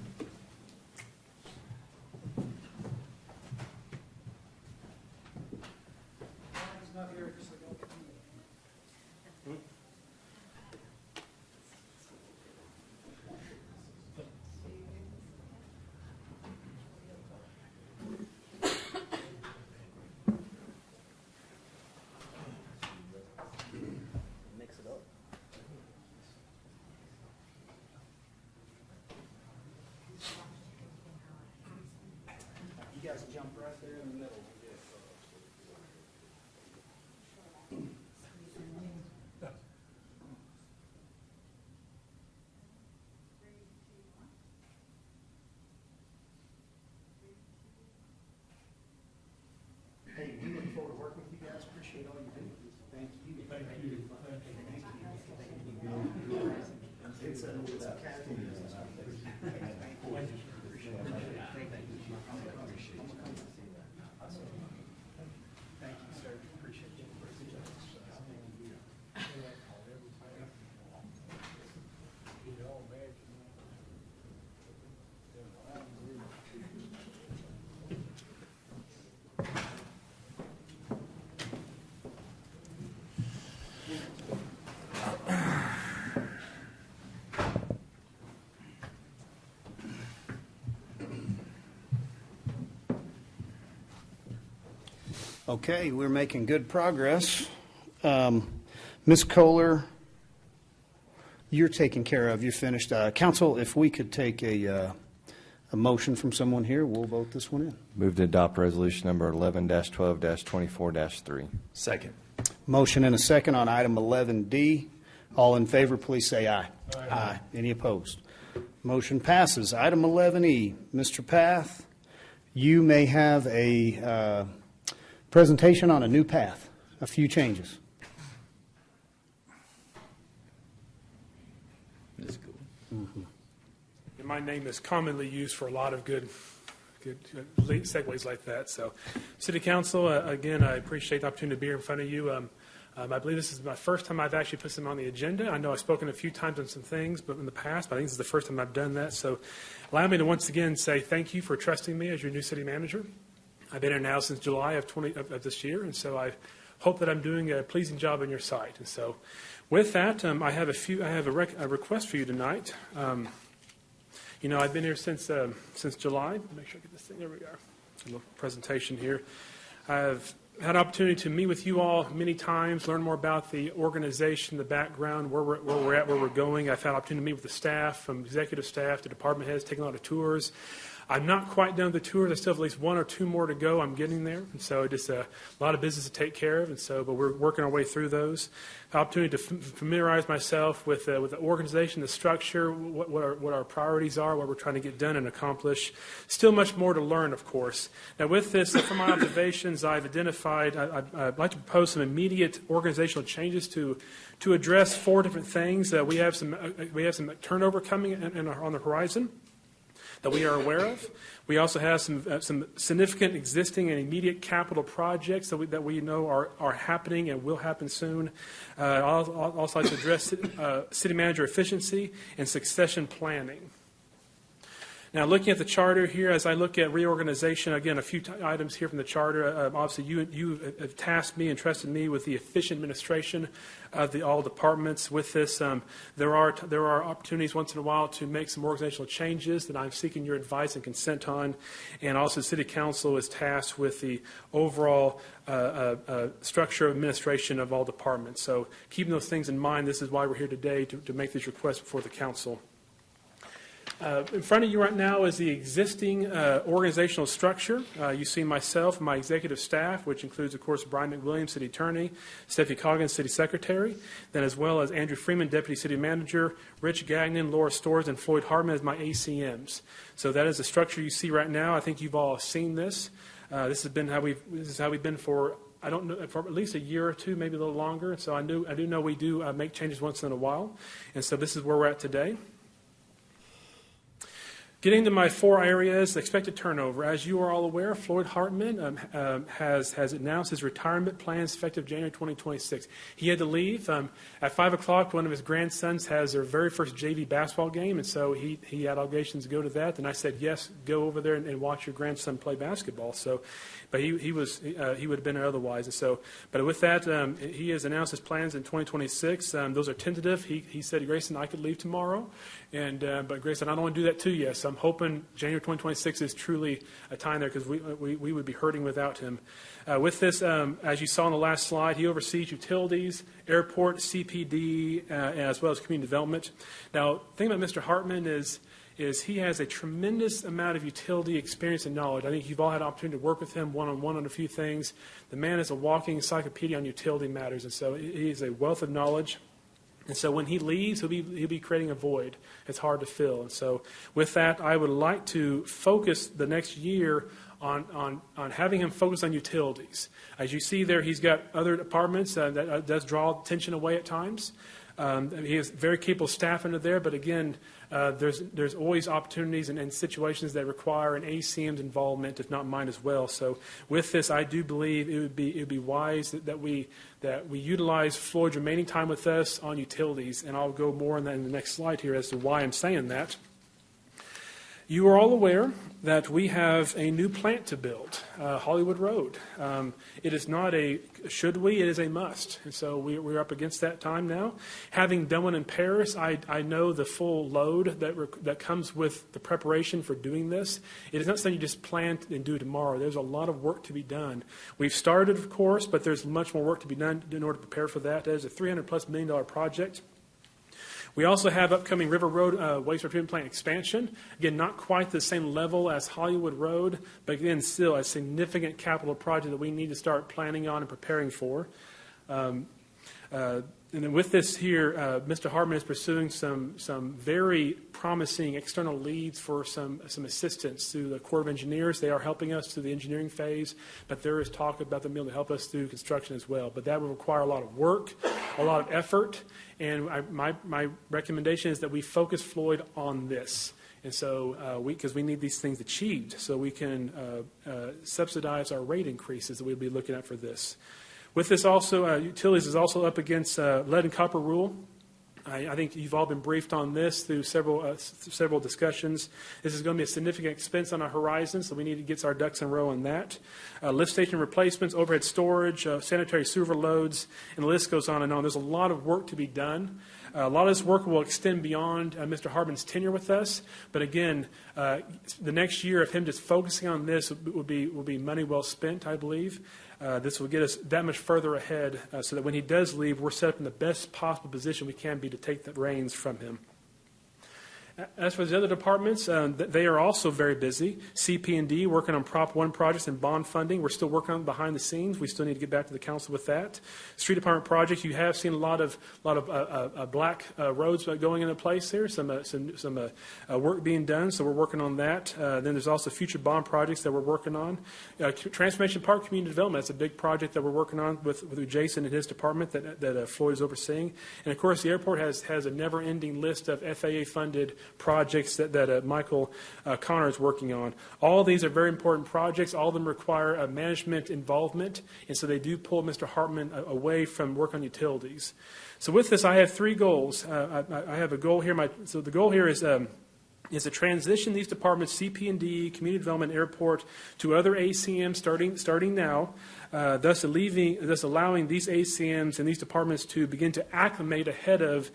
You guys jump right there in the middle. Hey, we look forward to working with you guys. Appreciate all you do. Thank you. Thank you. It's a Thank you, sir. Appreciate you. Okay, we're making good progress. Ms. Kohler, you're taken care of. You're finished. Council, if we could take a motion from someone here, we'll vote this one in. Move to adopt resolution number 11-12-24-3. Second. Motion and a second on item 11D. All in favor, please say aye. Aye. Any opposed? Motion passes. Item 11E, Mr. Path, you may have a presentation on a new path, a few changes. That's cool. Mm-hmm. And my name is commonly used for a lot of good segues like that. So, City Council, again, I appreciate the opportunity to be here in front of you. I believe this is my first time I've actually put something on the agenda. I know I've spoken a few times on some things, but in the past, but I think this is the first time I've done that. So, allow me to once again say thank you for trusting me as your new city manager. I've been here now since July of this year, and so I hope that I'm doing a pleasing job in your sight. And so, with that, I have a request for you tonight. I've been here since July. Make sure I get this thing. There we go. A little presentation here. I've had an opportunity to meet with you all many times, learn more about the organization, the background, where we're at, where we're going. I've had an opportunity to meet with the staff, from executive staff to department heads, taking a lot of tours. I'm not quite done with the tours. I still have at least 1 or 2 more to go. I'm getting there. And so just a lot of business to take care of. And so, but we're working our way through those. The opportunity to familiarize myself with the organization, the structure, what our priorities are, what we're trying to get done and accomplish. Still much more to learn, of course. Now with this, from my observations, I've identified, I'd like to propose some immediate organizational changes to address 4 different things. We have some turnover coming on the horizon that we are aware of. We also have some significant existing and immediate capital projects that we know are happening and will happen soon. I'll also like to address city manager efficiency and succession planning. Now, looking at the charter here, as I look at reorganization, again, a few items here from the charter. Obviously, you have tasked me and trusted me with the efficient administration of all departments. With this, there are opportunities once in a while to make some organizational changes that I'm seeking your advice and consent on. And also, the City Council is tasked with the overall structure of administration of all departments. So, keeping those things in mind, this is why we're here today to make these requests before the council. In front of you right now is the existing organizational structure. You see myself and my executive staff, which includes, of course, Brian McWilliams, City Attorney, Steffi Coggins, City Secretary, then as well as Andrew Freeman, Deputy City Manager, Rich Gagnon, Laura Storrs, and Floyd Hardman as my ACMs. So that is the structure you see right now. I think you've all seen this. This is how we've been for, I don't know, for at least a year or two, maybe a little longer. So I do know we do make changes once in a while. And so this is where we're at today. Getting to my 4 areas, expected turnover. As you are all aware, Floyd Hartman has announced his retirement plans effective January 2026. He had to leave. At 5 o'clock, one of his grandsons has their very first JV basketball game, and so he had obligations to go to that. And I said, yes, go over there and watch your grandson play basketball. So, but he would have been otherwise. And so, but with that, he has announced his plans in 2026. Those are tentative. He said, Grayson, I could leave tomorrow. But Grayson, I don't want to do that to you. So I'm hoping January 2026 is truly a time there, because we would be hurting without him. With this, as you saw on the last slide, he oversees utilities, airport, CPD, as well as community development. Now, the thing about Mr. Hartman is he has a tremendous amount of utility experience and knowledge. I think you've all had an opportunity to work with him one-on-one on a few things. The man is a walking encyclopedia on utility matters, and so he is a wealth of knowledge. And so when he leaves, he'll be creating a void. It's hard to fill. And so with that, I would like to focus the next year on having him focus on utilities. As you see there, he's got other departments that does draw attention away at times. He has very capable staff under there, but again, there's always opportunities and situations that require an ACM's involvement, if not mine as well. So with this, I do believe it would be wise that we utilize Floyd's remaining time with us on utilities, and I'll go more on that in the next slide here as to why I'm saying that. You are all aware that we have a new plant to build, Hollywood Road. It is not a should we, it is a must. And so we're up against that time now. Having done one in Paris, I know the full load that comes with the preparation for doing this. It is not something you just plan and do tomorrow. There's a lot of work to be done. We've started, of course, but there's much more work to be done in order to prepare for that. That is a $300+ million project. We also have upcoming River Road wastewater treatment plant expansion. Again, not quite the same level as Hollywood Road, but again, still a significant capital project that we need to start planning on and preparing for. And then with this here, Mr. Hartman is pursuing some very promising external leads for some assistance through the Corps of Engineers. They are helping us through the engineering phase, but there is talk about them being able to help us through construction as well. But that will require a lot of work, a lot of effort, and my recommendation is that we focus Floyd on this. And so, because we need these things achieved so we can subsidize our rate increases that we'll be looking at for this. With this also, utilities is also up against lead and copper rule. I think you've all been briefed on this through several discussions. This is going to be a significant expense on our horizon, so we need to get our ducks in a row on that. Lift station replacements, overhead storage, sanitary sewer loads, and the list goes on and on. There's a lot of work to be done. A lot of this work will extend beyond Mr. Hartman's tenure with us, but again, the next year of him just focusing on this will be money well spent, I believe. This will get us that much further ahead so that when he does leave, we're set up in the best possible position we can be to take the reins from him. As for the other departments, they are also very busy. CP&D working on Prop 1 projects and bond funding. We're still working on it behind the scenes. We still need to get back to the council with that. Street department projects, you have seen a lot of black roads going into place here. Some work being done, so we're working on that. Then there's also future bond projects that we're working on. Transformation Park Community Development, that's a big project that we're working on with Jason and his department that Floyd is overseeing. And of course, the airport has a never-ending list of FAA-funded projects that Michael Connor is working on. All these are very important projects. All of them require management involvement, and so they do pull Mr. Hartman away from work on utilities. So with this, I have three goals. I have a goal here. So the goal here is to transition these departments, CP&D, Community Development, Airport, to other ACMs starting now, thus allowing these ACMs and these departments to begin to acclimate ahead of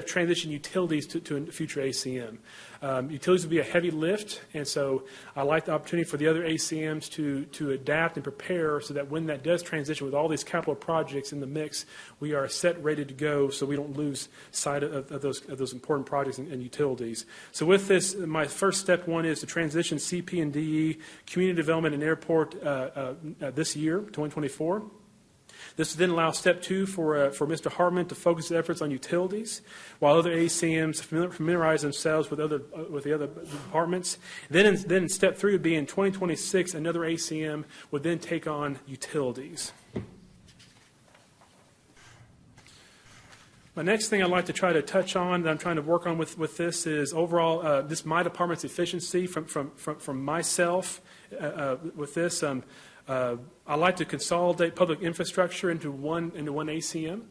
transition utilities to a future ACM. Utilities will be a heavy lift, and so I like the opportunity for the other ACMs to adapt and prepare so that when that does transition with all these capital projects in the mix, we are set, ready to go, so we don't lose sight of those important projects and utilities. So with this, my first step one is to transition CP&D, Community Development, and Airport this year, 2024. This then allows step two for Mr. Hartman to focus his efforts on utilities, while other ACMs familiarize themselves with the other departments. Then in step three would be in 2026, another ACM would then take on utilities. My next thing I'd like to try to touch on that I'm trying to work on with this is overall my department's efficiency from myself with this. I like to consolidate public infrastructure into one ACM.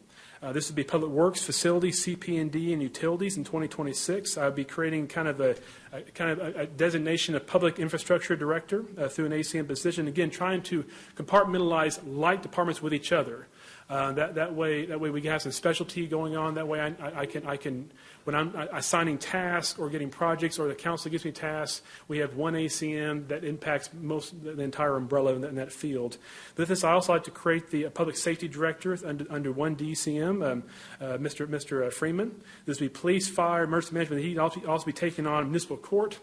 This would be Public Works, Facilities, CP&D, and Utilities in 2026. I'll be creating kind of a designation of Public Infrastructure Director through an ACM position. Again, trying to compartmentalize like departments with each other. That way we can have some specialty going on. That way I can when I'm assigning tasks or getting projects or the council gives me tasks, we have one ACM that impacts the entire umbrella in that field. With this, I also like to create the Public Safety Director under one DCM, Mr. Freeman. This would be Police, Fire, Emergency Management. He'd also be taking on Municipal Court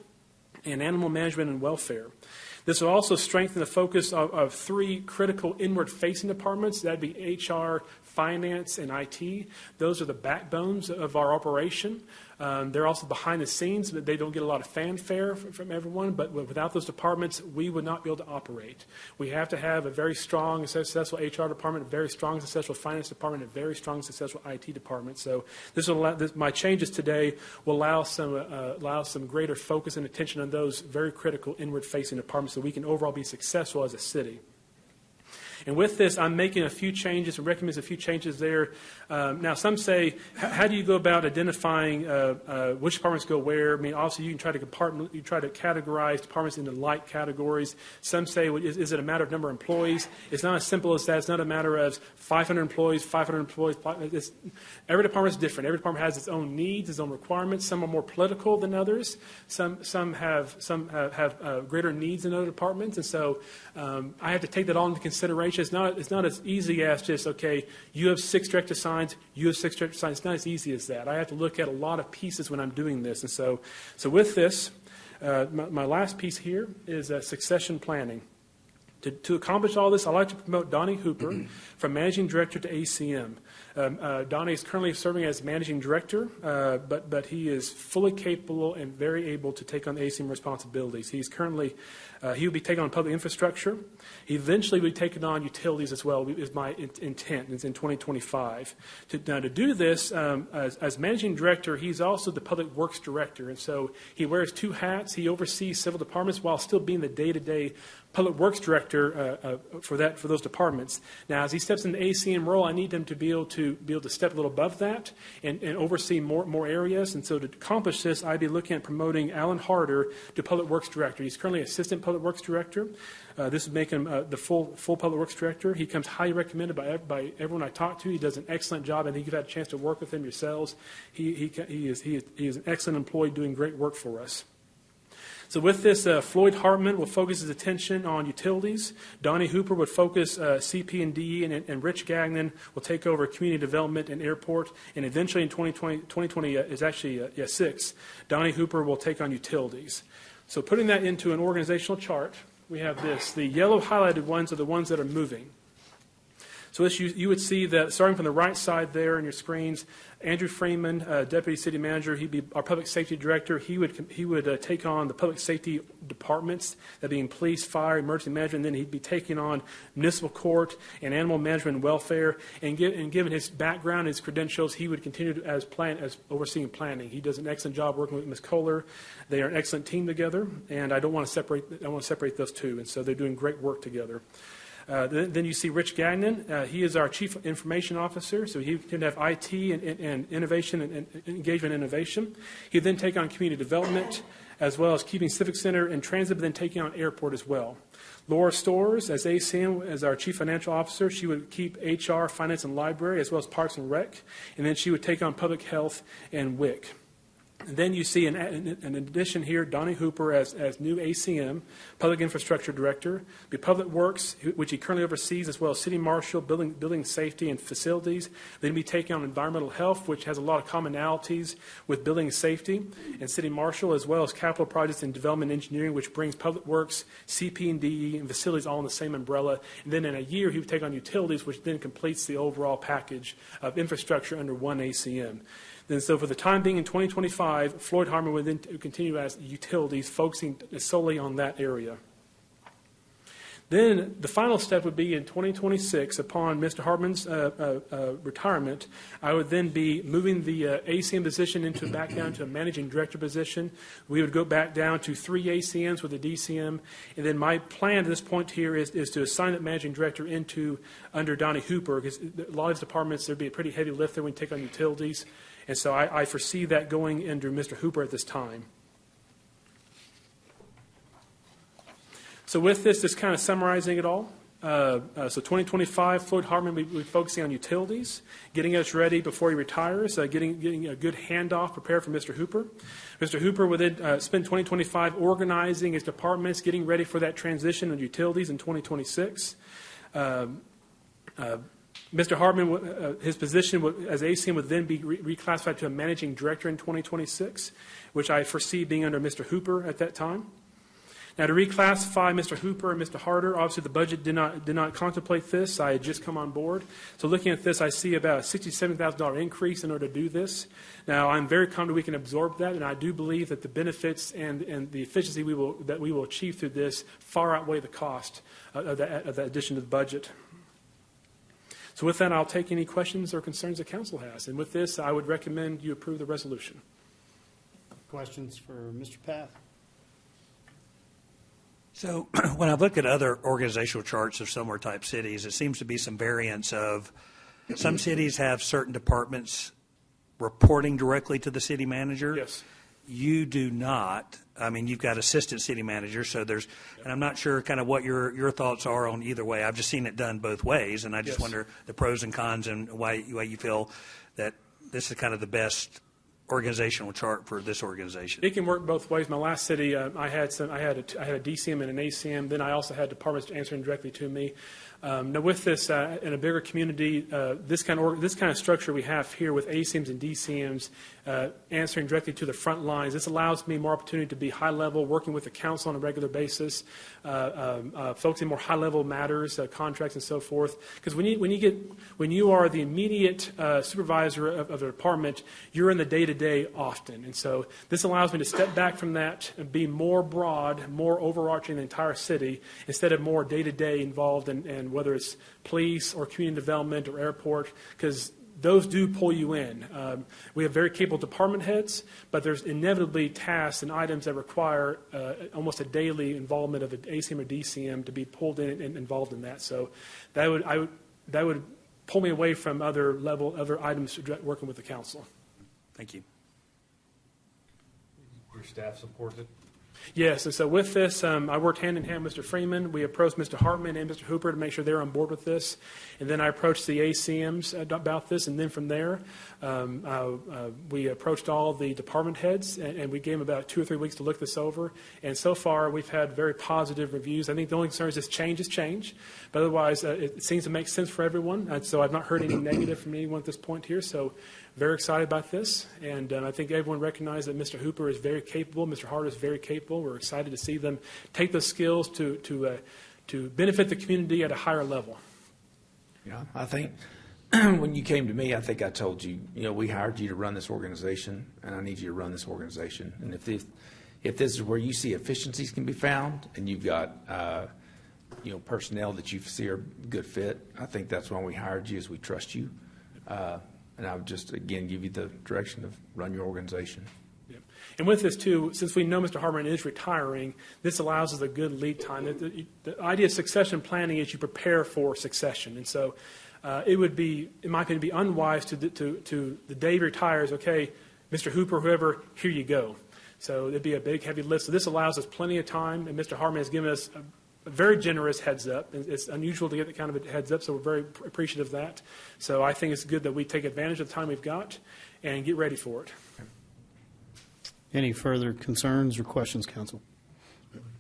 and Animal Management and Welfare. This will also strengthen the focus of three critical inward-facing departments. That would be HR, Finance, and IT. Those are the backbones of our operation. They're also behind the scenes, but they don't get a lot of fanfare from everyone. But without those departments, we would not be able to operate. We have to have a very strong, successful HR department, a very strong, successful finance department, a very strong, successful IT department. So my changes today will allow some greater focus and attention on those very critical inward-facing departments so we can overall be successful as a city. And with this, I'm making a few changes and recommend a few changes there. Now, some say, how do you go about identifying which departments go where? I mean, obviously, you can try to categorize departments into like categories. Some say, well, is it a matter of number of employees? It's not as simple as that. It's not a matter of 500 employees, 500 employees. Every department is different. Every department has its own needs, its own requirements. Some are more political than others. Some have greater needs than other departments. And so I have to take that all into consideration. It's not as easy as just, okay, you have 6 direct assigns, you have 6 direct assigns. It's not as easy as that. I have to look at a lot of pieces when I'm doing this. And so with this, my last piece here is succession planning. To accomplish all this, I'd like to promote Donnie Hooper from Managing Director to ACM. Donnie is currently serving as Managing Director, but he is fully capable and very able to take on the ACM responsibilities. He's currently, he will be taking on public infrastructure. He eventually will be taking on utilities as well, is my intent. It's in 2025. Now, to do this, as Managing Director, he's also the Public Works Director, and so he wears 2 hats. He oversees civil departments while still being the day-to-day Public Works Director for those departments. Now, as he steps into the ACM role, I need him to be able to step a little above that and oversee more areas. And so to accomplish this, I'd be looking at promoting Alan Harder to Public Works Director. He's currently Assistant Public Works Director. This would make him the full Public Works Director. He comes highly recommended by everyone I talk to. He does an excellent job. I think you've had a chance to work with him yourselves. He is an excellent employee doing great work for us. So with this, Floyd Hartman will focus his attention on utilities. Donnie Hooper would focus CP&D, and Rich Gagnon will take over community development and airport. And eventually in 2020 is actually 6. Donnie Hooper will take on utilities. So putting that into an organizational chart, we have this. The yellow highlighted ones are the ones that are moving. So this, you would see that starting from the right side there on your screens, Andrew Freeman, Deputy City Manager, he'd be our Public Safety Director. He would take on the public safety departments, that being police, fire, emergency management, and then he'd be taking on municipal court and animal management and welfare. And given his background, his credentials, he would continue as overseeing planning. He does an excellent job working with Ms. Kohler. They are an excellent team together, and I want to separate those two, and so they're doing great work together. Then you see Rich Gagnon. He is our Chief Information Officer, so he can have IT and innovation and engagement innovation. He would then take on community development, as well as keeping Civic Center and transit, but then taking on airport as well. Laura Storrs, as ACM, as our Chief Financial Officer, she would keep HR, Finance, and Library, as well as Parks and Rec, and then she would take on Public Health and WIC. And then you see, in addition here, Donnie Hooper as new ACM, Public Infrastructure Director, the Public Works, which he currently oversees, as well as City Marshal, Building Safety and Facilities. Then be taking on Environmental Health, which has a lot of commonalities with Building Safety, and City Marshal, as well as Capital Projects and Development Engineering, which brings Public Works, CP&D, and Facilities all in the same umbrella. And then in a year, he would take on Utilities, which then completes the overall package of infrastructure under one ACM. Then, so for the time being in 2025, Floyd Hartman would then continue as utilities, focusing solely on that area. Then the final step would be in 2026, upon Mr. Hartman's retirement, I would then be moving the ACM position back down to a managing director position. We would go back down to 3 ACMs with a DCM. And then my plan at this point here is to assign that managing director under Donnie Hooper, because a lot of these departments, there'd be a pretty heavy lift there when you take on utilities. And so I foresee that going under Mr. Hooper at this time. So with this, just kind of summarizing it all. So 2025, Floyd Hartman will be focusing on utilities, getting us ready before he retires, getting a good handoff prepared for Mr. Hooper. Mr. Hooper will then spend 2025 organizing his departments, getting ready for that transition of utilities in 2026. Mr. Hartman, his position as ACM would then be reclassified to a managing director in 2026, which I foresee being under Mr. Hooper at that time. Now, to reclassify Mr. Hooper and Mr. Harder, obviously the budget did not contemplate this. I had just come on board. So looking at this, I see about a $67,000 increase in order to do this. Now, I'm very confident we can absorb that, and I do believe that the benefits and the efficiency that we will achieve through this far outweigh the cost of that addition to the budget. So with that, I'll take any questions or concerns the council has. And with this, I would recommend you approve the resolution. Questions for Mr. Path? So when I look at other organizational charts of similar type cities, it seems to be some variance of some cities have certain departments reporting directly to the city manager. Yes. You do not. I mean, you've got assistant city manager, so there's, and I'm not sure kind of what your thoughts are on either way. I've just seen it done both ways, and I just wonder the pros and cons and why you feel that this is kind of the best organizational chart for this organization. It can work both ways. My last city, I had a DCM and an ACM. Then I also had departments answering directly to me. Now, with this in a bigger community, this kind of structure we have here with ACMs and DCMs answering directly to the front lines, this allows me more opportunity to be high level, working with the council on a regular basis, focusing more high level matters, contracts, and so forth. Because when you are the immediate supervisor of a department, you're in the day-to-day often, and so this allows me to step back from that and be more broad, more overarching the entire city, instead of more day-to-day involved in whether it's police or community development or airport, because those do pull you in. We have very capable department heads, but there's inevitably tasks and items that require almost a daily involvement of an ACM or DCM to be pulled in and involved in that. So that would pull me away from other items working with the council. Thank you. Your staff supports it? Yes, and so with this, I worked hand in hand with Mr. Freeman. We approached Mr. Hartman and Mr. Hooper to make sure they're on board with this. And then I approached the ACMs about this, and then from there, we approached all the department heads, and we gave them about 2 or 3 weeks to look this over. And so far, we've had very positive reviews. I think the only concern is change. But otherwise, it seems to make sense for everyone. And so I've not heard any negative from anyone at this point here. So very excited about this, and I think everyone recognizes that Mr. Hooper is very capable. Mr. Hart is very capable. We're excited to see them take those skills to benefit the community at a higher level. Yeah, I think when you came to me, I think I told you, we hired you to run this organization, and I need you to run this organization. And if this is where you see efficiencies can be found, and you've got personnel that you see are a good fit, I think that's why we hired you, is we trust you. And I would just, again, give you the direction of run your organization. Yeah. And with this, too, since we know Mr. Hartman is retiring, this allows us a good lead time. The idea of succession planning is you prepare for succession. And so it would be, in my opinion, be unwise to the day he retires, okay, Mr. Hooper, whoever, here you go. So it'd be a big, heavy lift. So this allows us plenty of time, and Mr. Hartman has given us a very generous heads up. It's unusual to get that kind of a heads up, so we're very appreciative of that. So I think it's good that we take advantage of the time we've got and get ready for it. Any further concerns or questions, council?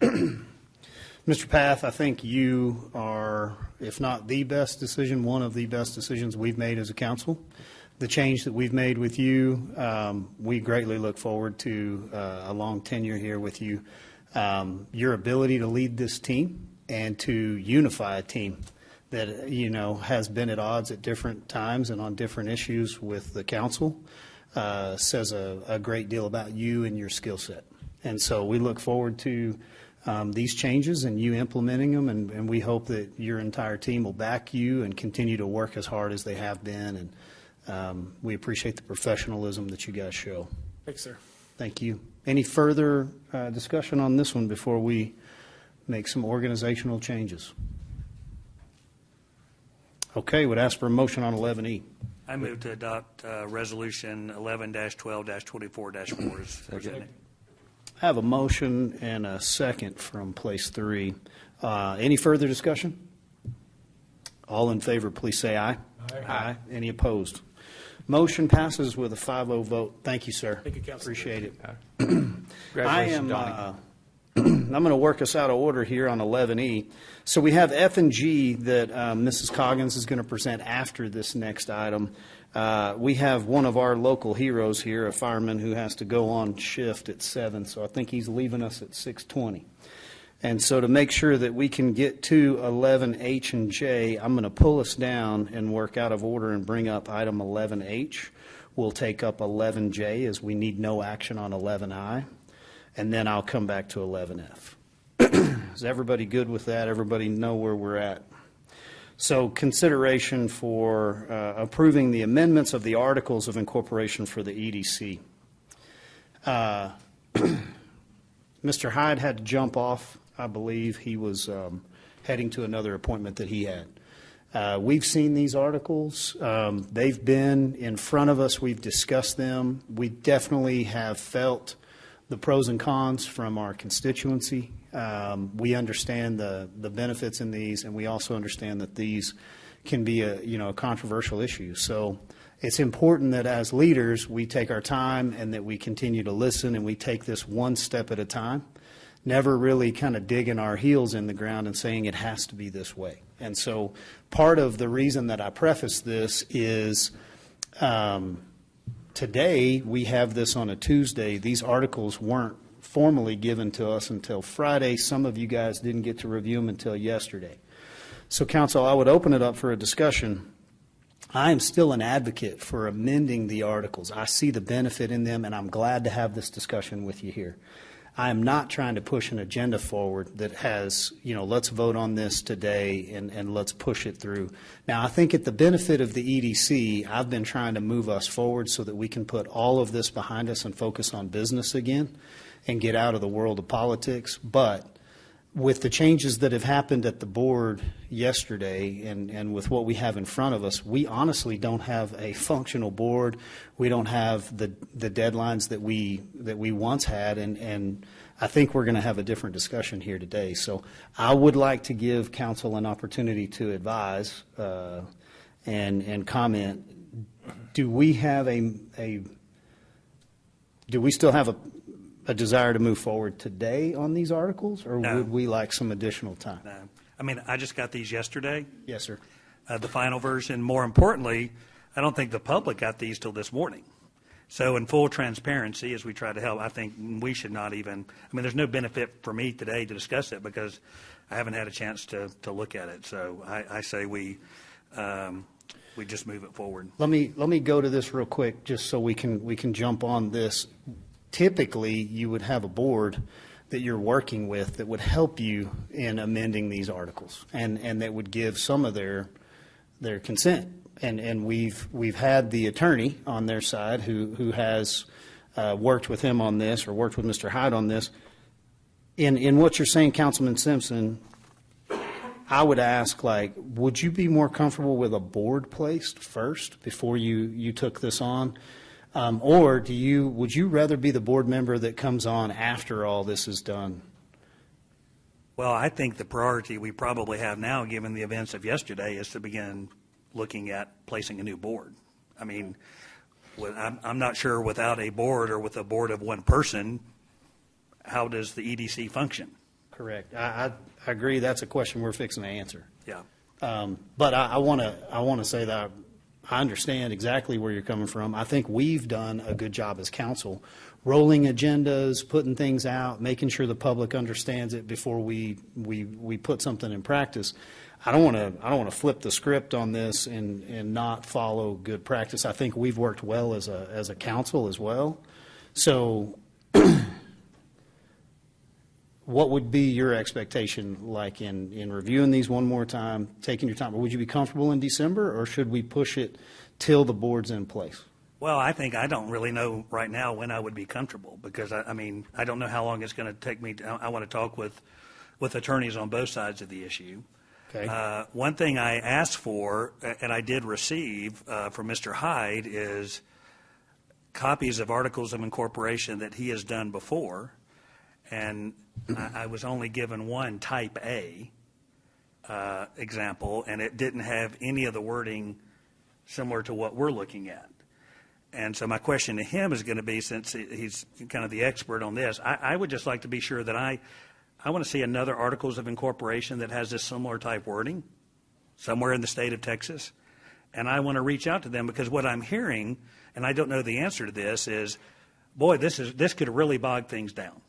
Mr. Path, I think you are, if not the best decision, one of the best decisions we've made as a council. The change that we've made with you, we greatly look forward to a long tenure here with you. Your ability to lead this team and to unify a team that, has been at odds at different times and on different issues with the council says a great deal about you and your skill set. And so we look forward to these changes and you implementing them, and we hope that your entire team will back you and continue to work as hard as they have been. And we appreciate the professionalism that you guys show. Thanks, sir. Thank you. Any further discussion on this one before we make some organizational changes? Okay, would ask for a motion on 11E. I move to adopt Resolution 11-12-24-4 as presented. I have a motion and a second from place 3. Any further discussion? All in favor, please say aye. Aye. Any opposed? Motion passes with a 5-0 vote. Thank you, sir. Thank you, Councilor. Appreciate it. Congratulations, Donnie. I'm going to work us out of order here on 11E. So we have F and G that Mrs. Coggins is going to present after this next item. We have one of our local heroes here, a fireman who has to go on shift at 7, so I think he's leaving us at 6:20. And so to make sure that we can get to 11H and J, I'm going to pull us down and work out of order and bring up item 11H. We'll take up 11J as we need no action on 11I. And then I'll come back to 11F. Is everybody good with that? Everybody know where we're at? So consideration for approving the amendments of the Articles of Incorporation for the EDC. Mr. Hyde had to jump off. I believe he was heading to another appointment that he had. We've seen these articles. They've been in front of us. We've discussed them. We definitely have felt the pros and cons from our constituency. We understand the benefits in these, and we also understand that these can be a controversial issue. So it's important that as leaders we take our time and that we continue to listen and we take this one step at a time, never really kind of digging our heels in the ground and saying it has to be this way. And so part of the reason that I preface this is today we have this on a Tuesday. These articles weren't formally given to us until Friday. Some of you guys didn't get to review them until yesterday. So, council, I would open it up for a discussion. I am still an advocate for amending the articles. I see the benefit in them, and I'm glad to have this discussion with you here. I am not trying to push an agenda forward that has, let's vote on this today and let's push it through. Now, I think at the benefit of the EDC, I've been trying to move us forward so that we can put all of this behind us and focus on business again and get out of the world of politics. But with the changes that have happened at the board yesterday and with what we have in front of us, we honestly don't have a functional board. We don't have the deadlines that we once had, and I think we're going to have a different discussion here today. So I would like to give council an opportunity to advise and comment. Do we still have a desire to move forward today on these articles, or No. would we like some additional time? No. I mean, I just got these yesterday. Yes, sir. The final version. More importantly, I don't think the public got these till this morning. So in full transparency, as we try to help, I think we should not even, there's no benefit for me today to discuss it because I haven't had a chance to look at it. So I say we just move it forward. Let me go to this real quick, just so we can jump on this. Typically, you would have a board that you're working with that would help you in amending these articles, and that would give some of their consent. And we've had the attorney on their side who has worked with him on this, or worked with Mr. Hyde on this. In what you're saying, Councilman Simpson, I would ask, would you be more comfortable with a board placed first before you took this on? Or would you rather be the board member that comes on after all this is done? Well, I think the priority we probably have now, given the events of yesterday, is to begin looking at placing a new board. I'm not sure without a board or with a board of one person, how does the EDC function? Correct. I agree. That's a question we're fixing to answer. Yeah. But I want to say that I understand exactly where you're coming from. I think we've done a good job as council, rolling agendas, putting things out, making sure the public understands it before we put something in practice. I don't want to flip the script on this and not follow good practice. I think we've worked well as a council as well. So what would be your expectation like in reviewing these one more time, taking your time? Would you be comfortable in December, or should we push it till the board's in place? Well, I think I don't really know right now when I would be comfortable, because I don't know how long it's going to take me. I want to talk with attorneys on both sides of the issue. Okay. One thing I asked for, and I did receive from Mr. Hyde, is copies of articles of incorporation that he has done before. And I was only given one type A example, and it didn't have any of the wording similar to what we're looking at. And so my question to him is going to be, since he's kind of the expert on this, I would just like to be sure that I want to see another articles of incorporation that has this similar type wording somewhere in the state of Texas. And I want to reach out to them, because what I'm hearing, and I don't know the answer to this, is, boy, this could really bog things down.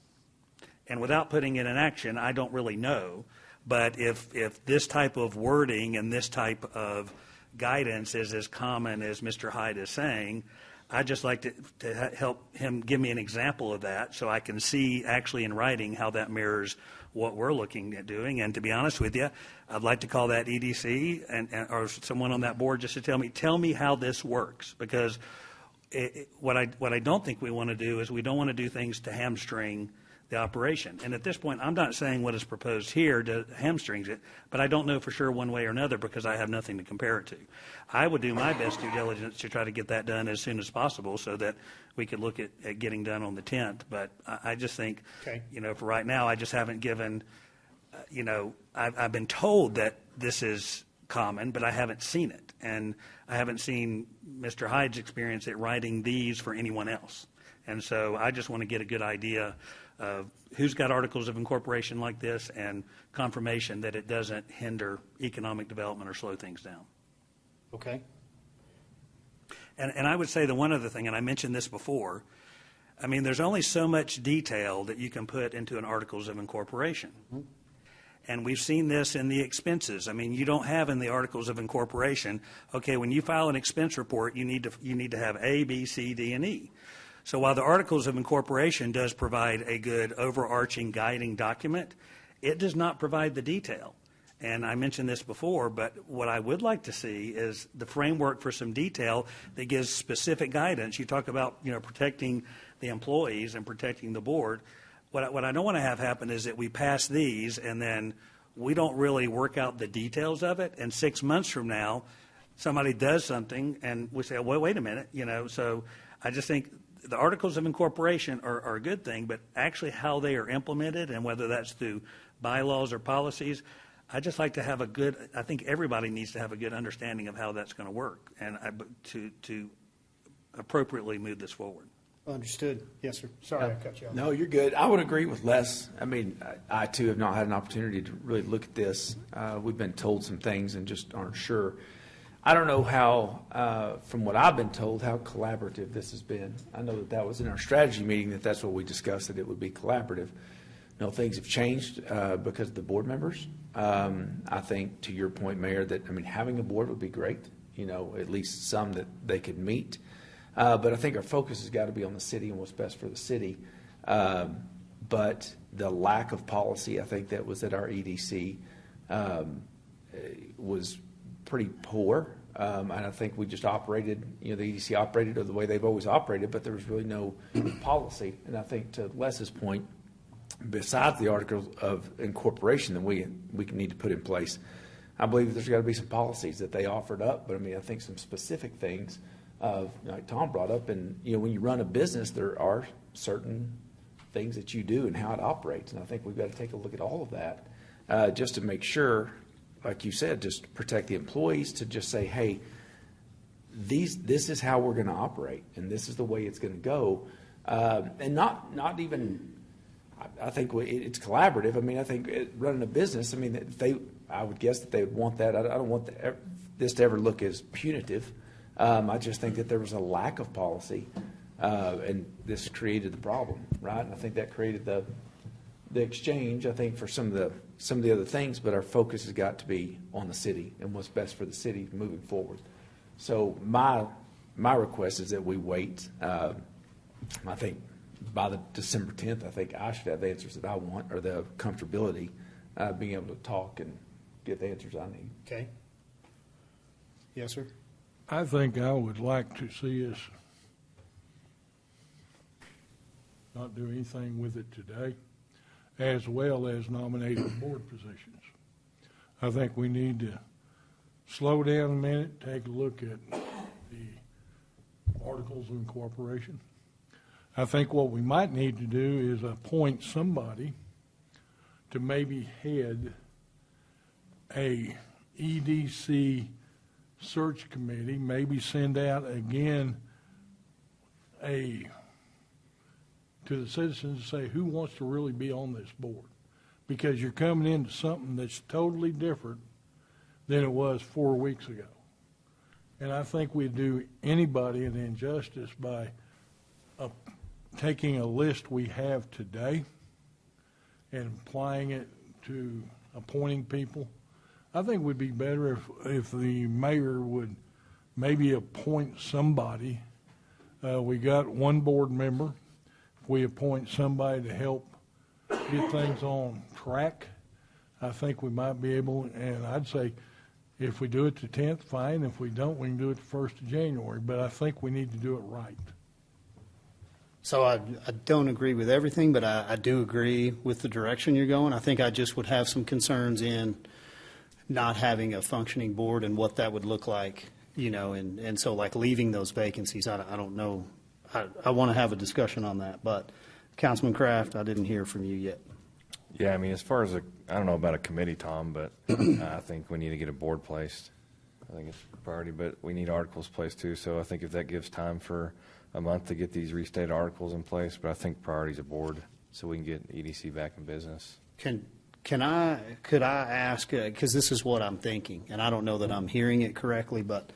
And without putting it in action, I don't really know. But if this type of wording and this type of guidance is as common as Mr. Hyde is saying, I'd just like to help him give me an example of that, so I can see actually in writing how that mirrors what we're looking at doing. And to be honest with you, I'd like to call that EDC or someone on that board just to tell me how this works. Because what I don't think we want to do is we don't want to do things to hamstring the operation. And at this point, I'm not saying what is proposed here hamstrings it, but I don't know for sure one way or another, because I have nothing to compare it to. I would do my best due diligence to try to get that done as soon as possible, so that we could look at getting done on the 10th. But I just think, okay, for right now, I just haven't given, I've been told that this is common, but I haven't seen it. And I haven't seen Mr. Hyde's experience at writing these for anyone else. And so I just want to get a good idea of who's got articles of incorporation like this, and confirmation that it doesn't hinder economic development or slow things down. Okay. And I would say the one other thing, and I mentioned this before, there's only so much detail that you can put into an articles of incorporation. Mm-hmm. And we've seen this in the expenses. You don't have in the articles of incorporation, okay, when you file an expense report, you need to have A, B, C, D, and E. So while the Articles of Incorporation does provide a good overarching guiding document, it does not provide the detail. And I mentioned this before, but what I would like to see is the framework for some detail that gives specific guidance. You talk about, protecting the employees and protecting the board. What I don't want to have happen is that we pass these and then we don't really work out the details of it. And 6 months from now, somebody does something and we say, well, wait a minute, So I just think the Articles of Incorporation are a good thing, but actually how they are implemented and whether that's through bylaws or policies, I just like to have I think everybody needs to have a good understanding of how that's going to work and to appropriately move this forward. Understood. Yes, sir. Sorry, I cut you off. No, you're good. I would agree with Les. I mean, I too have not had an opportunity to really look at this. We've been told some things and just aren't sure. I don't know how, from what I've been told, how collaborative this has been. I know that was in our strategy meeting that's what we discussed, that it would be collaborative. Things have changed because of the board members. I think, to your point, Mayor, that, having a board would be great, at least some that they could meet. But I think our focus has got to be on the city and what's best for the city. But the lack of policy, I think, that was at our EDC was pretty poor. And I think we just operated, the EDC operated the way they've always operated, but there was really no policy. And I think, to Les's point, besides the Articles of Incorporation that we need to put in place, I believe there's got to be some policies that they offered up. But I think some specific things like Tom brought up, and when you run a business, there are certain things that you do and how it operates. And I think we've got to take a look at all of that just to make sure, like you said, just protect the employees, to just say, hey, this is how we're going to operate, and this is the way it's going to go, and not even. I think it's collaborative. I think running a business, I would guess that they would want that. I don't want this to ever look as punitive. I just think that there was a lack of policy, and this created the problem, right? And I think that created the exchange, I think, for some of the other things, but our focus has got to be on the city and what's best for the city moving forward. So my request is that we wait. I think by the December 10th, I think I should have the answers that I want, or the comfortability being able to talk and get the answers I need. Okay. Yes, sir. I think I would like to see us not do anything with it today, as well as nominating board positions. I think we need to slow down a minute, take a look at the Articles of Incorporation. I think what we might need to do is appoint somebody to maybe head a EDC search committee, maybe send out again to the citizens to say who wants to really be on this board, because you're coming into something that's totally different than it was 4 weeks ago. And I think we'd do anybody an injustice by taking a list we have today and applying it to appointing people. I think it would be better if the mayor would maybe appoint somebody. We got one board member. If we appoint somebody to help get things on track, I think we might be able, and I'd say if we do it the 10th, fine. If we don't, we can do it the 1st of January. But I think we need to do it right. So I don't agree with everything, but I do agree with the direction you're going. I think I just would have some concerns in not having a functioning board and what that would look like, and so like leaving those vacancies, I don't know. I want to have a discussion on that, but Councilman Kraft, I didn't hear from you yet. Yeah, as far as I don't know about a committee, Tom, but I think we need to get a board placed. I think it's a priority, but we need articles placed too. So I think if that gives time for a month to get these restated articles in place, but I think priority is a board so we can get EDC back in business. Could I ask, because this is what I'm thinking, and I don't know that I'm hearing it correctly, but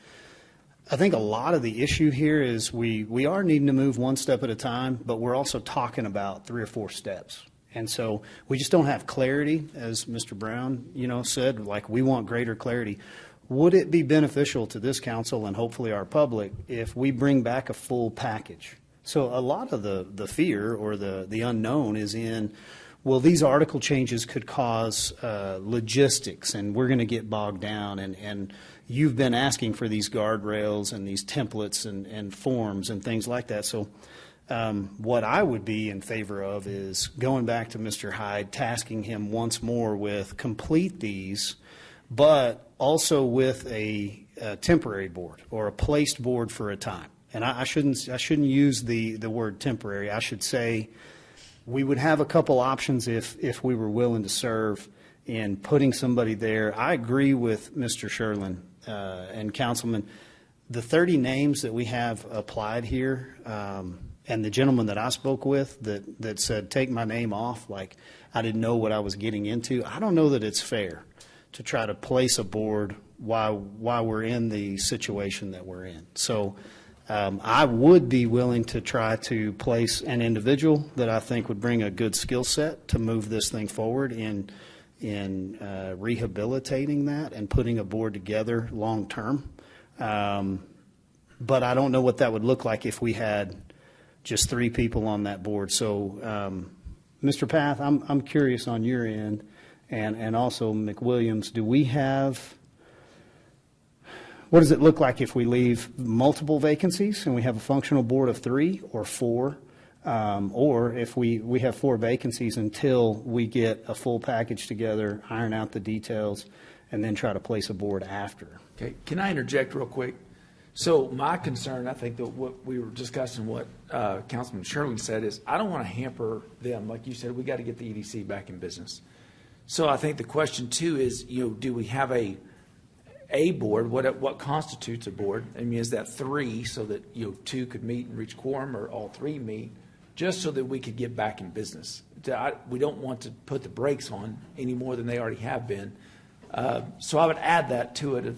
I think a lot of the issue here is we are needing to move one step at a time, but we're also talking about 3 or 4 steps. And so we just don't have clarity, as Mr. Brown, said, like we want greater clarity. Would it be beneficial to this council and hopefully our public if we bring back a full package So a lot of the fear or the unknown is in, well, these article changes could cause logistics, and we're going to get bogged down. And you've been asking for these guardrails and these templates and forms and things like that. So what I would be in favor of is going back to Mr. Hyde, tasking him once more with complete these, but also with a temporary board or a placed board for a time. And I shouldn't use the word temporary. I should say we would have a couple options if we were willing to serve in putting somebody there. I agree with Mr. Sherlin and Councilman. The 30 names that we have applied here, and the gentleman that I spoke with that said, take my name off, like I didn't know what I was getting into. I don't know that it's fair to try to place a board while we're in the situation that we're in. So I would be willing to try to place an individual that I think would bring a good skill set to move this thing forward in rehabilitating that and putting a board together long term. But I don't know what that would look like if we had just 3 people on that board. So, Mr. Path, I'm curious on your end, and also McWilliams, do we have, what does it look like if we leave multiple vacancies and we have a functional board of 3 or 4, or if we have 4 vacancies until we get a full package together, iron out the details, and then try to place a board after? Okay, can I interject real quick? So my concern, I think that what we were discussing, what Councilman Sherlin said is, I don't want to hamper them. Like you said, we got to get the EDC back in business. So I think the question too is, do we have a board? What constitutes a board? I mean, is that 3 so that 2 could meet and reach quorum, or all 3 meet, just so that we could get back in business? We don't want to put the brakes on any more than they already have been. So I would add that to it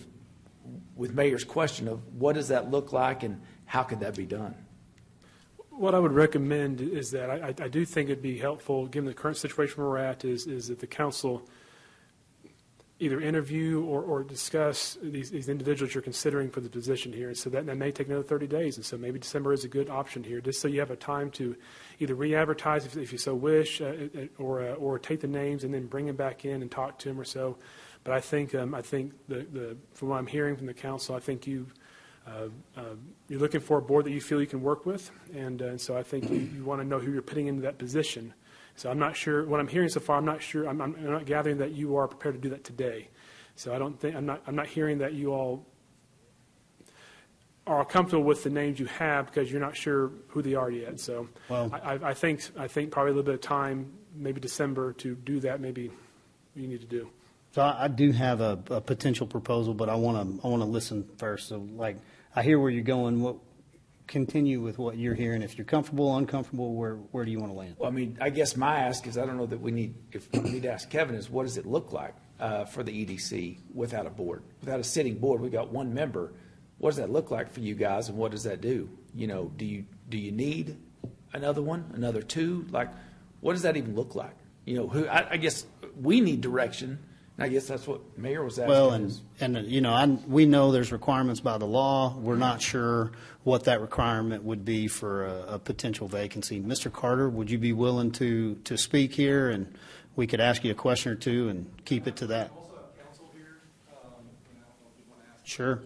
with Mayor's question of what does that look like and how could that be done? What I would recommend is that I do think it'd be helpful, given the current situation we're at, is that the council either interview or discuss these individuals you're considering for the position here. So that may take another 30 days. And so maybe December is a good option here, just so you have a time to either re-advertise if you so wish, or take the names and then bring them back in and talk to them or so. But I think from what I'm hearing from the council, I think you're looking for a board that you feel you can work with, and so I think you want to know who you're putting into that position. So I'm not sure what I'm hearing so far. I'm not sure. I'm not gathering that you are prepared to do that today. So I'm not hearing that you all are comfortable with the names you have because you're not sure who they are yet. So I think probably a little bit of time, maybe December, to do that. Maybe you need to do. So I do have a potential proposal, but I want to listen first. So, I hear where you're going. Continue with what you're hearing. If you're comfortable, uncomfortable, where do you want to land? Well, I mean, I guess my ask is, I don't know that we need to ask Kevin, is what does it look like for the EDC without a board, without a sitting board? We got 1 member. What does that look like for you guys, and what does that do? Do you need another one, another 2? Like, what does that even look like? I guess we need direction. I guess that's what Mayor was asking. Well, we know there's requirements by the law. We're not sure what that requirement would be for a potential vacancy. Mr. Carter, would you be willing to speak here, and we could ask you a question or 2 and keep it to that? Also have counsel here. I don't know if you want to ask. Sure.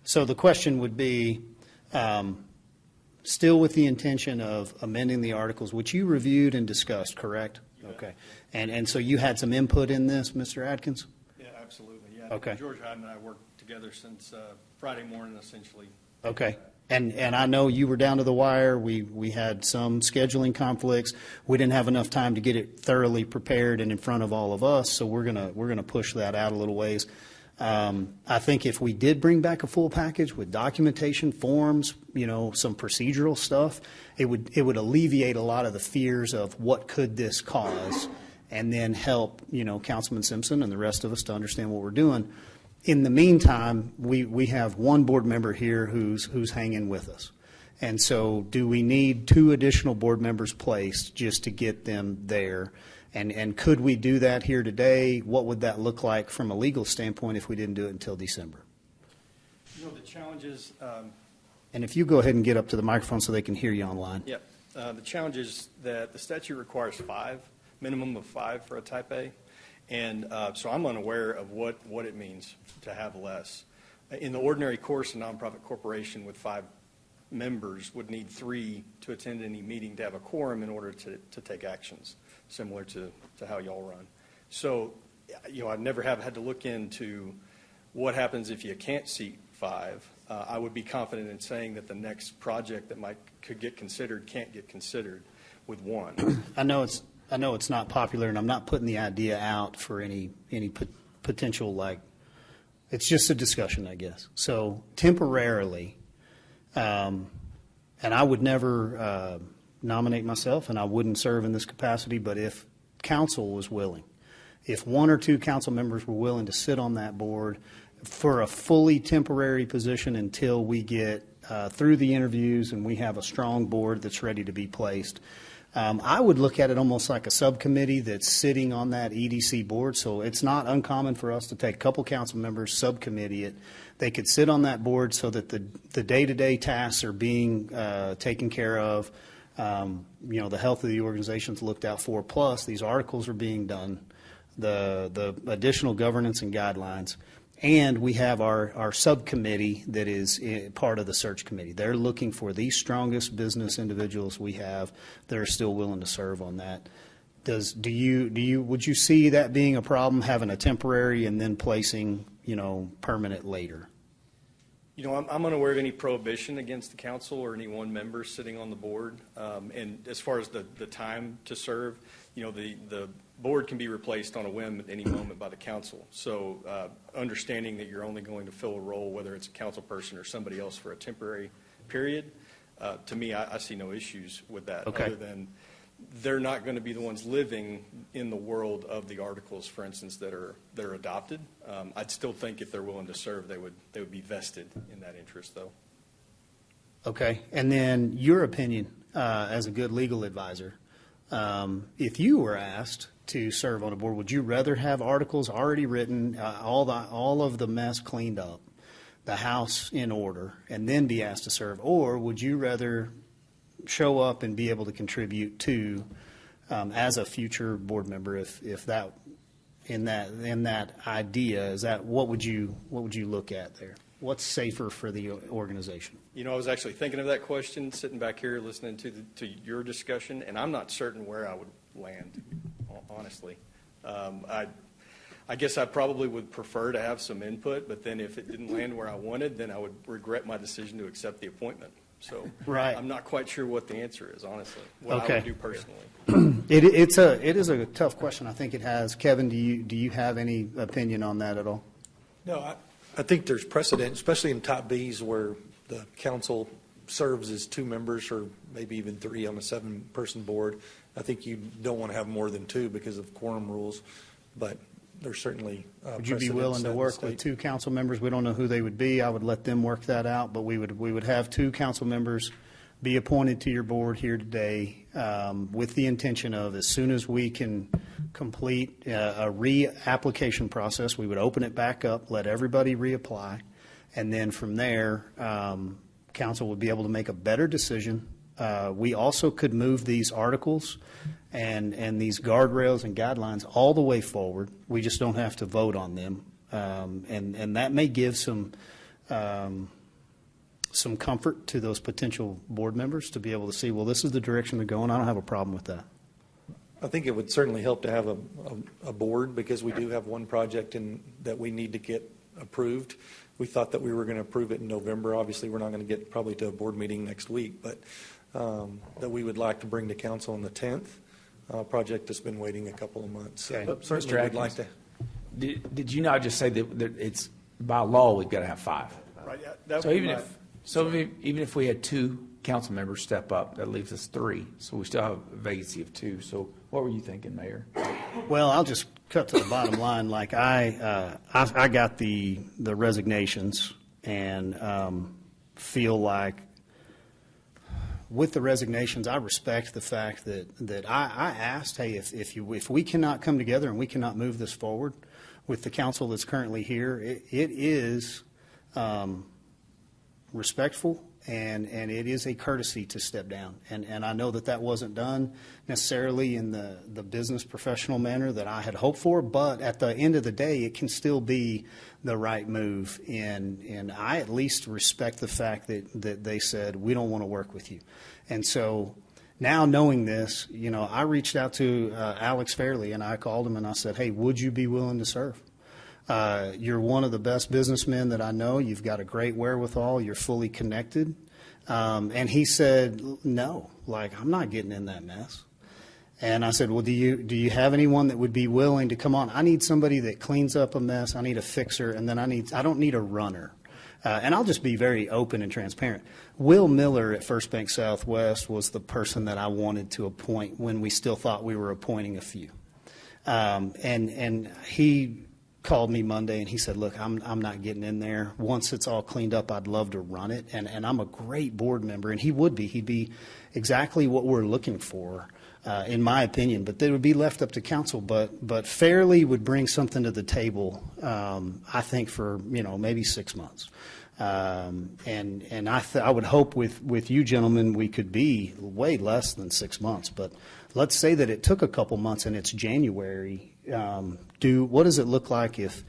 So the question would be, still with the intention of amending the articles, which you reviewed and discussed, correct? Yeah. Okay. And so you had some input in this, Mr. Adkins? Yeah, absolutely. Yeah. Okay. George Hyde and I worked together since Friday morning, essentially. Okay. And I know you were down to the wire. We had some scheduling conflicts. We didn't have enough time to get it thoroughly prepared and in front of all of us, so we're gonna push that out a little ways. I think if we did bring back a full package with documentation, forms, some procedural stuff, it would alleviate a lot of the fears of what could this cause, and then help, Councilman Simpson and the rest of us to understand what we're doing. In the meantime, we have 1 board member here who's hanging with us. And so do we need 2 additional board members placed just to get them there? And could we do that here today? What would that look like from a legal standpoint if we didn't do it until December? You know, the challenges, And if you go ahead and get up to the microphone so they can hear you online. yep, the challenge is that the statute requires 5, minimum of 5 for a type A. And so I'm unaware of what it means to have less. In the ordinary course, a nonprofit corporation with 5 members would need 3 to attend any meeting to have a quorum in order to take actions, similar to how y'all run. So, you know, I've never had to look into what happens if you can't seat 5. I would be confident in saying that the next project that could get considered can't get considered with 1. I know it's not popular, and I'm not putting the idea out for any potential, like, it's just a discussion, I guess. So temporarily, and I would never nominate myself, and I wouldn't serve in this capacity, but if council was willing, if 1 or 2 council members were willing to sit on that board for a fully temporary position until we get through the interviews and we have a strong board that's ready to be placed, I would look at it almost like a subcommittee that's sitting on that EDC board. So it's not uncommon for us to take a couple council members, subcommittee it. They could sit on that board so that the day-to-day tasks are being taken care of. You know, the health of the organization's looked out for. Plus, these articles are being done, the additional governance and guidelines. And we have our subcommittee that is part of the search committee. They're looking for the strongest business individuals we have that are still willing to serve on that. Would you see that being a problem, having a temporary and then placing, you know, permanent later? You know, I'm unaware of any prohibition against the council or any one member sitting on the board. And as far as the time to serve, you know, the board can be replaced on a whim at any moment by the council. So understanding that you're only going to fill a role, whether it's a council person or somebody else for a temporary period, to me, I see no issues with that. Okay. Other than they're not going to be the ones living in the world of the articles, for instance, that are adopted. I'd still think if they're willing to serve, they would be vested in that interest, though. Okay. And then your opinion as a good legal advisor, if you were asked to serve on a board, would you rather have articles already written, all of the mess cleaned up, the house in order, and then be asked to serve, or would you rather show up and be able to contribute to as a future board member? If that in that idea, is that what would you look at there? What's safer for the organization? You know, I was actually thinking of that question, sitting back here listening to your discussion, and I'm not certain where I would land, honestly. I guess I probably would prefer to have some input, but then if it didn't land where I wanted, then I would regret my decision to accept the appointment. So right. I'm not quite sure what the answer is, honestly, what I would do personally. It is a tough question. I think it has. Kevin, do you have any opinion on that at all? No, I think there's precedent, especially in top Bs where the council serves as 2 members or maybe even 3 on a 7-person board. I think you don't want to have more than 2 because of quorum rules, but there's certainly Would you be willing to work with 2 council members? We don't know who they would be. I would let them work that out, but we would have 2 council members be appointed to your board here today with the intention of, as soon as we can complete a reapplication process, we would open it back up, let everybody reapply, and then from there, council would be able to make a better decision. We also could move these articles and these guardrails and guidelines all the way forward. We just don't have to vote on them. And that may give some comfort to those potential board members to be able to see, well, this is the direction they're going. I don't have a problem with that. I think it would certainly help to have a board, because we do have one project that we need to get approved. We thought that we were going to approve it in November. Obviously, we're not going to get probably to a board meeting next week, but that we would like to bring to council on the 10th. Project that's been waiting a couple of months. Okay. But certainly would like to. Did you not just say that it's by law we've got to have 5? Right. Yeah, So even if we had 2 council members step up, that leaves us 3. So we still have a vacancy of 2. So what were you thinking, Mayor? Well, I'll just cut to the bottom line. Like I got the resignations and feel like with the resignations, I respect the fact that I asked, hey, if we cannot come together and we cannot move this forward with the council that's currently here, it is respectful and it is a courtesy to step down. And I know that wasn't done necessarily in the business professional manner that I had hoped for, but at the end of the day, it can still be the right move. And I at least respect the fact that they said, we don't want to work with you. And so now knowing this, I reached out to Alex Fairley and I called him and I said, hey, would you be willing to serve? You're one of the best businessmen that I know. You've got a great wherewithal. You're fully connected. And he said, no, I'm not getting in that mess. And I said, well, do you have anyone that would be willing to come on? I need somebody that cleans up a mess. I need a fixer. And then I don't need a runner. And I'll just be very open and transparent. Will Miller at First Bank Southwest was the person that I wanted to appoint when we still thought we were appointing a few. And he called me Monday and he said, look, I'm not getting in there. Once it's all cleaned up, I'd love to run it. And I'm a great board member, and he'd be exactly what we're looking for, in my opinion. But they would be left up to council. But Fairley would bring something to the table, I think, for maybe 6 months. And I would hope with you gentlemen we could be way less than 6 months. But let's say that it took a couple months and it's January. What does it look like if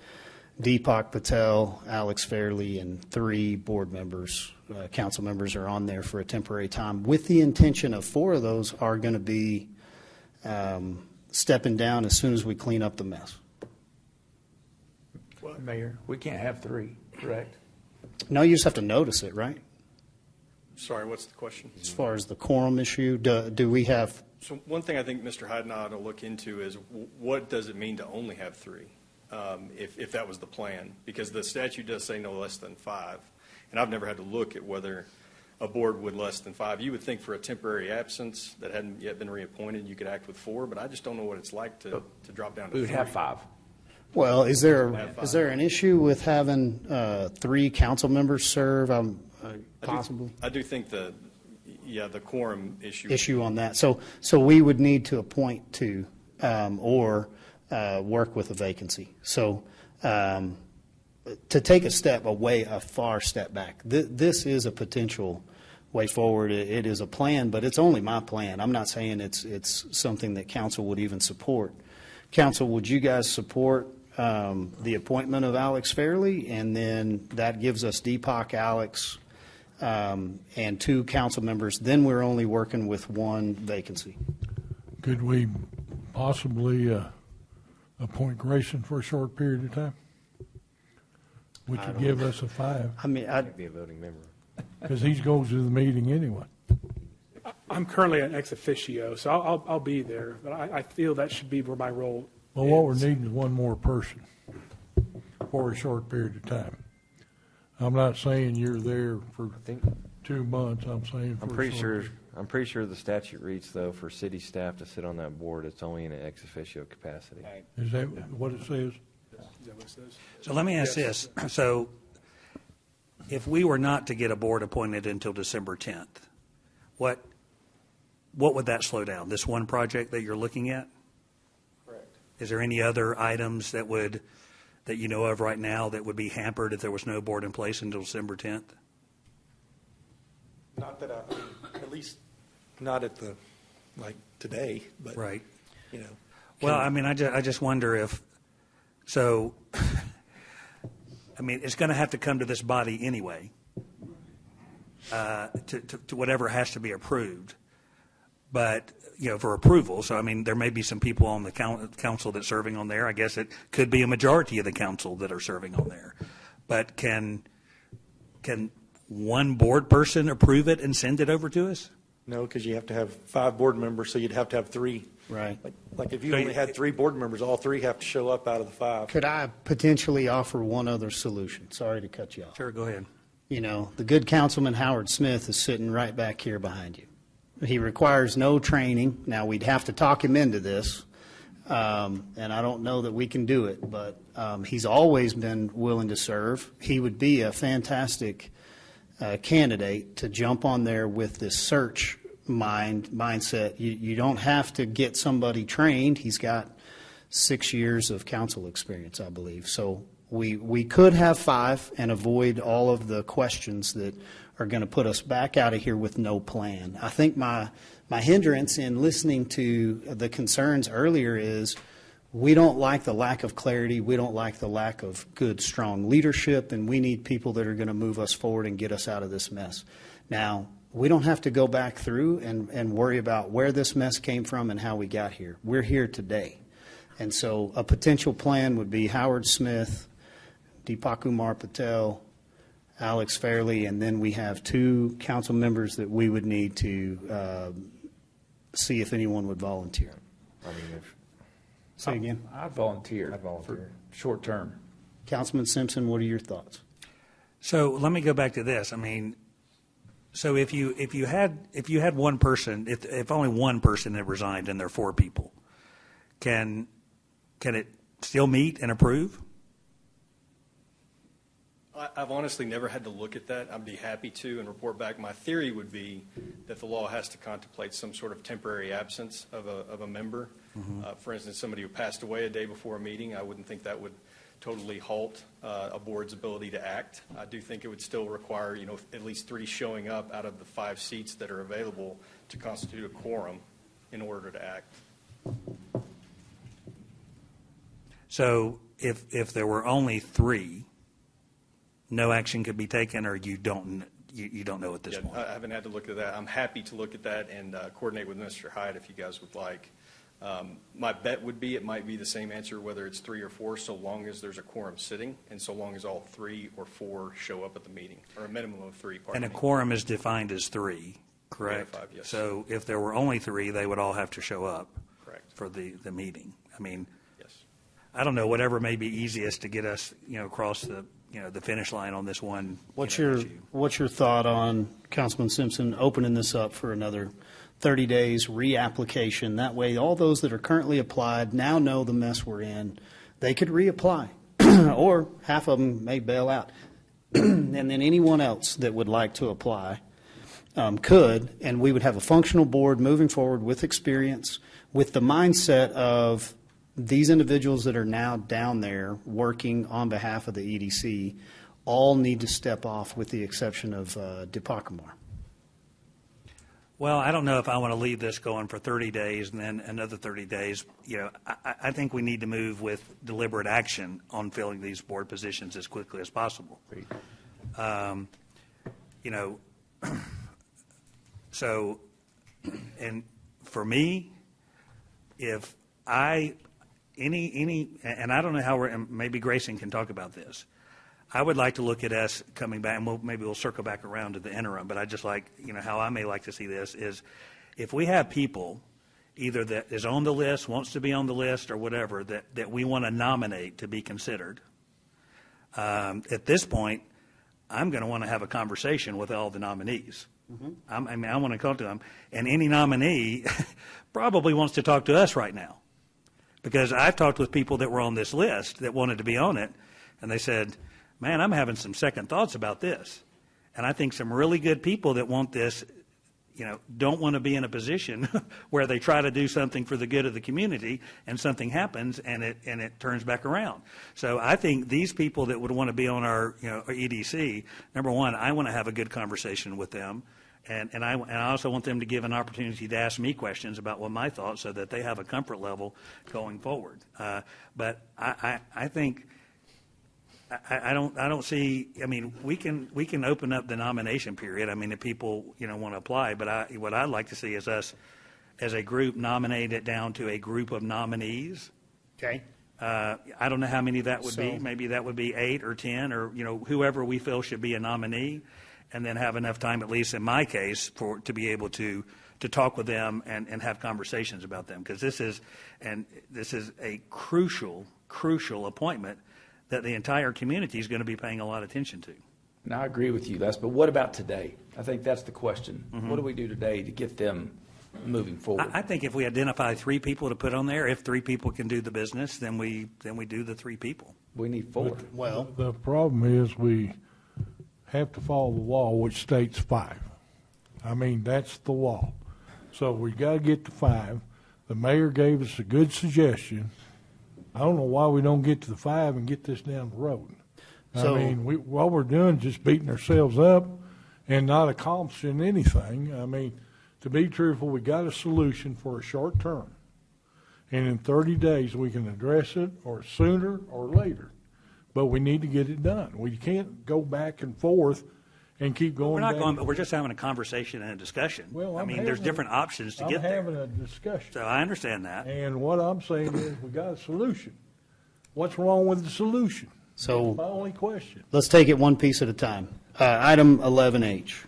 Deepak Patel, Alex Fairley, and 3 board members, council members are on there for a temporary time with the intention of 4 of those are going to be stepping down as soon as we clean up the mess? Well, Mayor, we can't have 3, correct? No, you just have to notice it, right? Sorry, what's the question? As far as the quorum issue, do we have? So one thing I think Mr. Hyde and I ought to look into is what does it mean to only have 3, if that was the plan? Because the statute does say no less than 5, and I've never had to look at whether a board would less than 5. You would think for a temporary absence that hadn't yet been reappointed, you could act with 4, but I just don't know what it's like to drop down to 3. We would have 5. Well, is there an issue with having 3 council members serve? Possibly. I do think the quorum issue on that. So we would need to appoint 2 or work with a vacancy. So to take a far step back, this is a potential way forward. It is a plan, but it's only my plan. I'm not saying it's something that council would even support. Council, would you guys support the appointment of Alex Fairley? And then that gives us Deepak, Alex, and 2 council members. Then we're only working with 1 vacancy. Could we possibly appoint Grayson for a short period of time? Which would give us a 5. I mean, I'd be a voting member. Because he goes to the meeting anyway. I'm currently an ex officio, so I'll be there. But I feel that should be where my role Well, what we're needing is 1 more person for a short period of time. I'm not saying you're there for 2 months. I'm saying for I'm pretty sure the statute reads, though, for city staff to sit on that board, it's only in an ex officio capacity. Is that what it says? Is that what it says? So let me ask this. So if we were not to get a board appointed until December 10th, what would that slow down? This one project that you're looking at? Correct. Is there any other items that you know of right now that would be hampered if there was no board in place until December 10th? Not that at least not at today, but. Right. Well, I mean, I just wonder if, so, I mean, it's going to have to come to this body anyway, to whatever has to be approved. But, for approval. So, I mean, there may be some people on the council that's serving on there. I guess it could be a majority of the council that are serving on there. But can one board person approve it and send it over to us? No, because you have to have 5 board members, so you'd have to have 3. Right. Like if you only had 3 board members, all 3 have to show up out of the 5. Could I potentially offer one other solution? Sorry to cut you off. Sure, go ahead. The good Councilman Howard Smith is sitting right back here behind you. He requires no training. Now, we'd have to talk him into this, and I don't know that we can do it, but he's always been willing to serve. He would be a fantastic candidate to jump on there with this search mindset. You don't have to get somebody trained. He's got 6 years of council experience, I believe. So we could have 5 and avoid all of the questions that are going to put us back out of here with no plan. I think my hindrance in listening to the concerns earlier is we don't like the lack of clarity. We don't like the lack of good, strong leadership, and we need people that are going to move us forward and get us out of this mess. Now, we don't have to go back through and worry about where this mess came from and how we got here. We're here today. And so a potential plan would be Howard Smith, Deepak Kumar Patel, Alex Fairley, and then we have 2 council members that we would need to see if anyone would volunteer. I mean, Say again. I'd volunteer. For short term. Councilman Simpson, what are your thoughts? So let me go back to this. I mean, so if you had one person, if only one person had resigned and there are 4 people, can it still meet and approve? I've honestly never had to look at that. I'd be happy to and report back. My theory would be that the law has to contemplate some sort of temporary absence of a member. Mm-hmm. For instance, somebody who passed away a day before a meeting, I wouldn't think that would totally halt a board's ability to act. I do think it would still require, at least 3 showing up out of the 5 seats that are available to constitute a quorum in order to act. So if there were only 3, no action could be taken, or you don't know at this point? I haven't had to look at that. I'm happy to look at that and coordinate with Mr. Hyde if you guys would like. My bet would be it might be the same answer whether it's 3 or 4, so long as there's a quorum sitting and so long as all 3 or 4 show up at the meeting, or a minimum of 3. And a quorum is defined as 3, correct? 3 out of 5, yes. So if there were only 3, they would all have to show up. Correct. For the meeting. I mean, yes. I don't know, whatever may be easiest to get us, across the finish line on this one. What's your thought on, Councilman Simpson, opening this up for another 30 days reapplication? That way, all those that are currently applied now know the mess we're in. They could reapply, or half of them may bail out. And then anyone else that would like to apply could, and we would have a functional board moving forward with experience, with the mindset of these individuals that are now down there working on behalf of the EDC all need to step off with the exception of Deepak Kumar. Well, I don't know if I want to leave this going for 30 days and then another 30 days. I think we need to move with deliberate action on filling these board positions as quickly as possible. So, and for me, if and I don't know how and maybe Grayson can talk about this. I would like to look at us coming back, and maybe we'll circle back around to the interim, but I just like, how I may like to see this is if we have people either that is on the list, wants to be on the list, or whatever, that we want to nominate to be considered, at this point, I'm going to want to have a conversation with all the nominees. Mm-hmm. I want to talk to them, and any nominee probably wants to talk to us right now. Because I've talked with people that were on this list that wanted to be on it, and they said, man, I'm having some second thoughts about this. And I think some really good people that want this, don't want to be in a position where they try to do something for the good of the community and something happens and it turns back around. So I think these people that would want to be on our EDC, number one, I want to have a good conversation with them. And I also want them to give an opportunity to ask me questions about what my thoughts so that they have a comfort level going forward. But I think I don't see. I mean, we can open up the nomination period. I mean, if people want to apply. But what I'd like to see is us as a group nominate it down to a group of nominees. Okay. I don't know how many that would be. Maybe that would be 8 or 10 or whoever we feel should be a nominee. And then have enough time, at least in my case, to be able to talk with them and have conversations about them. Because this is a crucial appointment that the entire community is going to be paying a lot of attention to. And I agree with you, Les, but what about today? I think that's the question. Mm-hmm. What do we do today to get them moving forward? I think if we identify 3 people to put on there, if 3 people can do the business, then we do the 3 people. We need 4. Well, the problem is we have to follow the law, which states 5. I mean, that's the law. So we got to get to 5. The mayor gave us a good suggestion. I don't know why we don't get to the 5 and get this down the road. So, I mean, what we're doing is just beating ourselves up and not accomplishing anything. I mean, to be truthful, we got a solution for a short term. And in 30 days, we can address it, or sooner or later. But we need to get it done. We can't go back and forth and keep going. We're not going, but we're just having a conversation and a discussion. Well, I mean, there's different options to get there. I'm having a discussion. So I understand that. And what I'm saying is we got a solution. What's wrong with the solution? So That's my only question. let's take it one piece at a time. Item 11H,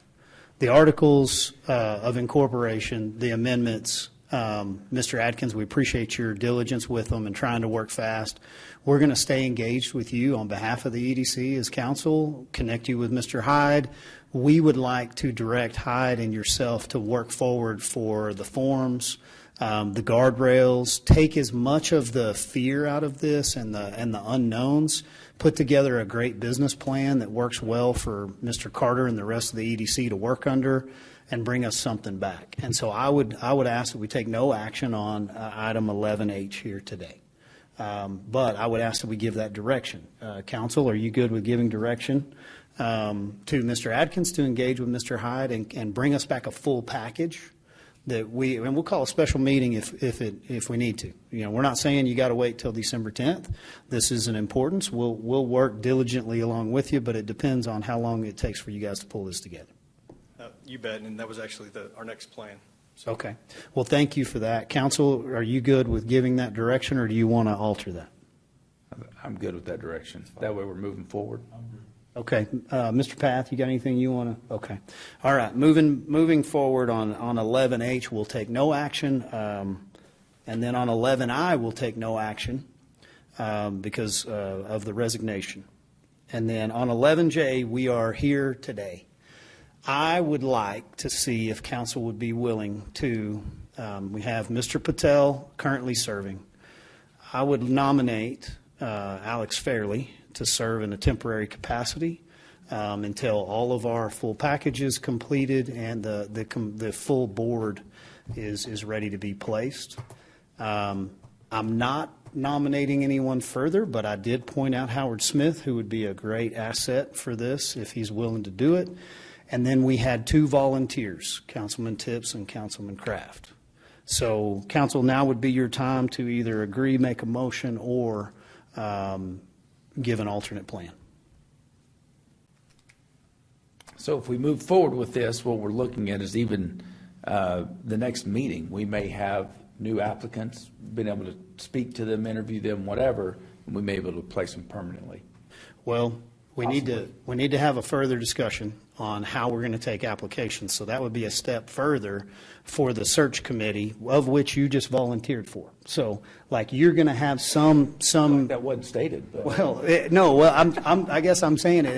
the articles of incorporation, the amendments. Mr. Adkins, we appreciate your diligence with them and trying to work fast. We're going to stay engaged with you on behalf of the EDC as council, connect you with Mr. Hyde. We would like to direct Hyde and yourself to work forward for the forms, the guardrails, take as much of the fear out of this and the unknowns, put together a great business plan that works well for Mr. Carter and the rest of the EDC to work under, and bring us something back. And so I would ask that we take no action on item 11H here today. But I would ask that we give that direction. Council, are you good with giving direction to Mr. Adkins to engage with Mr. Hyde and bring us back a full package that and we'll call a special meeting if we need to. You know, we're not saying you got to wait till December 10th. This is an importance. We'll work diligently along with you, but it depends on how long it takes for you guys to pull this together. You bet, and that was actually our next plan. So. Okay. Well, thank you for that. Council, are you good with giving that direction, or do you want to alter that? I'm good with that direction. That way we're moving forward. Okay. Mr. Path, you got anything you want to? Okay. All right. Moving forward on 11H, we'll take no action. And then on 11I, we'll take no action because of the resignation. And then on 11J, we are here today. I would like to see if council would be willing to, we have Mr. Patel currently serving. I would nominate Alex Fairley to serve in a temporary capacity until all of our full package is completed and the full board is ready to be placed. I'm not nominating anyone further, but I did point out Howard Smith, who would be a great asset for this if he's willing to do it. And then we had 2 volunteers, Councilman Tips and Councilman Kraft. So council, now would be your time to either agree, make a motion, or give an alternate plan. So if we move forward with this, what we're looking at is even the next meeting, we may have new applicants, been able to speak to them, interview them, whatever, and we may be able to place them permanently. Well, we need to have a further discussion on how we're going to take applications. So that would be a step further for the search committee, of which you just volunteered for. So, like, you're going to have some. That wasn't stated. But. Well, no. Well, I guess I'm saying it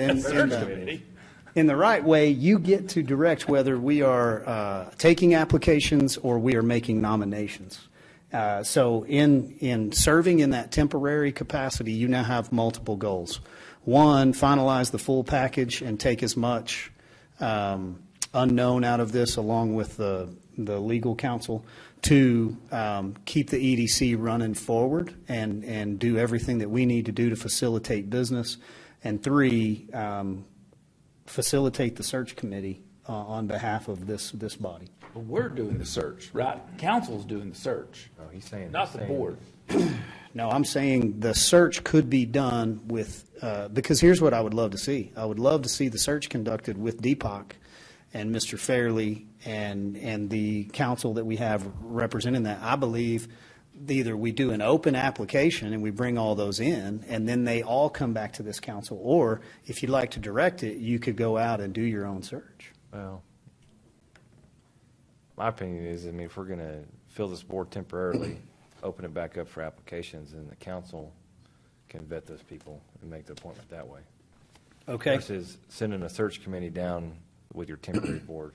in the right way. You get to direct whether we are taking applications or we are making nominations. So, in serving in that temporary capacity, you now have multiple goals. 1, finalize the full package and take as much unknown out of this along with the legal counsel. 2, keep the EDC running forward and do everything that we need to do to facilitate business. And 3, facilitate the search committee on behalf of this body. Well, we're doing the search, right? Council's doing the search. Oh, he's saying not the board. No, I'm saying the search could be done with, because here's what I would love to see. I would love to see the search conducted with Deepak and Mr. Fairley and the council that we have representing that. I believe either we do an open application and we bring all those in, and then they all come back to this council, or if you'd like to direct it, you could go out and do your own search. Well, my opinion is, I mean, if we're going to fill this board temporarily, open it back up for applications, and the council can vet those people and make the appointment that way. Okay. Versus sending a search committee down with your temporary board.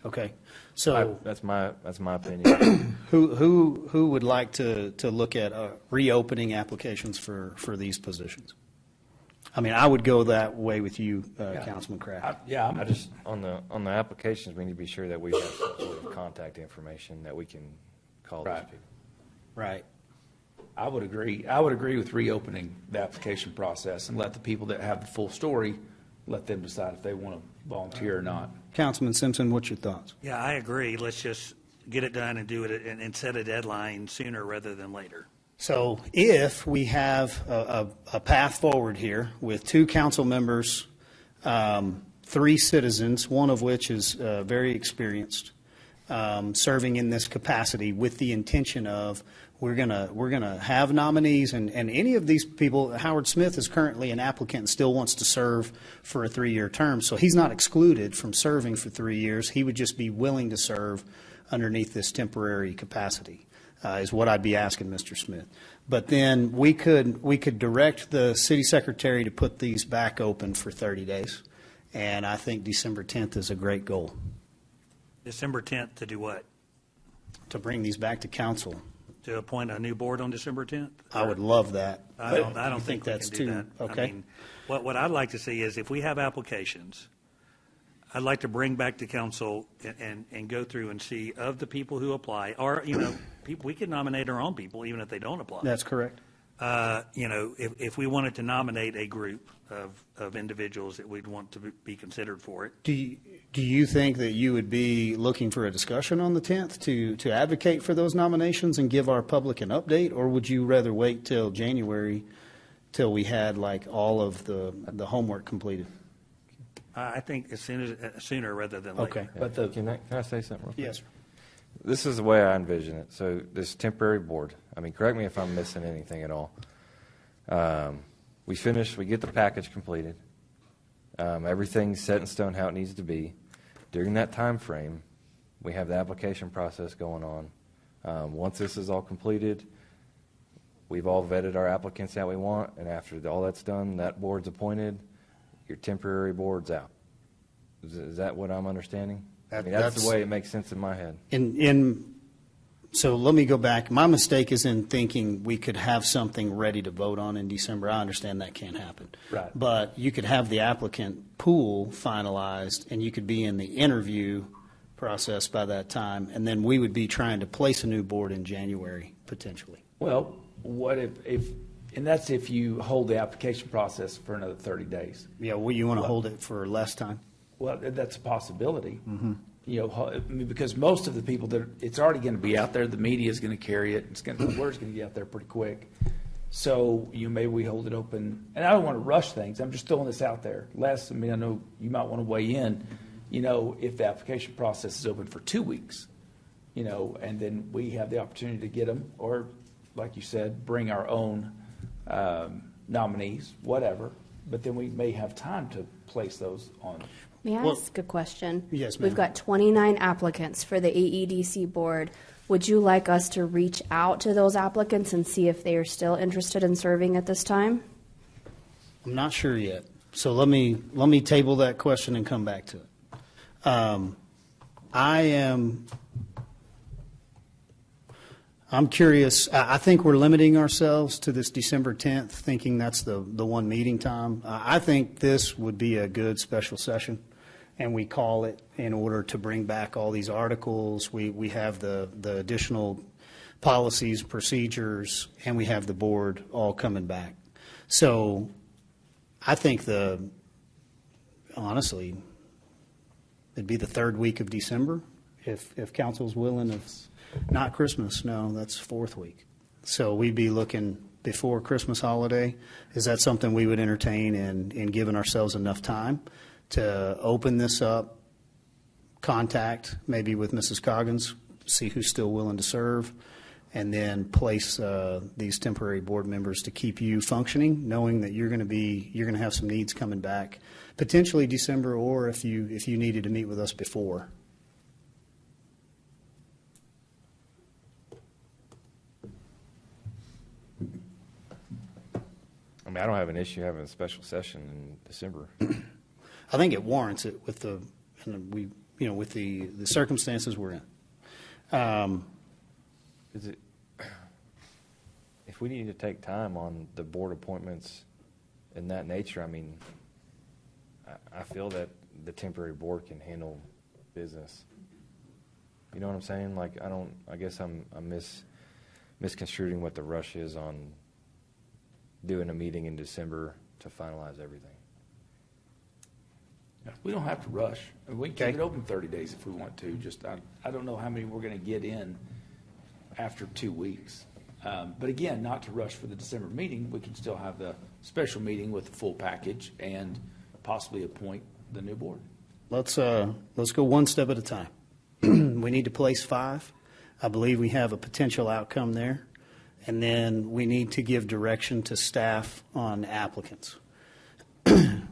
Okay. So that's my opinion. Who would like to look at reopening applications for these positions? I mean, I would go that way with you, Councilman Kraft. I just, on the applications, we need to be sure that we have some sort of contact information that we can call those people. Right. I would agree. I would agree with reopening the application process and let the people that have the full story, let them decide if they want to volunteer or not. Councilman Simpson, what's your thoughts? Yeah, I agree. Let's just get it done and do it and set a deadline sooner rather than later. So if we have a path forward here with 2 council members, 3 citizens, one of which is very experienced, serving in this capacity with the intention of we're gonna have nominees, and any of these people, Howard Smith is currently an applicant and still wants to serve for a 3-year term, so he's not excluded from serving for 3 years. He would just be willing to serve underneath this temporary capacity. Is what I'd be asking Mr. Smith. But then we could direct the city secretary to put these back open for 30 days. And I think December 10th is a great goal. December 10th to do what? To bring these back to council. To appoint a new board on December 10th? I would love that. I don't think that's we can do too, that. okay. I mean, what I'd like to see is if we have applications, I'd like to bring back to council and go through and see of the people who apply, or, people, we can nominate our own people even if they don't apply. That's correct. If we wanted to nominate a group of individuals that we'd want to be considered for it. Do you think that you would be looking for a discussion on the 10th to advocate for those nominations and give our public an update, or would you rather wait till January till we had like all of the homework completed? I think sooner rather than later. Okay. But can I say something real quick? Yes, sir. This is the way I envision it. So this temporary board, I mean, correct me if I'm missing anything at all. We get the package completed. Everything's set in stone how it needs to be. During that time frame, we have the application process going on. Once this is all completed, we've all vetted our applicants that we want, and after all that's done, that board's appointed, your temporary board's out. Is that what I'm understanding? I mean, that's the way it makes sense in my head. So let me go back. My mistake is in thinking we could have something ready to vote on in December. I understand that can't happen. Right. But you could have the applicant pool finalized, and you could be in the interview process by that time, and then we would be trying to place a new board in January, potentially. Well, what if and that's if you hold the application process for another 30 days. Yeah, well, you want to hold it for less time? Well, that's a possibility. Mm-hmm. I mean, because most of the people it's already going to be out there. The media is going to carry it. The word's going to get out there pretty quick. So maybe we hold it open. And I don't want to rush things. I'm just throwing this out there. I know you might want to weigh in. If the application process is open for 2 weeks, and then we have the opportunity to get them, or like you said, bring our own nominees, whatever. But then we may have time to place those on. May I ask a question? Yes, ma'am. We've got 29 applicants for the AEDC board. Would you like us to reach out to those applicants and see if they are still interested in serving at this time? I'm not sure yet. So let me table that question and come back to it. I'm curious. I think we're limiting ourselves to this December 10th, thinking that's the one meeting time. I think this would be a good special session, and we call it in order to bring back all these articles. We have the additional policies, procedures, and we have the board all coming back. So I think honestly, it'd be the 3rd week of December if council's willing. Not Christmas, no, that's 4th week. So we'd be looking before Christmas holiday. Is that something we would entertain in giving ourselves enough time to open this up, contact maybe with Mrs. Coggins, see who's still willing to serve, and then place these temporary board members to keep you functioning, knowing that you're going to have some needs coming back, potentially December, or if you needed to meet with us before. I mean, I don't have an issue having a special session in December. I think it warrants it with the circumstances we're in. Is it? If we need to take time on the board appointments in that nature, I mean, I feel that the temporary board can handle business. You know what I'm saying? Like, I guess I'm misconstruing what the rush is on doing a meeting in December to finalize everything. We don't have to rush. I mean, we can keep it open 30 days if we want to. Just I don't know how many we're going to get in after 2 weeks. But again, not to rush for the December meeting. We can still have the special meeting with the full package and possibly appoint the new board. Let's go one step at a time. We need to place 5. I believe we have a potential outcome there. And then we need to give direction to staff on applicants.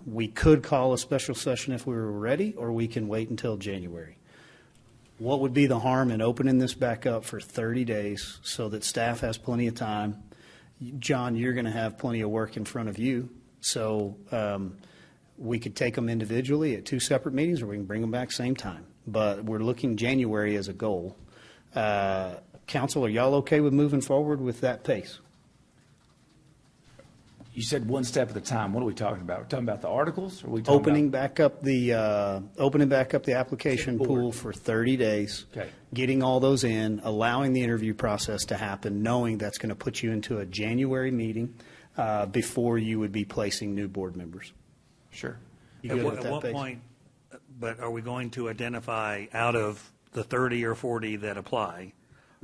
We could call a special session if we were ready, or we can wait until January. What would be the harm in opening this back up for 30 days so that staff has plenty of time? John, you're going to have plenty of work in front of you. So we could take them individually at 2 separate meetings, or we can bring them back same time. But we're looking January as a goal. Council, are y'all okay with moving forward with that pace? You said one step at a time. What are we talking about? We're talking about the articles? Or are we talking Opening back up the application pool for 30 days, Okay. getting all those in, allowing the interview process to happen, knowing that's going to put you into a January meeting before you would be placing new board members. Sure. You good with At that what pace? point, but are we going to identify out of the 30 or 40 that apply,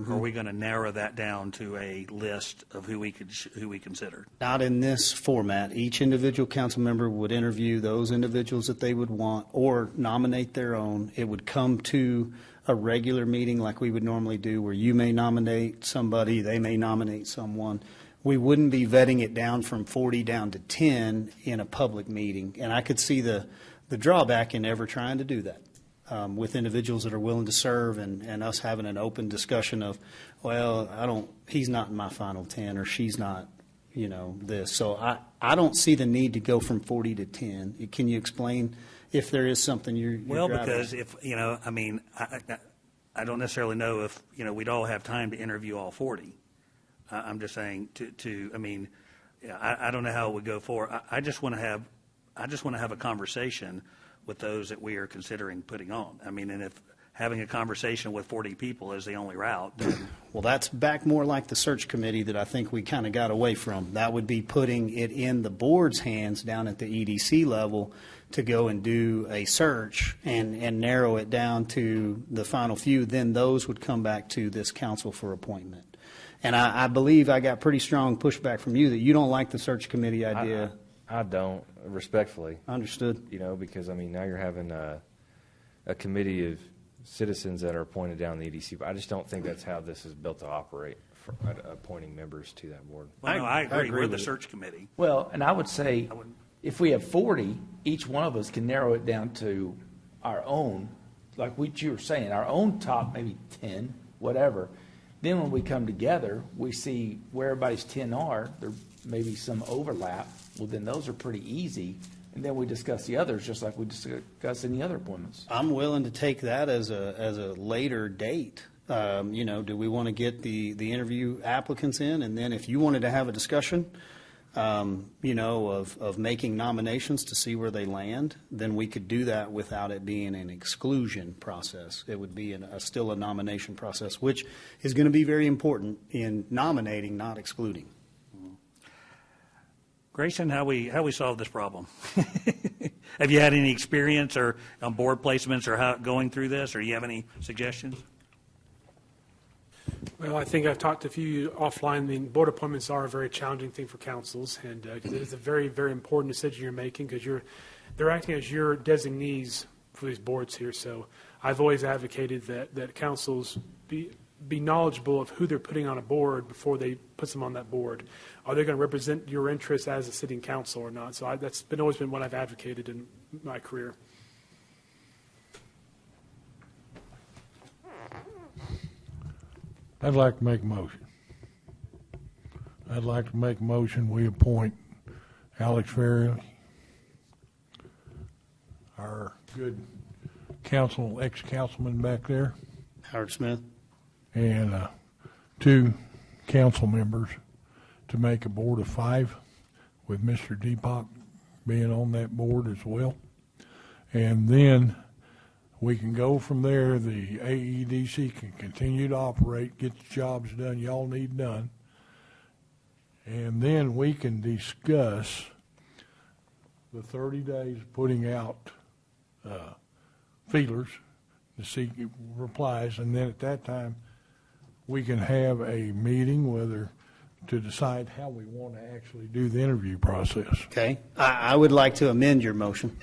are we going to narrow that down to a list of who we consider? Not in this format. Each individual council member would interview those individuals that they would want or nominate their own. It would come to a regular meeting like we would normally do, where you may nominate somebody, they may nominate someone. We wouldn't be vetting it down from 40 down to 10 in a public meeting. And I could see the drawback in ever trying to do that. With individuals that are willing to serve, and us having an open discussion of, well, he's not in my final 10, or she's not, this. So I don't see the need to go from 40 to 10. Can you explain if there is something you're Well, driving because at? if, I don't necessarily know if, we'd all have time to interview all 40. I'm just saying I don't know how it would go forward. I just want to have a conversation with those that we are considering putting on. And if having a conversation with 40 people is the only route, then. Well, that's back more like the search committee that I think we kind of got away from. That would be putting it in the board's hands down at the EDC level to go and do a search and narrow it down to the final few. Then those would come back to this council for appointment. And I believe I got pretty strong pushback from you that you don't like the search committee idea. I don't, respectfully. Understood. Because, now you're having a committee of citizens that are appointed down the EDC. But I just don't think that's how this is built to operate, for appointing members to that board. Well, no, I agree with the search committee. Well, and I would say if we have 40, each one of us can narrow it down to our own, like what you were saying, our own top maybe 10, whatever. Then when we come together, we see where everybody's 10 are. There may be some overlap. Well, then those are pretty easy. And then we discuss the others just like we discuss any other appointments. I'm willing to take that as a later date. Do we want to get the interview applicants in? And then if you wanted to have a discussion, of making nominations to see where they land, then we could do that without it being an exclusion process. It would be still a nomination process, which is going to be very important in nominating, not excluding. Grayson, how we solve this problem? Have you had any experience or on board placements or how going through this, or you have any suggestions? Well, I think I've talked to a few offline. Board appointments are a very challenging thing for councils, and it's a very, very important decision you're making because they're acting as your designees for these boards here. So I've always advocated that councils be knowledgeable of who they're putting on a board before they put them on that board. Are they going to represent your interests as a sitting council or not? So that's always been what I've advocated in my career. I'd like to make a motion. I'd like to make a motion we appoint Alex Ferry, our good ex-councilman back there, Howard Smith, and 2 council members to make a board of 5 with Mr. Deepak being on that board as well. And then we can go from there. The AEDC can continue to operate, get the jobs done y'all need done. And then we can discuss the 30 days putting out feelers to see replies. And then at that time, we can have a meeting to decide how we want to actually do the interview process. Okay. I would like to amend your motion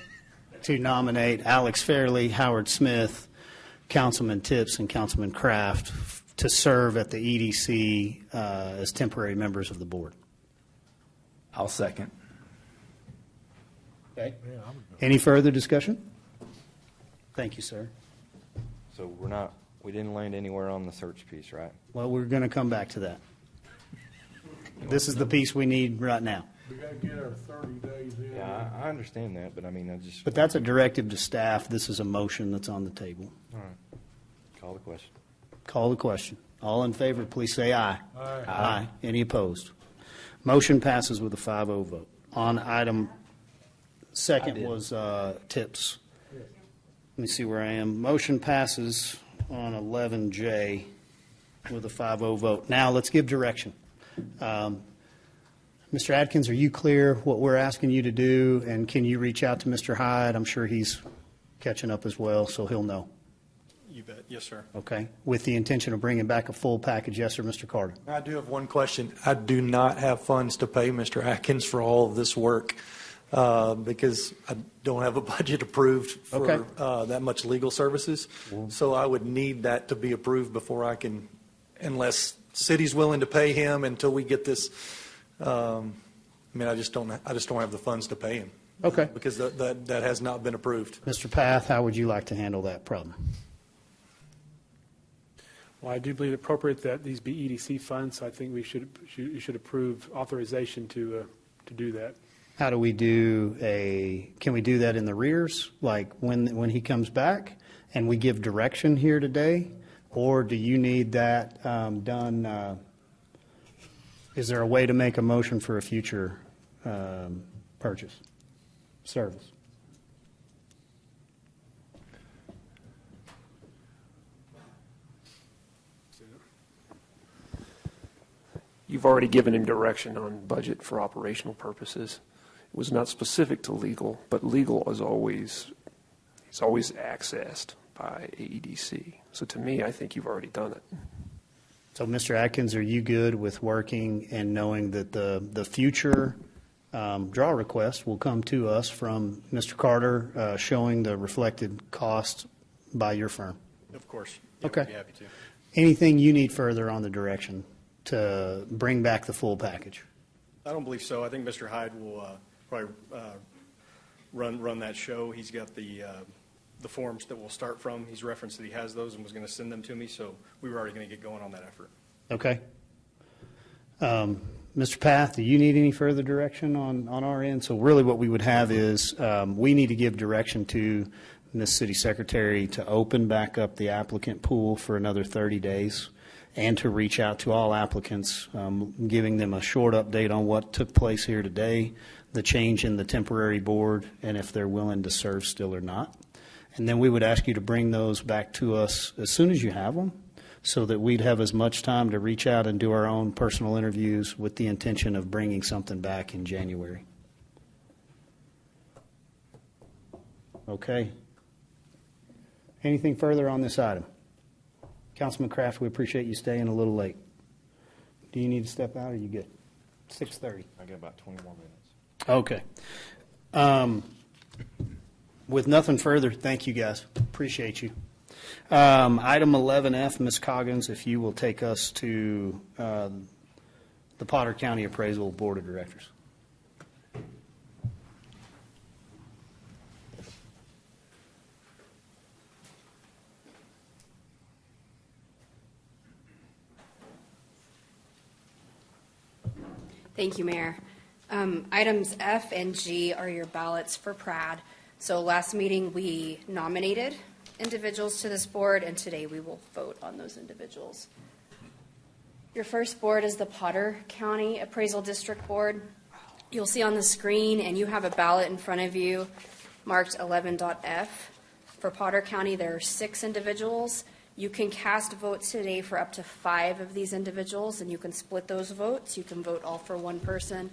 to nominate Alex Fairley, Howard Smith, Councilman Tips, and Councilman Kraft to serve at the EDC as temporary members of the board. I'll second. Okay. Any further discussion? Thank you, sir. So we didn't land anywhere on the search piece, right? Well, we're going to come back to that. This is the piece we need right now. We got to get our 30 days in. Yeah, I understand that, but I mean, But that's a directive to staff. This is a motion that's on the table. All right. Call the question. Call the question. All in favor, please say aye. Aye. Aye. Any opposed? Motion passes with a 5-0 vote. On item second was Tips. Let me see where I am. Motion passes on 11J with a 5-0 vote. Now let's give direction. Mr. Adkins, are you clear what we're asking you to do? And can you reach out to Mr. Hyde? I'm sure he's catching up as well, so he'll know. You bet. Yes, sir. Okay. With the intention of bringing back a full package. Yes, sir, Mr. Carter. I do have one question. I do not have funds to pay Mr. Atkins for all of this work because I don't have a budget approved for that much legal services. So I would need that to be approved before I can, unless city's willing to pay him until we get this. I just don't have the funds to pay him. Okay. Because that has not been approved. Mr. Path, how would you like to handle that problem? Well, I do believe it appropriate that these be EDC funds, so I think you should approve authorization to do that. How do we can we do that in the rears, like when he comes back and we give direction here today? Or do you need that done? Is there a way to make a motion for a future purchase, service? You've already given him direction on budget for operational purposes. It was not specific to legal, but legal is always accessed by AEDC. So to me, I think you've already done it. So, Mr. Atkins, are you good with working and knowing that the future draw request will come to us from Mr. Carter showing the reflected cost by your firm? Of course. Yeah, Okay. I'd be happy to. Anything you need further on the direction to bring back the full package? I don't believe so. I think Mr. Hyde will probably run that show. He's got the forms that we'll start from. He's referenced that he has those and was going to send them to me, so we were already going to get going on that effort. Okay. Mr. Path, do you need any further direction on our end? So really what we would have is we need to give direction to Ms. City Secretary to open back up the applicant pool for another 30 days and to reach out to all applicants, giving them a short update on what took place here today, the change in the temporary board, and if they're willing to serve still or not. And then we would ask you to bring those back to us as soon as you have them, so that we'd have as much time to reach out and do our own personal interviews with the intention of bringing something back in January. Okay. Anything further on this item? Councilman Kraft, we appreciate you staying a little late. Do you need to step out, or are you good? 6:30. I got about 20 more minutes. Okay. With nothing further, thank you, guys. Appreciate you. Item 11F, Ms. Coggins, if you will take us to the Potter County Appraisal Board of Directors. Thank you, Mayor. Items F and G are your ballots for PRAD. So last meeting, we nominated individuals to this board, and today we will vote on those individuals. Your first board is the Potter County Appraisal District Board. you'll see on the screen, and you have a ballot in front of you marked 11.f. For Potter County, there are 6 individuals. You can cast votes today for up to 5 of these individuals, and you can split those votes. You can vote all for one person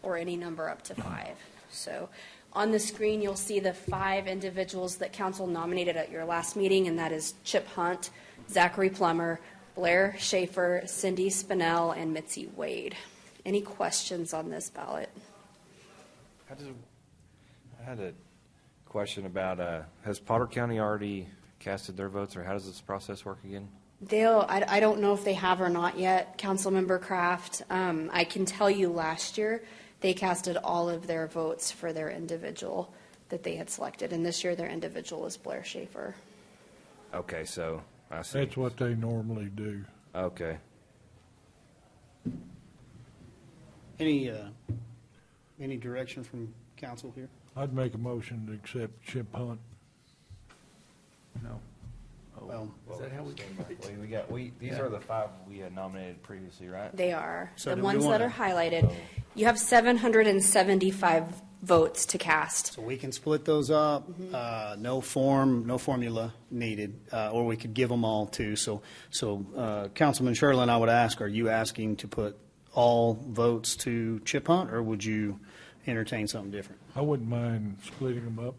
or any number up to 5. So on the screen, you'll see the 5 individuals that council nominated at your last meeting, and that is Chip Hunt, Zachary Plummer, Blair Schaefer, Cindy Spinell, and Mitzi Wade. Any questions on this ballot? I had a question about, has Potter County already casted their votes, or how does this process work again? I don't know if they have or not yet, Councilmember Kraft. I can tell you last year, they casted all of their votes for their individual that they had selected, and this year their individual is Blair Schaefer. Okay, so I see. That's what they normally do. Okay. Any direction from council here? I'd make a motion to accept Chip Hunt. No. Well, Is that how these are the 5 we had nominated previously, right? They are. So The do we ones that wanna- are highlighted. You have 775 votes to cast. So we can split those up, no formula needed, or we could give them all too. So Councilman Sherlin, I would ask, are you asking to put all votes to Chip Hunt, or would you entertain something different? I wouldn't mind splitting them up.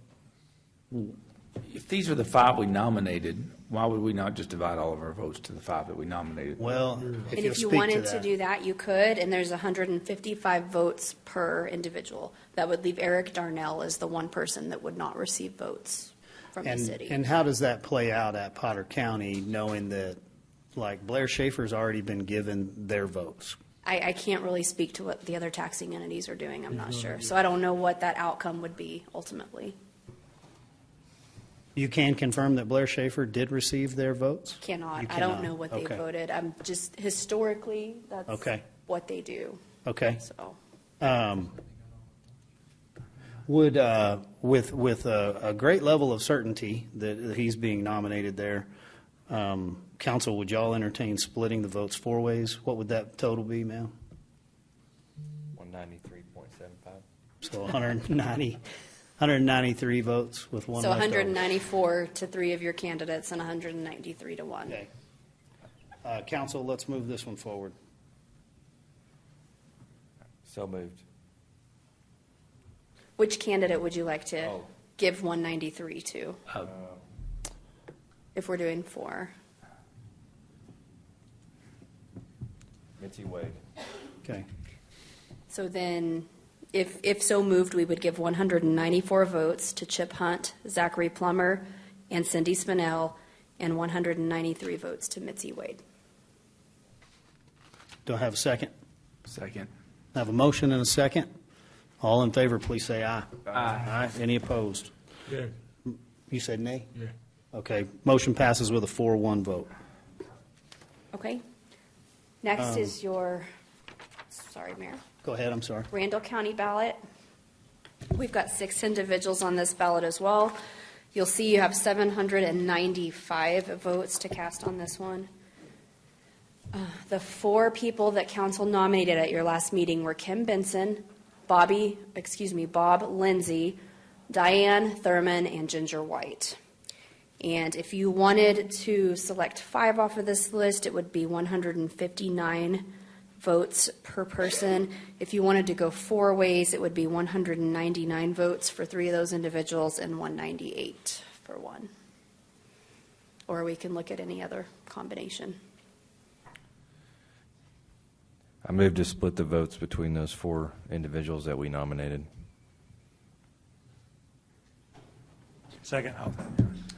If these are the 5 we nominated, why would we not just divide all of our votes to the 5 that we nominated? Well, And if you wanted to do that, you could, and there's 155 votes per individual. That would leave Eric Darnell as the one person that would not receive votes from the city. And how does that play out at Potter County, knowing that, like, Blair Schaefer's already been given their votes? I can't really speak to what the other taxing entities are doing, I'm not sure. So I don't know what that outcome would be ultimately. You can confirm that Blair Schaefer did receive their votes? Cannot. You I don't cannot. know what they Okay. voted. I'm just, historically, that's Okay. what they do. Okay. So, Would, with a great level of certainty that he's being nominated there, council, would y'all entertain splitting the votes 4 ways? What would that total be, ma'am? 193.75. So 193 votes with one so left over. 194 to 3 of your candidates and 193 to 1. Okay. Council, let's move this one forward. So moved. Which candidate would you like to Oh. give 193 to? If we're doing 4. Mitzi Wade. Okay. So then, if so moved, we would give 194 votes to Chip Hunt, Zachary Plummer, and Cindy Spinell, and 193 votes to Mitzi Wade. Do I have a second? Second. I have a motion and a second. All in favor, please say aye. Aye. Any opposed? Yeah. You said nay? Yeah. Okay. Motion passes with a 4-1 vote. Okay. Next is your, sorry, Mayor. Go ahead, I'm sorry. Randall County ballot. We've got 6 individuals on this ballot as well. You'll see you have 795 votes to cast on this one. The 4 people that council nominated at your last meeting were Kim Benson, Bob Lindsay, Diane Thurman, and Ginger White. And if you wanted to select 5 off of this list, it would be 159 votes per person. If you wanted to go 4 ways, it would be 199 votes for 3 of those individuals and 198 for 1. Or we can look at any other combination. I moved to split the votes between those 4 individuals that we nominated. Second.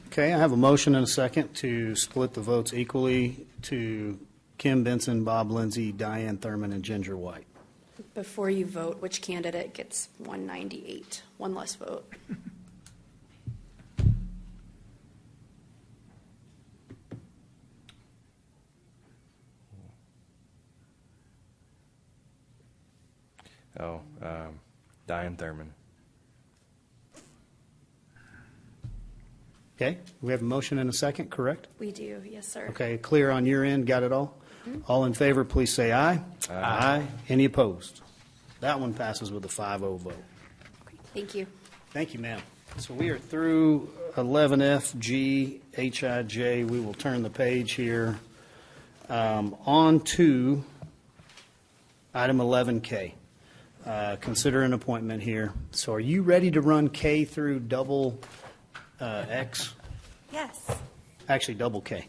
Okay, I have a motion and a second to split the votes equally to Kim Benson, Bob Lindsay, Diane Thurman, and Ginger White. Before you vote, which candidate gets 198? One less vote. Diane Thurman. Okay, we have a motion and a second, correct? We do, yes, sir. Okay, clear on your end, got it all? All in favor, please say aye. Aye. Any opposed? That one passes with a 5-0 vote. Thank you. Thank you, ma'am. So we are through 11F, G, HIJ. We will turn the page here. On to item 11K. Consider an appointment here. So are you ready to run K through double X? Yes, Actually, double K.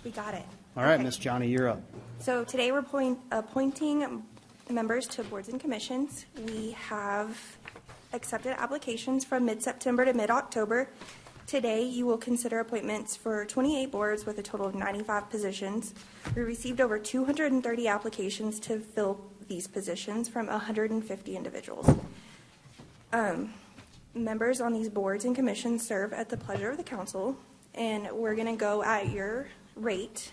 we got it. All right, Okay. Miss Johnny, you're up. So today we're appointing members to boards and commissions. We have accepted applications from mid-September to mid-October. Today, you will consider appointments for 28 boards with a total of 95 positions. We received over 230 applications to fill these positions from 150 individuals. Members on these boards and commissions serve at the pleasure of the council, and we're going to go at your rate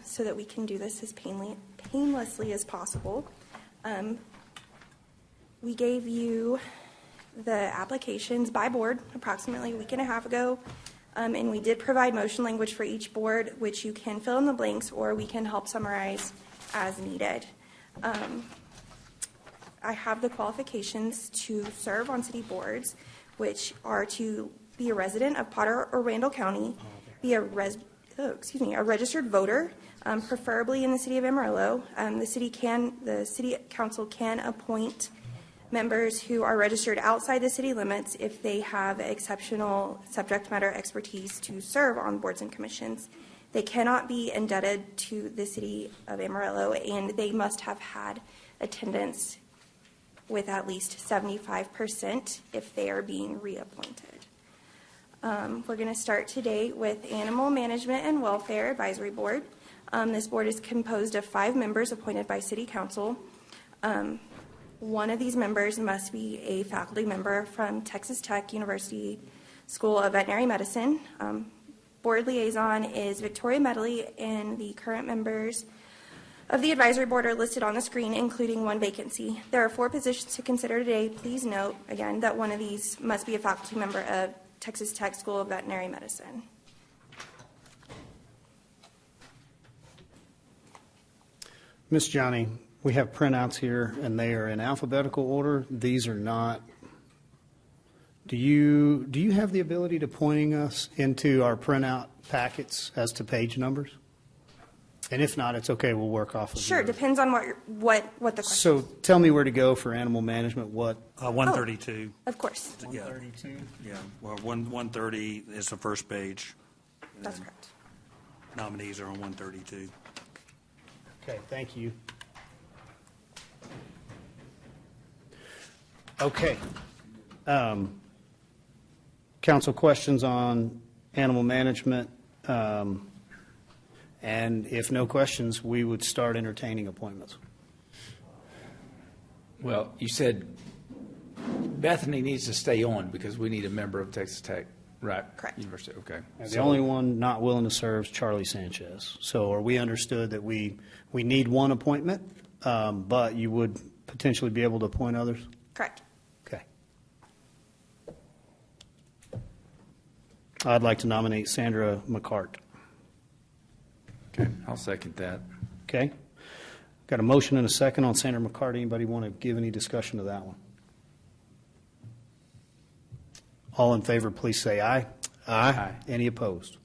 so that we can do this as painlessly as possible. We gave you the applications by board approximately a week and a half ago, and we did provide motion language for each board, which you can fill in the blanks or we can help summarize as needed. I have the qualifications to serve on city boards, which are to be a resident of Potter or Randall County, be a registered voter, preferably in the city of Amarillo. The city council can appoint members who are registered outside the city limits if they have exceptional subject matter expertise to serve on boards and commissions. They cannot be indebted to the city of Amarillo, and they must have had attendance with at least 75% if they are being reappointed. We're going to start today with Animal Management and Welfare Advisory Board. This board is composed of 5 members appointed by City Council. One of these members must be a faculty member from Texas Tech University School of Veterinary Medicine. Board liaison is Victoria Medley, and the current members of the advisory board are listed on the screen, including 1 vacancy. There are 4 positions to consider today. Please note, again, that one of these must be a faculty member of Texas Tech School of Veterinary Medicine. Miss Johnny, we have printouts here, and they are in alphabetical order. These are not. Do you have the ability to pointing us into our printout packets as to page numbers? And if not, it's okay. We'll work off of Sure, yours. depends on what the question. So tell me where to go for animal management. What? 132. Of course. 132? Yeah, well, 130 is the first page. That's correct. Nominees are on 132. Okay, thank you. Okay. Council questions on animal management? And if no questions, we would start entertaining appointments. Well, you said Bethany needs to stay on because we need a member of Texas Tech, right? Correct. University, okay. And the only one not willing to serve is Charlie Sanchez. So are we understood that we need one appointment, but you would potentially be able to appoint others? Correct. Okay. I'd like to nominate Sandra McCart. Okay, I'll second that. Okay. Got a motion and a second on Sandra McCart. Anybody want to give any discussion to that one? All in favor, please say aye. Aye. Any opposed?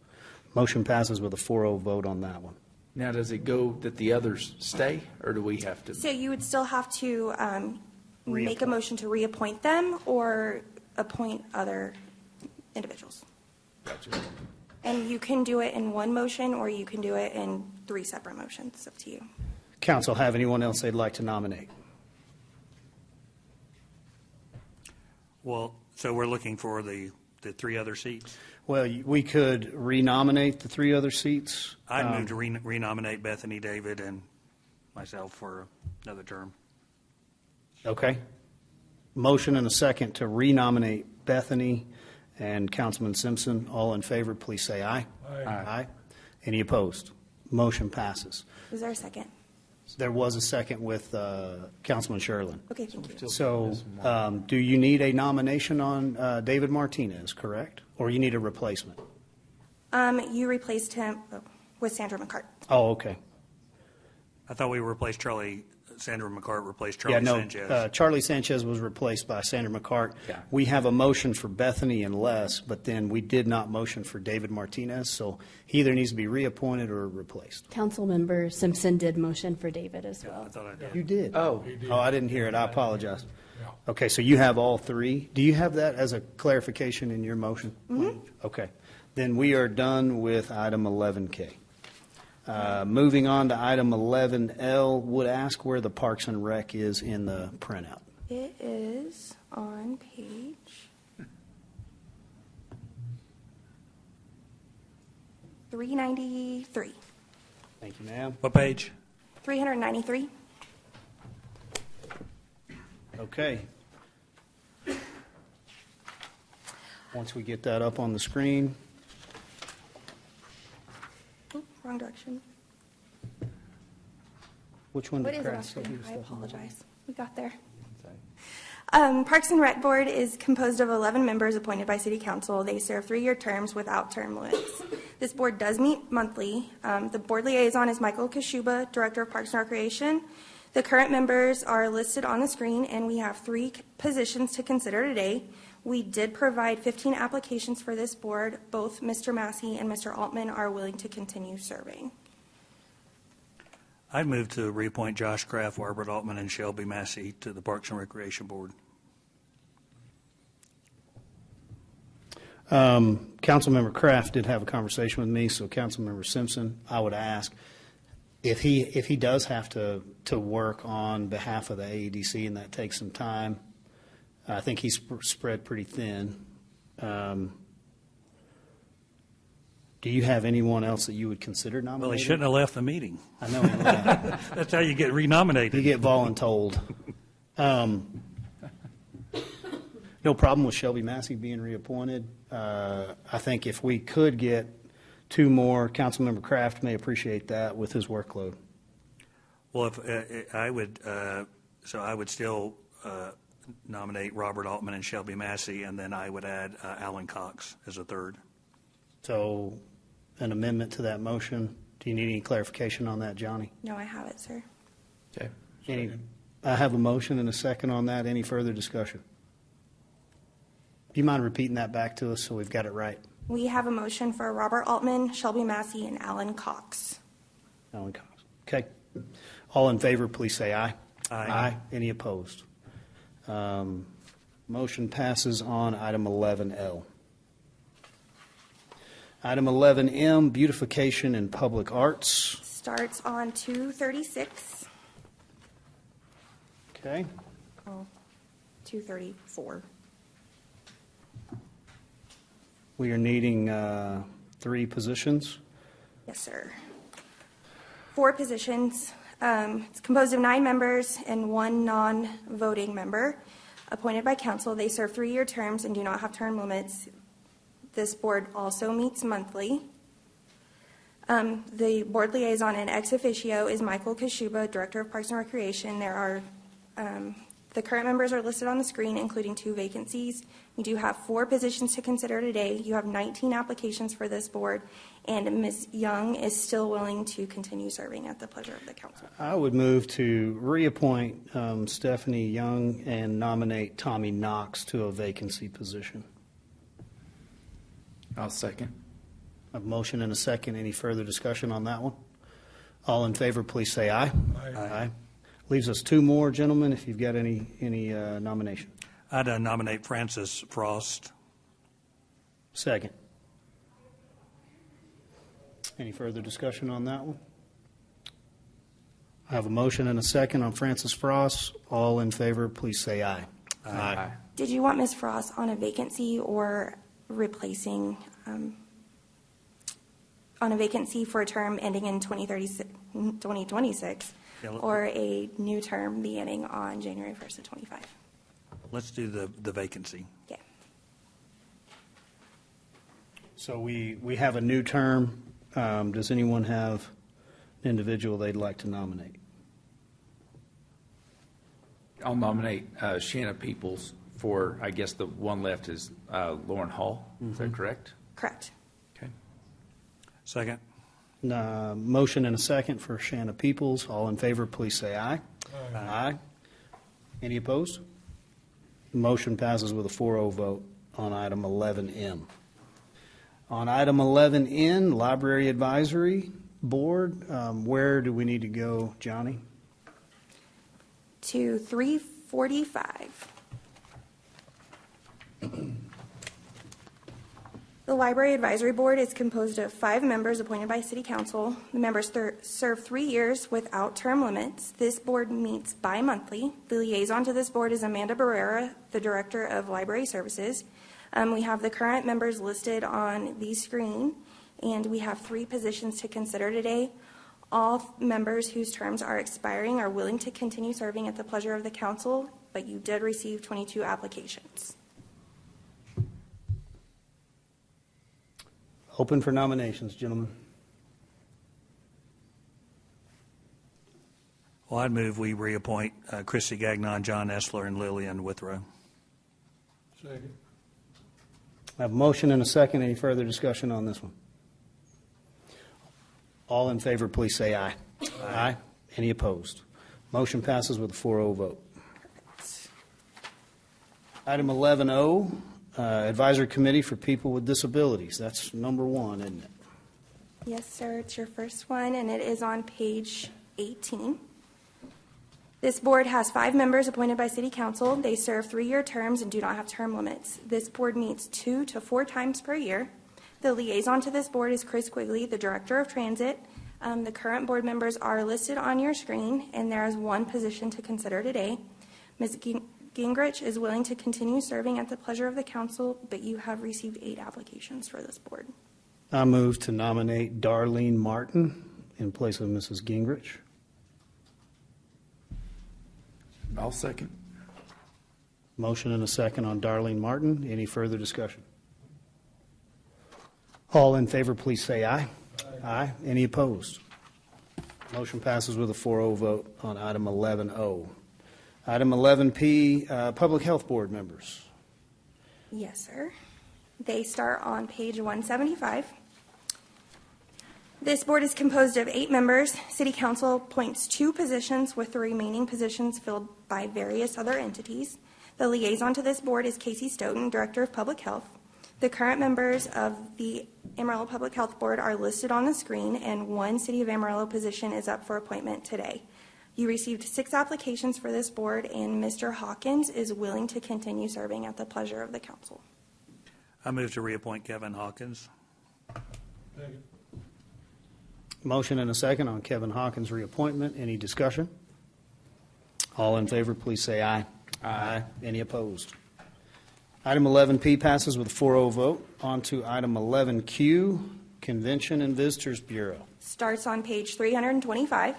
Motion passes with a 4-0 vote on that one. Now, does it go that the others stay, or do we have to? So you would still have to make a Reappoint. motion to reappoint them or appoint other individuals. Gotcha. And you can do it in one motion, or you can do it in 3 separate motions. It's up to you. Council, have anyone else they'd like to nominate? Well, so we're looking for the 3 other seats? Well, we could renominate the 3 other seats. I'd move to renominate Bethany David and myself for another term. Okay. Motion and a second to renominate Bethany and Councilman Simpson. All in favor, please say aye. Aye. Aye. Any opposed? Motion passes. Was there a second? There was a second with Councilman Sherlin. Okay, thank you. So do you need a nomination on David Martinez, correct? Or you need a replacement? You replaced him with Sandra McCart. Oh, okay. I thought we replaced Charlie Sandra McCart replaced Charlie Sanchez. Charlie Sanchez was replaced by Sandra McCart. Yeah. We have a motion for Bethany and Les, but then we did not motion for David Martinez, so he either needs to be reappointed or replaced. Councilmember Simpson did motion for David as well. I thought I did. You did? Oh. Oh, I didn't hear it. I apologize. Okay, so you have all three. Do you have that as a clarification in your motion? Mhm. Okay. Then we are done with item 11K. Moving on to item 11L, would ask where the Parks and Rec is in the printout. It is on page 393. Thank you, ma'am. What page? 393. Okay. Once we get that up on the screen, Oh, wrong direction. which one What did is it Craft say he actually? was I stuff on? apologize. We got there. Parks and Rec Board is composed of 11 members appointed by City Council. They serve 3-year terms without term limits. This board does meet monthly. The board liaison is Michael Kashuba, Director of Parks and Recreation. The current members are listed on the screen, and we have 3 positions to consider today. We did provide 15 applications for this board. Both Mr. Massey and Mr. Altman are willing to continue serving. I'd move to reappoint Josh Kraft, Robert Altman, and Shelby Massey to the Parks and Recreation Board. Councilmember Kraft did have a conversation with me, so Councilmember Simpson, I would ask, if he does have to work on behalf of the AEDC and that takes some time, I think he's spread pretty thin. Do you have anyone else that you would consider nominating? Well, he shouldn't have left the meeting. I know. That's how you get renominated. You get voluntold. No problem with Shelby Massey being reappointed. I think if we could get 2 more, Councilmember Kraft may appreciate that with his workload. Well, if I would, so I would still nominate Robert Altman and Shelby Massey, and then I would add Alan Cox as a third. So an amendment to that motion. Do you need any clarification on that, Johnny? No, I have it, sir. Okay. I have a motion and a second on that. Any further discussion? Do you mind repeating that back to us so we've got it right? We have a motion for Robert Altman, Shelby Massey, and Alan Cox. Alan Cox. Okay. All in favor, please say aye. Aye. Any opposed? Motion passes on item 11L. Item 11M, beautification and public arts. Starts on 236. Okay. Oh, 234. We are needing 3 positions. Yes, sir. 4 positions. It's composed of 9 members and 1 non-voting member appointed by council. They serve 3-year terms and do not have term limits. This board also meets monthly. The board liaison and ex officio is Michael Kashuba, Director of Parks and Recreation. There are the current members are listed on the screen, including 2 vacancies. We do have 4 positions to consider today. You have 19 applications for this board, and Ms. Young is still willing to continue serving at the pleasure of the council. I would move to reappoint Stephanie Young and nominate Tommy Knox to a vacancy position. I'll second. A motion and a second. Any further discussion on that one? All in favor, please say aye. Aye. Leaves us 2 more, gentlemen, if you've got any nomination. I'd nominate Francis Frost. Second. Any further discussion on that one? I have a motion and a second on Francis Frost. All in favor, please say aye. Aye. Did you want Ms. Frost on a vacancy or replacing on a vacancy for a term ending in 2026 or a new term beginning on January 1st of 25? Let's do the vacancy. Yeah. So we have a new term. Does anyone have an individual they'd like to nominate? I'll nominate Shanna Peoples for, I guess the one left is Lauren Hall. Is that correct? Correct. Okay. Second. Motion and a second for Shanna Peoples. All in favor, please say aye. Aye. Any opposed? Motion passes with a 4-0 vote on item 11M. On item 11N, Library Advisory Board, where do we need to go, Johnny? To 345. The Library Advisory Board is composed of 5 members appointed by City Council. The members serve 3 years without term limits. This board meets bi-monthly. The liaison to this board is Amanda Barrera, the Director of Library Services. We have the current members listed on the screen, and we have 3 positions to consider today. All members whose terms are expiring are willing to continue serving at the pleasure of the council, but you did receive 22 applications. Open for nominations, gentlemen. Well, I'd move we reappoint Chrissy Gagnon, John Essler, and Lillian Withrow. Second. I have a motion and a second. Any further discussion on this one? All in favor, please say aye. Aye. Any opposed? Motion passes with a 4-0 vote. Item 11O, Advisory Committee for People with Disabilities. That's number 1, isn't it? Yes, sir. It's your first one, and it is on page 18. This board has 5 members appointed by City Council. They serve 3-year terms and do not have term limits. This board meets 2 to 4 times per year. The liaison to this board is Chris Quigley, the Director of Transit. The current board members are listed on your screen, and there is 1 position to consider today. Ms. Gingrich is willing to continue serving at the pleasure of the council, but you have received 8 applications for this board. I move to nominate Darlene Martin in place of Mrs. Gingrich. I'll second. Motion and a second on Darlene Martin. Any further discussion? All in favor, please say aye. Aye. Any opposed? Motion passes with a 4-0 vote on item 11O. Item 11P, Public Health Board members. Yes, sir. They start on page 175. This board is composed of 8 members. City Council appoints 2 positions, with the remaining positions filled by various other entities. The liaison to this board is Casey Stoughton, Director of Public Health. The current members of the Amarillo Public Health Board are listed on the screen, and 1 City of Amarillo position is up for appointment today. You received 6 applications for this board, and Mr. Hawkins is willing to continue serving at the pleasure of the council. I move to reappoint Kevin Hawkins. Second. Motion and a second on Kevin Hawkins' reappointment. Any discussion? All in favor, please say aye. Aye. Any opposed? Item 11P passes with a 4-0 vote. On to item 11Q, Convention and Visitors Bureau. Starts on page 325.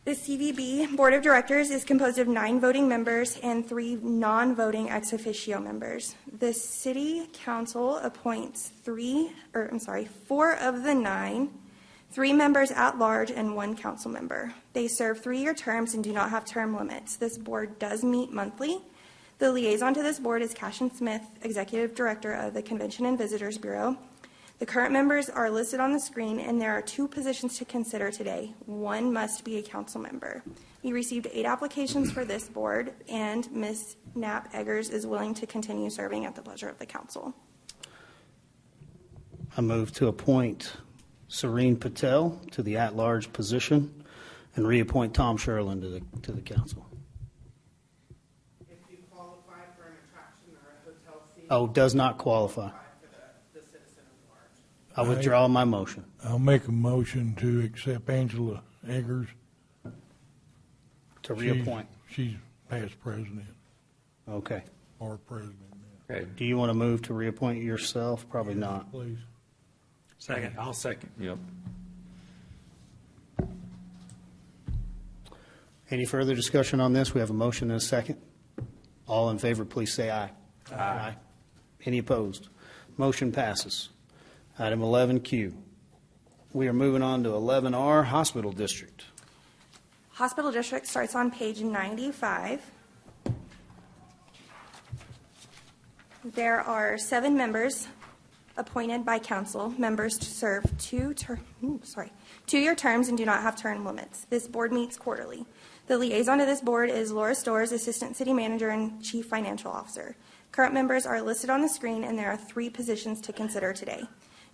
The CVB Board of Directors is composed of 9 voting members and 3 non-voting ex officio members. The City Council appoints 4 of the 9, 3 members at large and 1 council member. They serve 3-year terms and do not have term limits. This board does meet monthly. The liaison to this board is Cashin Smith, Executive Director of the Convention and Visitors Bureau. The current members are listed on the screen, and there are 2 positions to consider today. 1 must be a council member. You received 8 applications for this board, and Ms. Knapp Eggers is willing to continue serving at the pleasure of the council. I move to appoint Serene Patel to the at-large position and reappoint Tom Sherlin to the council. If you qualify for an attraction or a hotel fee. Oh, does not qualify. I withdraw my motion. I'll make a motion to accept Angela Eggers. To reappoint. She's past president. Okay. Or president. Okay. Do you want to move to reappoint yourself? Probably not. Please. Second. I'll second. Yep. Any further discussion on this? We have a motion and a second. All in favor, please say aye. Aye. Any opposed? Motion passes. Item 11Q. We are moving on to 11R, Hospital District. Hospital District starts on page 95. There are 7 members appointed by council, members to serve 2-year terms and do not have term limits. This board meets quarterly. The liaison to this board is Laura Storrs, Assistant City Manager and Chief Financial Officer. Current members are listed on the screen, and there are 3 positions to consider today.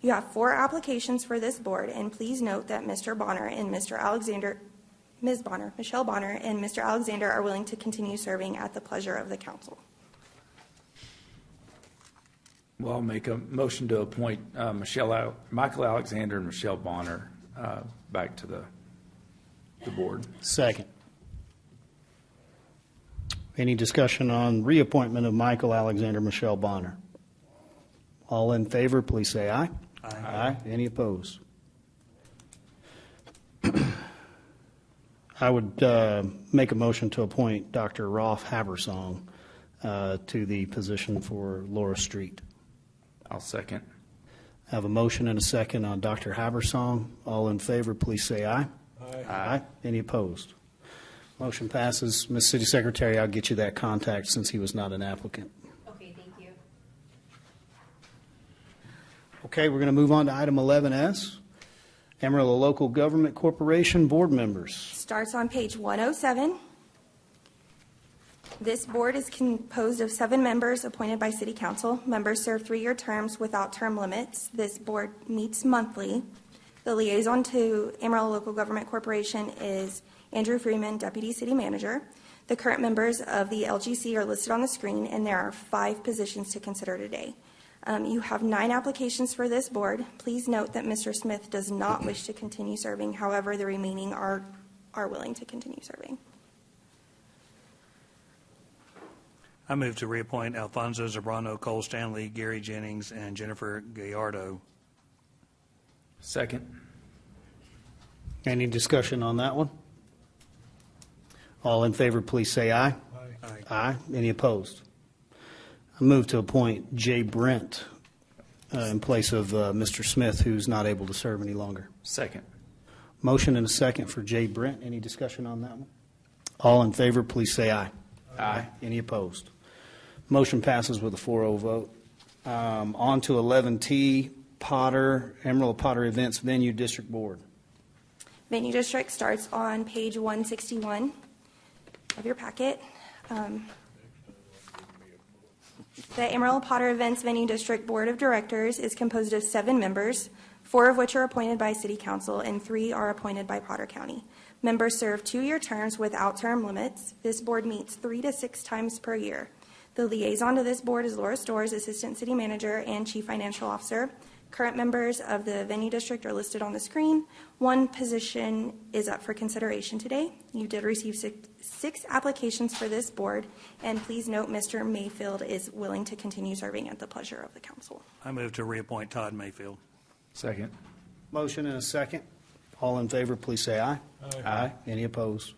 You have 4 applications for this board, and please note that Mr. Bonner and Mr. Alexander, Ms. Bonner, Michelle Bonner, and Mr. Alexander are willing to continue serving at the pleasure of the council. Well, I'll make a motion to appoint Michael Alexander and Michelle Bonner back to the board. Second. Any discussion on reappointment of Michael Alexander, Michelle Bonner? All in favor, please say aye. Aye. Any opposed? I would make a motion to appoint Dr. Rolf Habersong to the position for Laura Street. I'll second. I have a motion and a second on Dr. Habersong. All in favor, please say aye. Aye. Any opposed? Motion passes. Ms. City Secretary, I'll get you that contact since he was not an applicant. Okay, thank you. Okay, we're going to move on to item 11S. Amarillo Local Government Corporation Board Members. Starts on page 107. This board is composed of 7 members appointed by City Council. Members serve 3-year terms without term limits. This board meets monthly. The liaison to Amarillo Local Government Corporation is Andrew Freeman, Deputy City Manager. The current members of the LGC are listed on the screen, and there are 5 positions to consider today. You have 9 applications for this board. Please note that Mr. Smith does not wish to continue serving. However, the remaining are willing to continue serving. I move to reappoint Alfonso Zabrano, Cole Stanley, Gary Jennings, and Jennifer Gallardo. Second. Any discussion on that one? All in favor, please say aye. Aye. Aye. Any opposed? I move to appoint Jay Brent in place of Mr. Smith, who's not able to serve any longer. Second. Motion and a second for Jay Brent. Any discussion on that one? All in favor, please say aye. Aye. Any opposed? Motion passes with a 4-0 vote. On to 11T, Amarillo Potter Events Venue District Board. Venue District starts on page 161 of your packet. The Amarillo Potter Events Venue District Board of Directors is composed of 7 members, 4 of which are appointed by City Council and 3 are appointed by Potter County. Members serve 2-year terms without term limits. This board meets 3 to 6 times per year. The liaison to this board is Laura Storrs, Assistant City Manager and Chief Financial Officer. Current members of the venue district are listed on the screen. 1 position is up for consideration today. You did receive 6 applications for this board, and please note Mr. Mayfield is willing to continue serving at the pleasure of the council. I move to reappoint Todd Mayfield. Second. Motion and a second. All in favor, please say aye. Aye. Any opposed?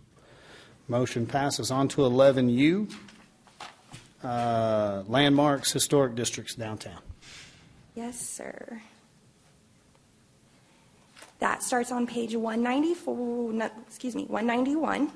Motion passes. On to 11U, Landmarks Historic Districts Downtown. Yes, sir. That starts on page 191.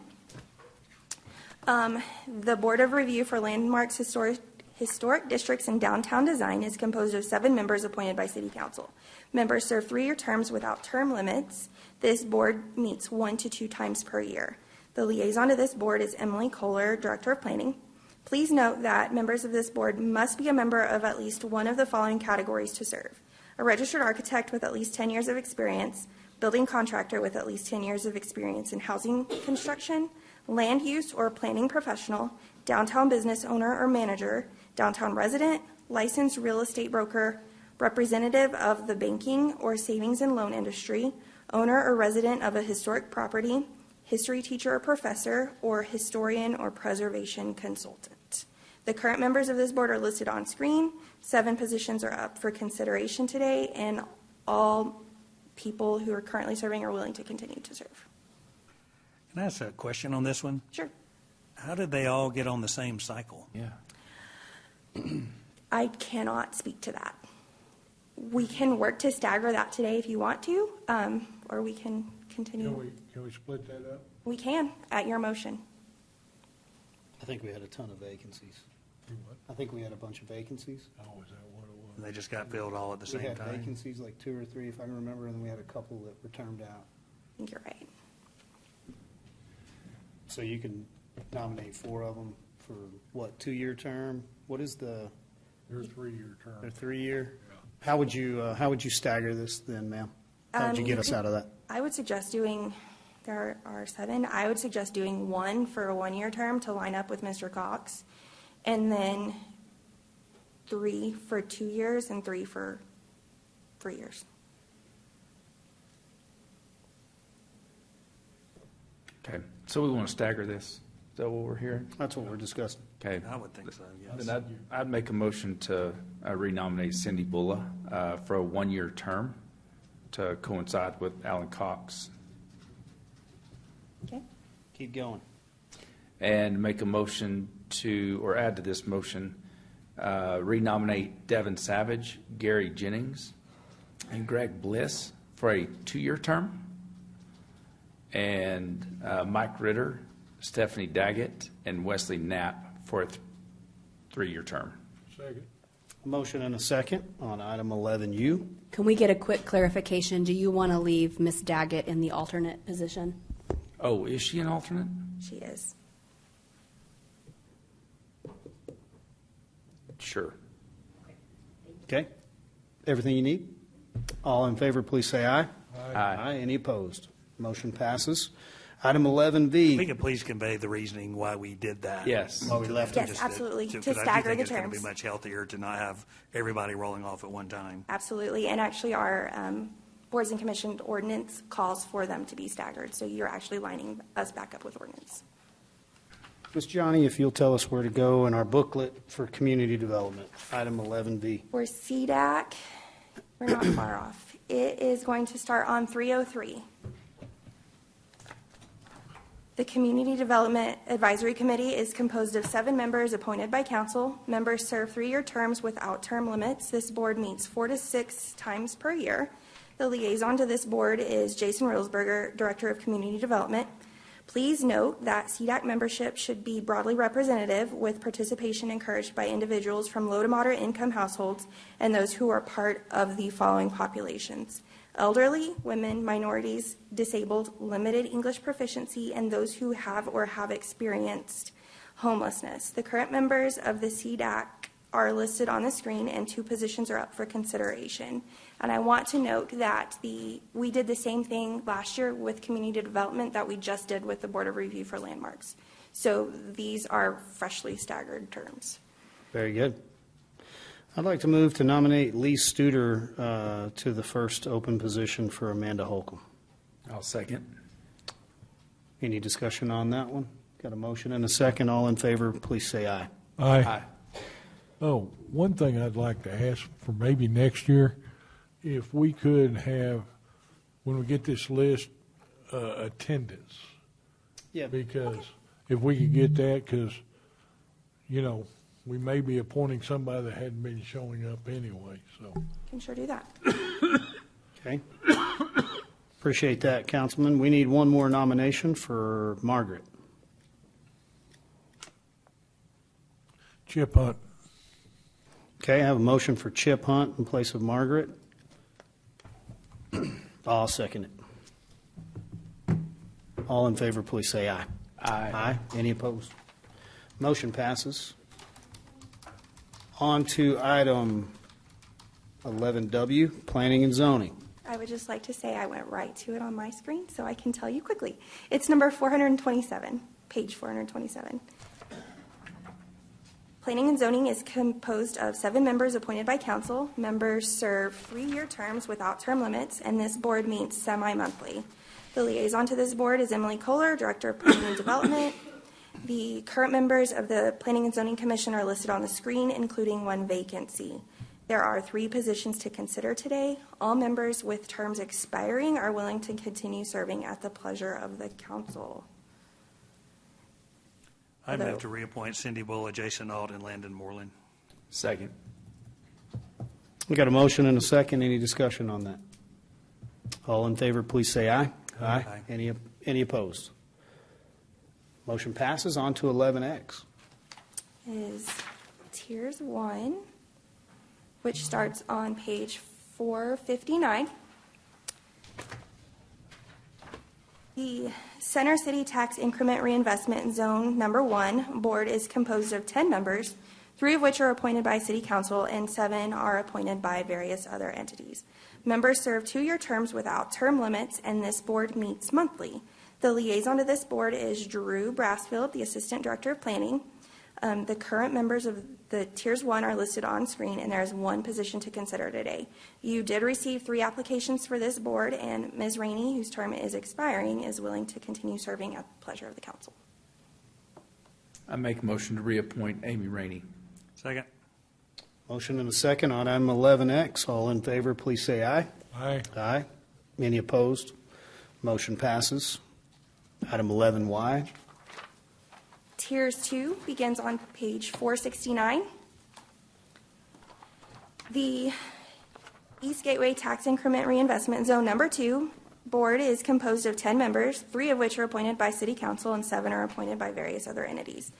The Board of Review for Landmarks Historic Districts and Downtown Design is composed of 7 members appointed by City Council. Members serve 3-year terms without term limits. This board meets 1 to 2 times per year. The liaison to this board is Emily Kohler, Director of Planning. Please note that members of this board must be a member of at least one of the following categories to serve: a registered architect with at least 10 years of experience, building contractor with at least 10 years of experience in housing construction, land use or planning professional, downtown business owner or manager, downtown resident, licensed real estate broker, representative of the banking or savings and loan industry, owner or resident of a historic property, history teacher or professor, or historian or preservation consultant. The current members of this board are listed on screen. 7 positions are up for consideration today, and all people who are currently serving are willing to continue to serve. Can I ask a question on this one? Sure. How did they all get on the same cycle? Yeah. I cannot speak to that. We can work to stagger that today if you want to, or we can continue. Can we split that up? We can, at your motion. I think we had a ton of vacancies. Do what? I think we had a bunch of vacancies. Oh, is that what it was? and they just got filled all at the We same had time. vacancies, like 2 or 3, if I can remember, and then we had a couple that were termed out. I think you're right. So you can nominate 4 of them for, what, 2-year term? What is the, Your 3-year term. their 3-year? How would you stagger this then, ma'am? How would you get us out of that? I would suggest doing, there are 7, I would suggest doing 1 for a 1-year term to line up with Mr. Cox, and then 3 for 2 years and 3 for 3 years. Okay, so we want to stagger this? Is that what we're hearing? That's what we're discussing. Okay. I would think so, yes. Then I'd make a motion to renominate Cindy Bulla for a 1-year term to coincide with Alan Cox. Okay. Keep going. And make a motion to, or add to this motion, renominate Devin Savage, Gary Jennings, and Greg Bliss for a 2-year term. And Mike Ritter, Stephanie Daggett, and Wesley Knapp for a 3-year term. Second. Motion and a second on item 11U. Can we get a quick clarification? Do you want to leave Ms. Daggett in the alternate position? Oh, is she an alternate? She is. Sure. Okay. Everything you need? All in favor, please say aye. Aye. Any opposed? Motion passes. Item 11V. We can please convey the reasoning why we did that. Yes. Why we left it. Yes, absolutely, to 'cause I do stagger think the it's going to be terms. much healthier to not have everybody rolling off at one time. Absolutely, and actually our boards and commission ordinance calls for them to be staggered, so you're actually lining us back up with ordinance. Ms. Johnny, if you'll tell us where to go in our booklet for community development, item 11V. For CDAC, we're not far off. It is going to start on 303. The Community Development Advisory Committee is composed of 7 members appointed by council. Members serve 3-year terms without term limits. This board meets 4 to 6 times per year. The liaison to this board is Jason Rosberger, Director of Community Development. Please note that CDAC membership should be broadly representative, with participation encouraged by individuals from low to moderate income households and those who are part of the following populations: elderly, women, minorities, disabled, limited English proficiency, and those who have or have experienced homelessness. The current members of the CDAC are listed on the screen, and 2 positions are up for consideration. And I want to note that we did the same thing last year with community development that we just did with the Board of Review for landmarks. So these are freshly staggered terms. Very good. I'd like to move to nominate Lee Studer to the first open position for Amanda Holcomb. I'll second. Any discussion on that one? Got a motion and a second. All in favor, please say aye. Aye. Oh, one thing I'd like to ask for maybe next year, if we could have, when we get this list, attendance. Yeah. Because if we could get that, because, you know, we may be appointing somebody that hadn't been showing up anyway, so. Can sure do that. Okay. Appreciate that, Councilman. We need one more nomination for Margaret. Chip Hunt. Okay, I have a motion for Chip Hunt in place of Margaret. I'll second it. All in favor, please say aye. Aye. Any opposed? Motion passes. On to item 11W, Planning and Zoning. I would just like to say I went right to it on my screen, so I can tell you quickly. It's number 427, page 427. Planning and zoning is composed of 7 members appointed by council. Members serve 3-year terms without term limits, and this board meets semi-monthly. The liaison to this board is Emily Kohler, Director of Planning and Development. The current members of the Planning and Zoning Commission are listed on the screen, including 1 vacancy. There are 3 positions to consider today. All members with terms expiring are willing to continue serving at the pleasure of the council. I move to reappoint Cindy Bulla, Jason Ault, and Landon Moreland. Second. We got a motion and a second. Any discussion on that? All in favor, please say aye. Aye. Any opposed? Motion passes. On to 11X. Is Tiers 1. which starts on page 459. The Center City Tax Increment Reinvestment Zone Number 1 board is composed of 10 members, 3 of which are appointed by City Council and 7 are appointed by various other entities. Members serve 2-year terms without term limits, and this board meets monthly. The liaison to this board is Drew Brassfield, the Assistant Director of Planning. The current members of the Tiers 1 are listed on screen, and there is 1 position to consider today. You did receive 3 applications for this board, and Ms. Rainey, whose term is expiring, is willing to continue serving at the pleasure of the council. I make a motion to reappoint Amy Rainey. Second. Motion and a second on item 11X. All in favor, please say aye. Aye. Aye. Any opposed? Motion passes. Item 11Y. Tiers 2 begins on page 469. The East Gateway Tax Increment Reinvestment Zone Number 2 board is composed of 10 members, 3 of which are appointed by City Council and 7 are appointed by various other entities.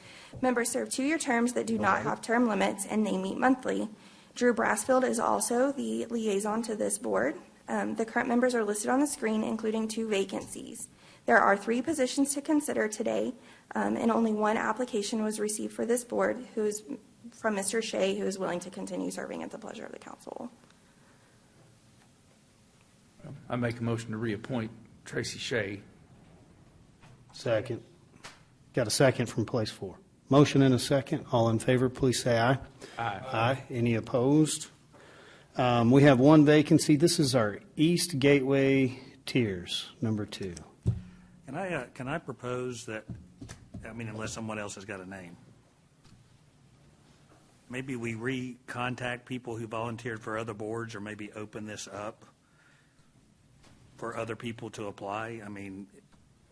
Members serve 2-year terms that do not have term limits, and they meet monthly. Drew Brassfield is also the liaison to this board. The current members are listed on the screen, including 2 vacancies. There are 3 positions to consider today, and only 1 application was received for this board, who is from Mr. Shea, who is willing to continue serving at the pleasure of the council. I make a motion to reappoint Tracy Shea. Second. Got a second from place 4. Motion and a second. All in favor, please say aye. Aye. Aye. Any opposed? We have 1 vacancy. This is our East Gateway Tiers, number 2. Can I propose that, unless someone else has got a name, maybe we re-contact people who volunteered for other boards, or maybe open this up for other people to apply?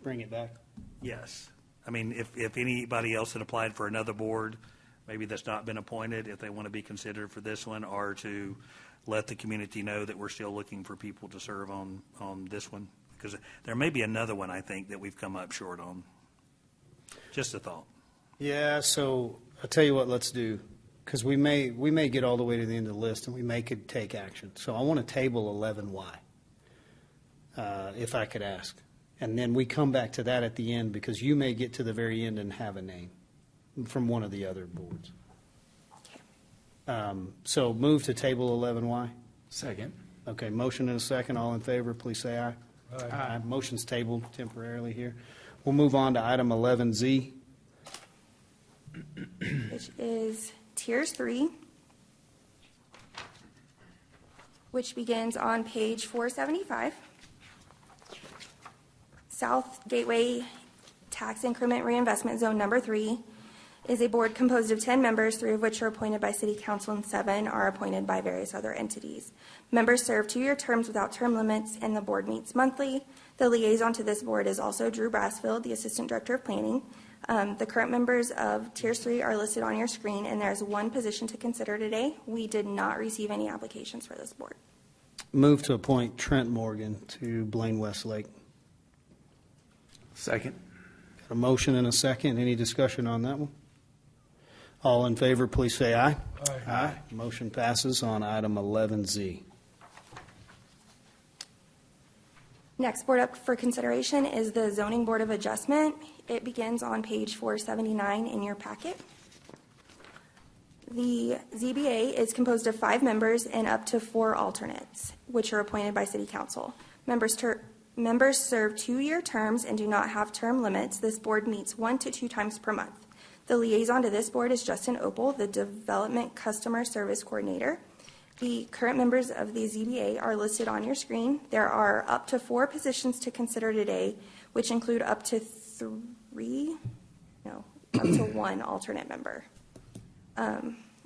Bring it back. Yes. If anybody else had applied for another board, maybe that's not been appointed, if they want to be considered for this one, or to let the community know that we're still looking for people to serve on this one. Because there may be another one, I think, that we've come up short on. Just a thought. Yeah, so I'll tell you what, let's do, because we may get all the way to the end of the list and we may could take action. So I want to table 11Y, if I could ask. And then we come back to that at the end, because you may get to the very end and have a name from one of the other boards. So move to table 11Y. Second. Okay, motion and a second. All in favor, please say aye. Aye. Motion's tabled temporarily here. We'll move on to item 11Z. Which is Tiers 3, which begins on page 475. South Gateway Tax Increment Reinvestment Zone Number 3 is a board composed of 10 members, 3 of which are appointed by City Council and 7 are appointed by various other entities. Members serve 2-year terms without term limits, and the board meets monthly. The liaison to this board is also Drew Brassfield, the Assistant Director of Planning. The current members of Tiers 3 are listed on your screen, and there's 1 position to consider today. We did not receive any applications for this board. Move to appoint Trent Morgan to Blaine Westlake. Second. Got a motion and a second. Any discussion on that one? All in favor, please say aye. Aye. Aye. Motion passes on item 11Z. Next board up for consideration is the Zoning Board of Adjustment. It begins on page 479 in your packet. The ZBA is composed of 5 members and up to 4 alternates, which are appointed by City Council. Members serve 2-year terms and do not have term limits. This board meets 1 to 2 times per month. The liaison to this board is Justin Opel, the Development Customer Service Coordinator. The current members of the ZBA are listed on your screen. There are up to 4 positions to consider today, which include up to 1 alternate member.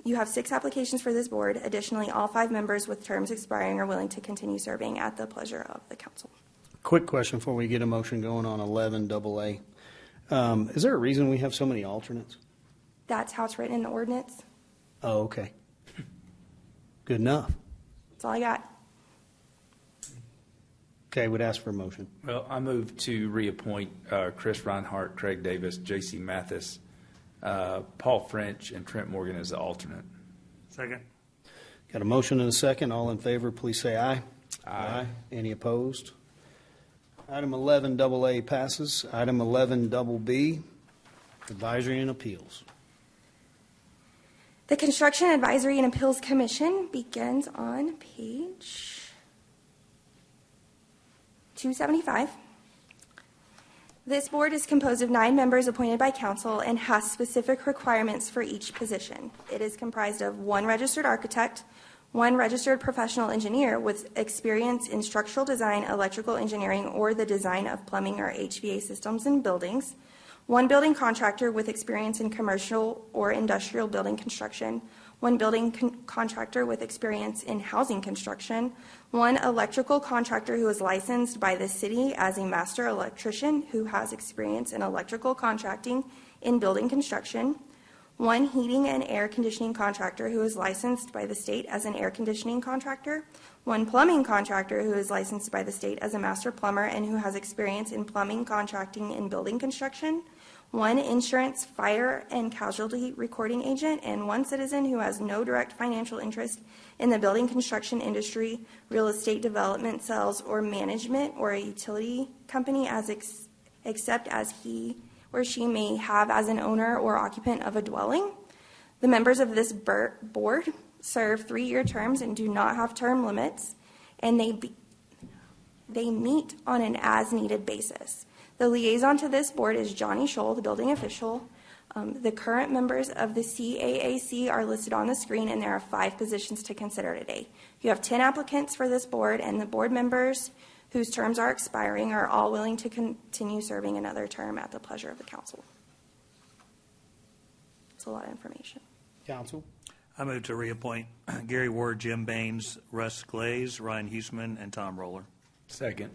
You have 6 applications for this board. Additionally, all 5 members with terms expiring are willing to continue serving at the pleasure of the council. Quick question before we get a motion going on 11AA. Is there a reason we have so many alternates? That's how it's written in the ordinance. Oh, okay. Good enough. That's all I got. Okay, would ask for a motion. Well, I move to reappoint Chris Reinhardt, Craig Davis, J.C. Mathis, Paul French, and Trent Morgan as the alternate. Second. Got a motion and a second. All in favor, please say aye. Aye. Any opposed? Item 11 AA passes. Item 11 B, Advisory and Appeals. The Construction Advisory and Appeals Commission begins on page 275. This board is composed of 9 members appointed by council and has specific requirements for each position. It is comprised of 1 registered architect, 1 registered professional engineer with experience in structural design, electrical engineering, or the design of plumbing or HVAC systems in buildings, 1 building contractor with experience in commercial or industrial building construction, 1 building contractor with experience in housing construction, 1 electrical contractor who is licensed by the city as a master electrician who has experience in electrical contracting in building construction, 1 heating and air conditioning contractor who is licensed by the state as an air conditioning contractor, 1 plumbing contractor who is licensed by the state as a master plumber and who has experience in plumbing contracting in building construction, 1 insurance, fire, and casualty recording agent, and 1 citizen who has no direct financial interest in the building construction industry, real estate development, sales, or management, or a utility company except as he or she may have as an owner or occupant of a dwelling. The members of this board serve 3-year terms and do not have term limits, and they meet on an as-needed basis. The liaison to this board is Johnny Scholl, the building official. The current members of the CAAC are listed on the screen, and there are 5 positions to consider today. You have 10 applicants for this board, and the board members whose terms are expiring are all willing to continue serving another term at the pleasure of the council. It's a lot of information. Council? I move to reappoint Gary Ward, Jim Baines, Russ Glaze, Ryan Huseman, and Tom Roller. Second.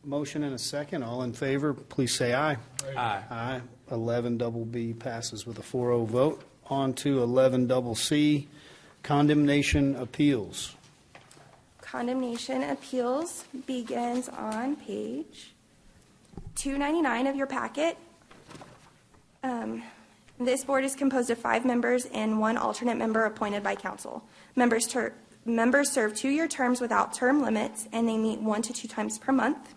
Motion and a second. All in favor, please say aye. Aye. Aye. 11 B passes with a 4-0 vote. On to 11 C, Condemnation Appeals. Condemnation Appeals begins on page 299 of your packet. This board is composed of 5 members and 1 alternate member appointed by council. Members serve 2-year terms without term limits, and they meet 1 to 2 times per month.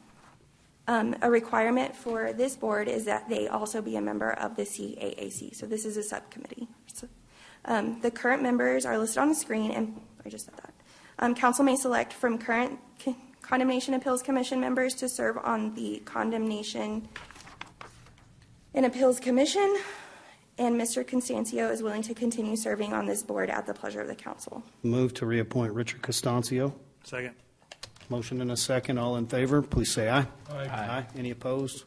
A requirement for this board is that they also be a member of the CAAC. So this is a subcommittee. So, the current members are listed on the screen, and I just said that. Council may select from current Condemnation Appeals Commission members to serve on the Condemnation and Appeals Commission, and Mr. Constancio is willing to continue serving on this board at the pleasure of the council. Move to reappoint Richard Costancio. Second. Motion and a second. All in favor, please say aye. Aye. Aye. Any opposed?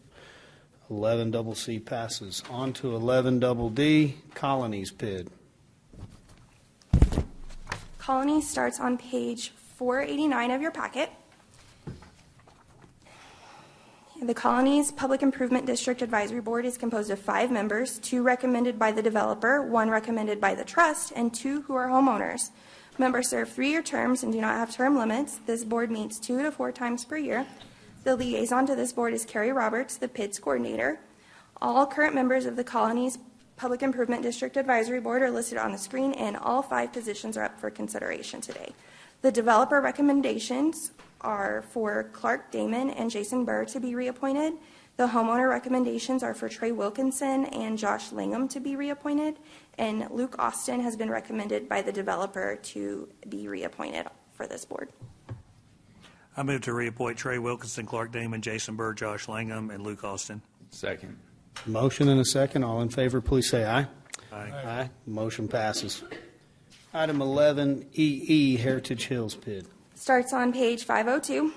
11 C passes. On to 11 D, Colonies PID. Colony starts on page 489 of your packet. The Colonies Public Improvement District Advisory Board is composed of 5 members, 2 recommended by the developer, 1 recommended by the trust, and 2 who are homeowners. Members serve 3-year terms and do not have term limits. This board meets 2 to 4 times per year. The liaison to this board is Carrie Roberts, the PIDS coordinator. All current members of the Colonies Public Improvement District Advisory Board are listed on the screen, and all 5 positions are up for consideration today. The developer recommendations are for Clark Damon and Jason Burr to be reappointed. The homeowner recommendations are for Trey Wilkinson and Josh Langham to be reappointed, and Luke Austin has been recommended by the developer to be reappointed for this board. I move to reappoint Trey Wilkinson, Clark Damon, Jason Burr, Josh Langham, and Luke Austin. Second. Motion and a second. All in favor, please say aye. Aye. Aye. Motion passes. Item 11 EE, Heritage Hills PID. Starts on page 502.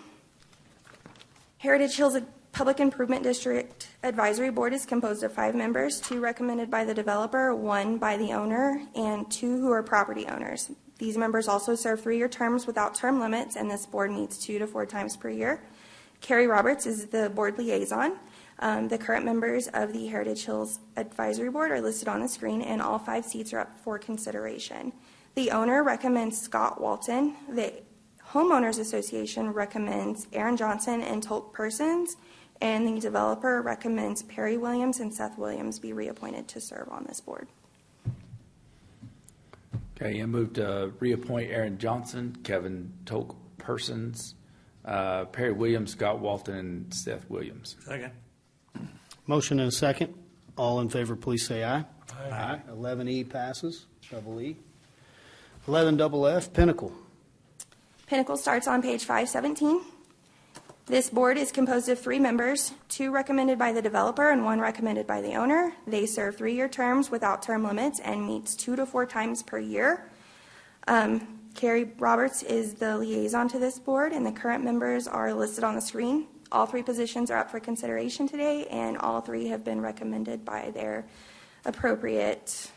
Heritage Hills Public Improvement District Advisory Board is composed of 5 members, 2 recommended by the developer, 1 by the owner, and 2 who are property owners. These members also serve 3-year terms without term limits, and this board meets 2 to 4 times per year. Carrie Roberts is the board liaison. The current members of the Heritage Hills Advisory Board are listed on the screen, and all 5 seats are up for consideration. The owner recommends Scott Walton. The Homeowners Association recommends Aaron Johnson and Tolk Persons, and the developer recommends Perry Williams and Seth Williams be reappointed to serve on this board. Okay, I move to reappoint Aaron Johnson, Kevin Toke Persons, Perry Williams, Scott Walton, and Seth Williams. Second. Motion and a second. All in favor, please say aye. Aye. 11E passes, double E. 11 double F, Pinnacle. Pinnacle starts on page 517. This board is composed of 3 members, 2 recommended by the developer and 1 recommended by the owner. They serve 3-year terms without term limits and meets 2 to 4 times per year. Carrie Roberts is the liaison to this board, and the current members are listed on the screen. All 3 positions are up for consideration today, and all 3 have been recommended by their appropriate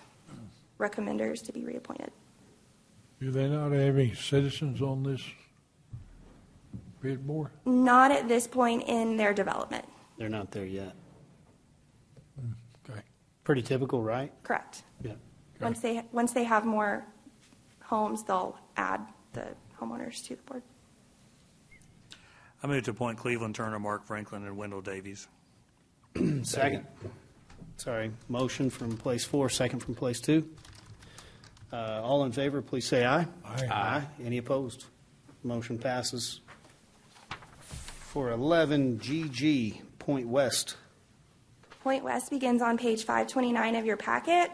recommenders to be reappointed. Do they not have any citizens on this bid board? Not at this point in their development. They're not there yet. Okay. Pretty typical, right? Correct. Yeah. Once they have more homes, they'll add the homeowners to the board. I move to appoint Cleveland Turner, Mark Franklin, and Wendell Davies. Second. Sorry, motion from place 4, second from place 2. All in favor, please say aye. Aye. Any opposed? Motion passes. For 11 GG, Point West. Point West begins on page 529 of your packet.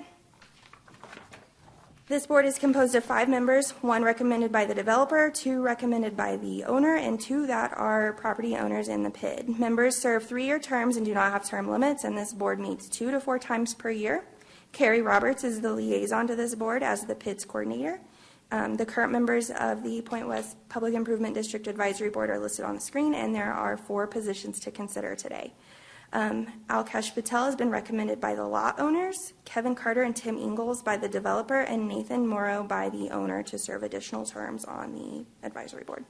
This board is composed of 5 members, 1 recommended by the developer, 2 recommended by the owner, and 2 that are property owners in the PID. Members serve 3-year terms and do not have term limits, and this board meets 2 to 4 times per year. Carrie Roberts is the liaison to this board as the PID's coordinator. The current members of the Point West Public Improvement District Advisory Board are listed on the screen, and there are 4 positions to consider today. Alkesh Patel has been recommended by the lot owners, Kevin Carter and Tim Ingalls by the developer, and Nathan Morrow by the owner to serve additional terms on the advisory board.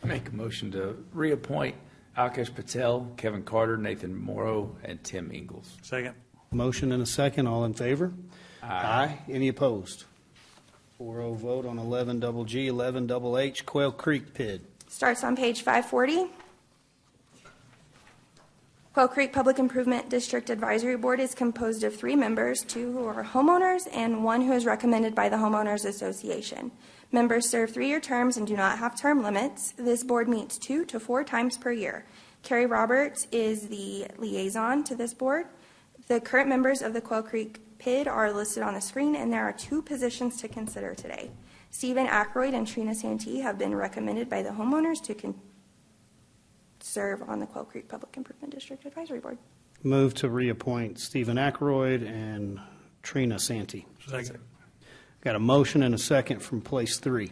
Make a motion to reappoint Alkesh Patel, Kevin Carter, Nathan Morrow, and Tim Ingalls. Second. Motion and a second. All in favor? Aye. Any opposed? 4-0 vote on 11 double G, 11 double H, Quail Creek PID. Starts on page 540. Quail Creek Public Improvement District Advisory Board is composed of 3 members, 2 who are homeowners and 1 who is recommended by the Homeowners Association. Members serve 3-year terms and do not have term limits. This board meets 2 to 4 times per year. Carrie Roberts is the liaison to this board. The current members of the Quail Creek PID are listed on the screen, and there are 2 positions to consider today. Stephen Ackroyd and Trina Santee have been recommended by the homeowners to serve on the Quail Creek Public Improvement District Advisory Board. Move to reappoint Stephen Ackroyd and Trina Santee. Second. Got a motion and a second from place 3.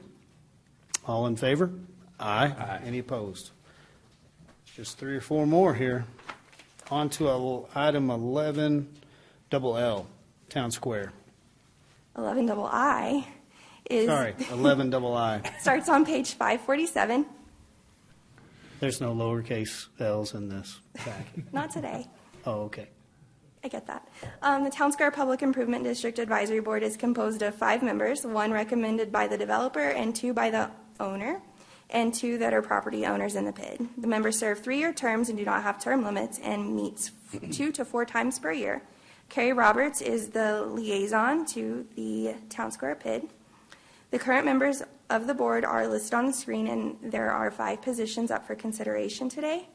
All in favor? Aye. Any opposed? Just 3 or 4 more here. On to item 11 double L, Town Square. 11 double I is 11 double I. starts on page 547. There's no lowercase l's in this packet. Not today. Oh, okay. I get that. The Town Square Public Improvement District Advisory Board is composed of 5 members, 1 recommended by the developer and 2 by the owner, and 2 that are property owners in the PID. The members serve 3-year terms and do not have term limits and meets 2 to 4 times per year. Carrie Roberts is the liaison to the Town Square PID. The current members of the board are listed on the screen, and there are 5 positions up for consideration today.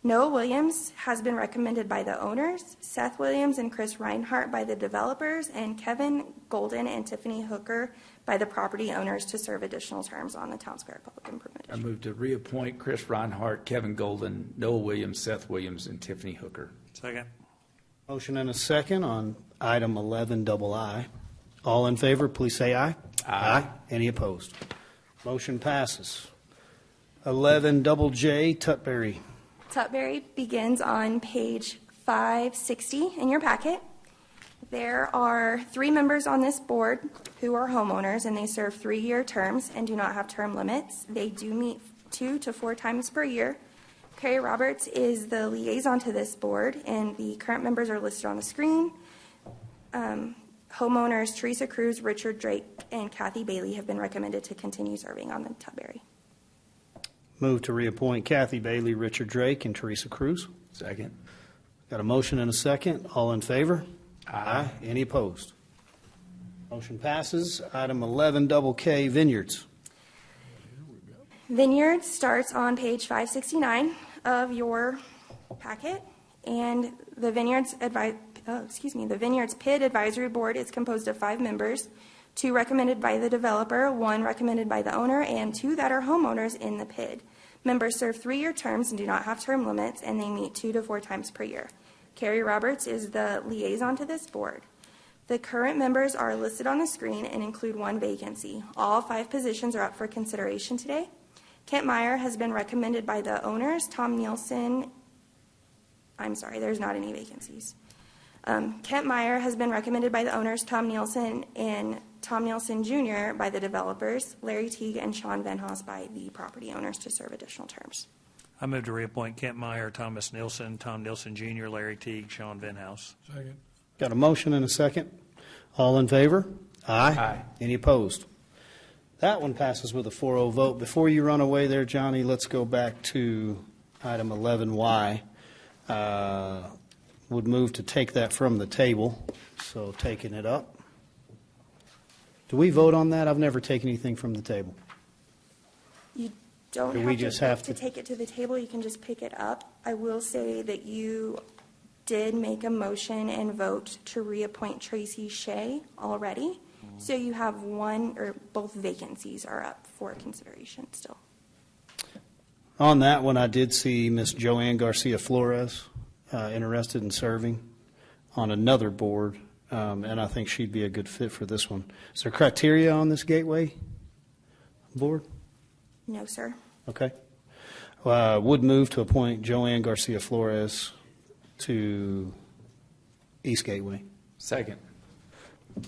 Noah Williams has been recommended by the owners, Seth Williams and Chris Reinhardt by the developers, and Kevin Golden and Tiffany Hooker by the property owners to serve additional terms on the Town Square Public Improvement I District. move to reappoint Chris Reinhardt, Kevin Golden, Noah Williams, Seth Williams, and Tiffany Hooker. Second. Motion and a second on item 11 double I. All in favor, please say aye. Aye. Any opposed? Motion passes. 11 double J, Tutbury. Tutbury begins on page 560 in your packet. There are 3 members on this board who are homeowners, and they serve 3-year terms and do not have term limits. They do meet 2 to 4 times per year. Carrie Roberts is the liaison to this board, and the current members are listed on the screen. Homeowners Teresa Cruz, Richard Drake, and Kathy Bailey have been recommended to continue serving on the Tutbury. Move to reappoint Kathy Bailey, Richard Drake, and Teresa Cruz. Second. Got a motion and a second. All in favor? Aye. Any opposed? Motion passes. Item 11, double K, Vineyards. Vineyards starts on page 569 of your packet, and the Vineyards the Vineyards PID Advisory Board is composed of 5 members, 2 recommended by the developer, 1 recommended by the owner, and 2 that are homeowners in the PID. Members serve 3-year terms and do not have term limits, and they meet 2 to 4 times per year. Carrie Roberts is the liaison to this board. The current members are listed on the screen and include 1 vacancy. All 5 positions are up for consideration today. Kent Meyer has been recommended by the owners. Tom Nielsen, I'm sorry, there's not any vacancies. Kent Meyer has been recommended by the owners, Tom Nielsen, and Tom Nielsen Jr. by the developers, Larry Teague and Sean Van Haas by the property owners to serve additional terms. I move to reappoint Kent Meyer, Thomas Nielsen, Tom Nielsen Jr., Larry Teague, Sean Van Haas. Second. Got a motion and a second. All in favor? Aye. Aye. Any opposed? That one passes with a 4-0 vote. Before you run away there, Johnny, let's go back to item 11Y. Would move to take that from the table, so taking it up. Do we vote on that? I've never taken anything from the table. You don't Do we have, just to, have to take it to the table. You can just pick it up. I will say that you did make a motion and vote to reappoint Tracy Shea already. So you have 1 or both vacancies are up for consideration still. On that one, I did see Miss Joanne Garcia Flores interested in serving on another board, and I think she'd be a good fit for this one. Is there criteria on this Gateway board? No, sir. Okay. Would move to appoint Joanne Garcia Flores to East Gateway. Second.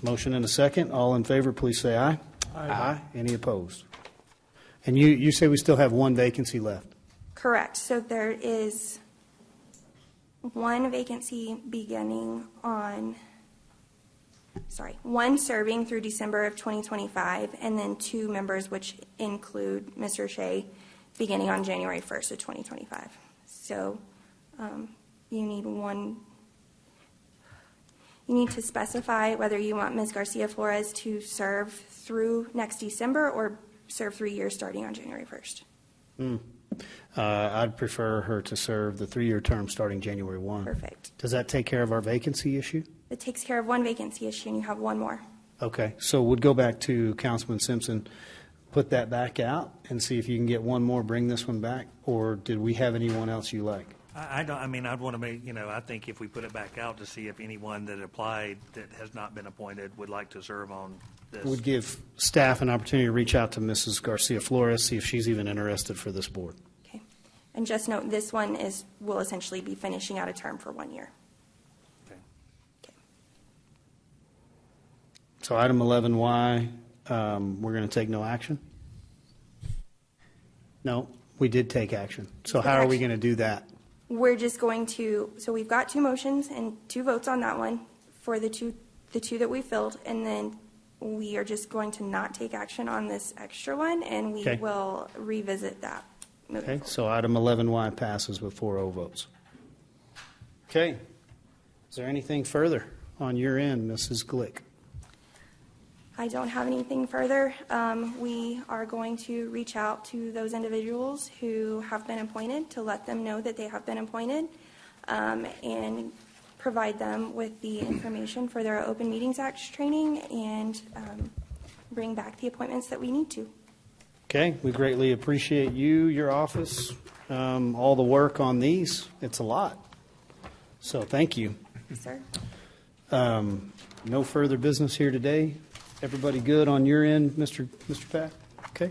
Motion and a second. All in favor, please say aye. Aye. Any opposed? And you say we still have 1 vacancy left? Correct. So there is 1 vacancy beginning on, 1 serving through December of 2025, and then 2 members, which include Mr. Shea, beginning on January 1st of 2025. So you need 1. You need to specify whether you want Ms. Garcia Flores to serve through next December or serve 3 years starting on January 1st. I'd prefer her to serve the 3-year term starting January 1. Perfect. Does that take care of our vacancy issue? It takes care of 1 vacancy issue, and you have 1 more. Okay, so we'd go back to Councilman Simpson, put that back out, and see if you can get 1 more, bring this one back, or did we have anyone else you like? I don't, I mean, I'd want to make, I think if we put it back out to see if anyone that applied that has not been appointed would like to serve on this. Would give staff an opportunity to reach out to Mrs. Garcia Flores, see if she's even interested for this board. Okay. And just note, this one will essentially be finishing out a term for 1 year. So item 11Y, we're going to take no action? No, we did take action. So how are we going to do that? We're just going to, so we've got 2 motions and 2 votes on that one for the two that we filled, and then we are just going to not take action on this extra one, and we Okay. will revisit that. Okay, so item 11Y passes with 4-0 votes. Okay. Is there anything further on your end, Mrs. Glick? I don't have anything further. We are going to reach out to those individuals who have been appointed to let them know that they have been appointed, and provide them with the information for their Open Meetings Act training, and bring back the appointments that we need to. Okay, we greatly appreciate you, your office, all the work on these. It's a lot. So thank you. Sir? No further business here today. Everybody good on your end, Mr. Pack? Okay.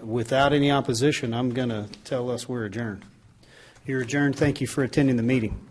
Without any opposition, I'm going to tell us we're adjourned. You're adjourned. Thank you for attending the meeting.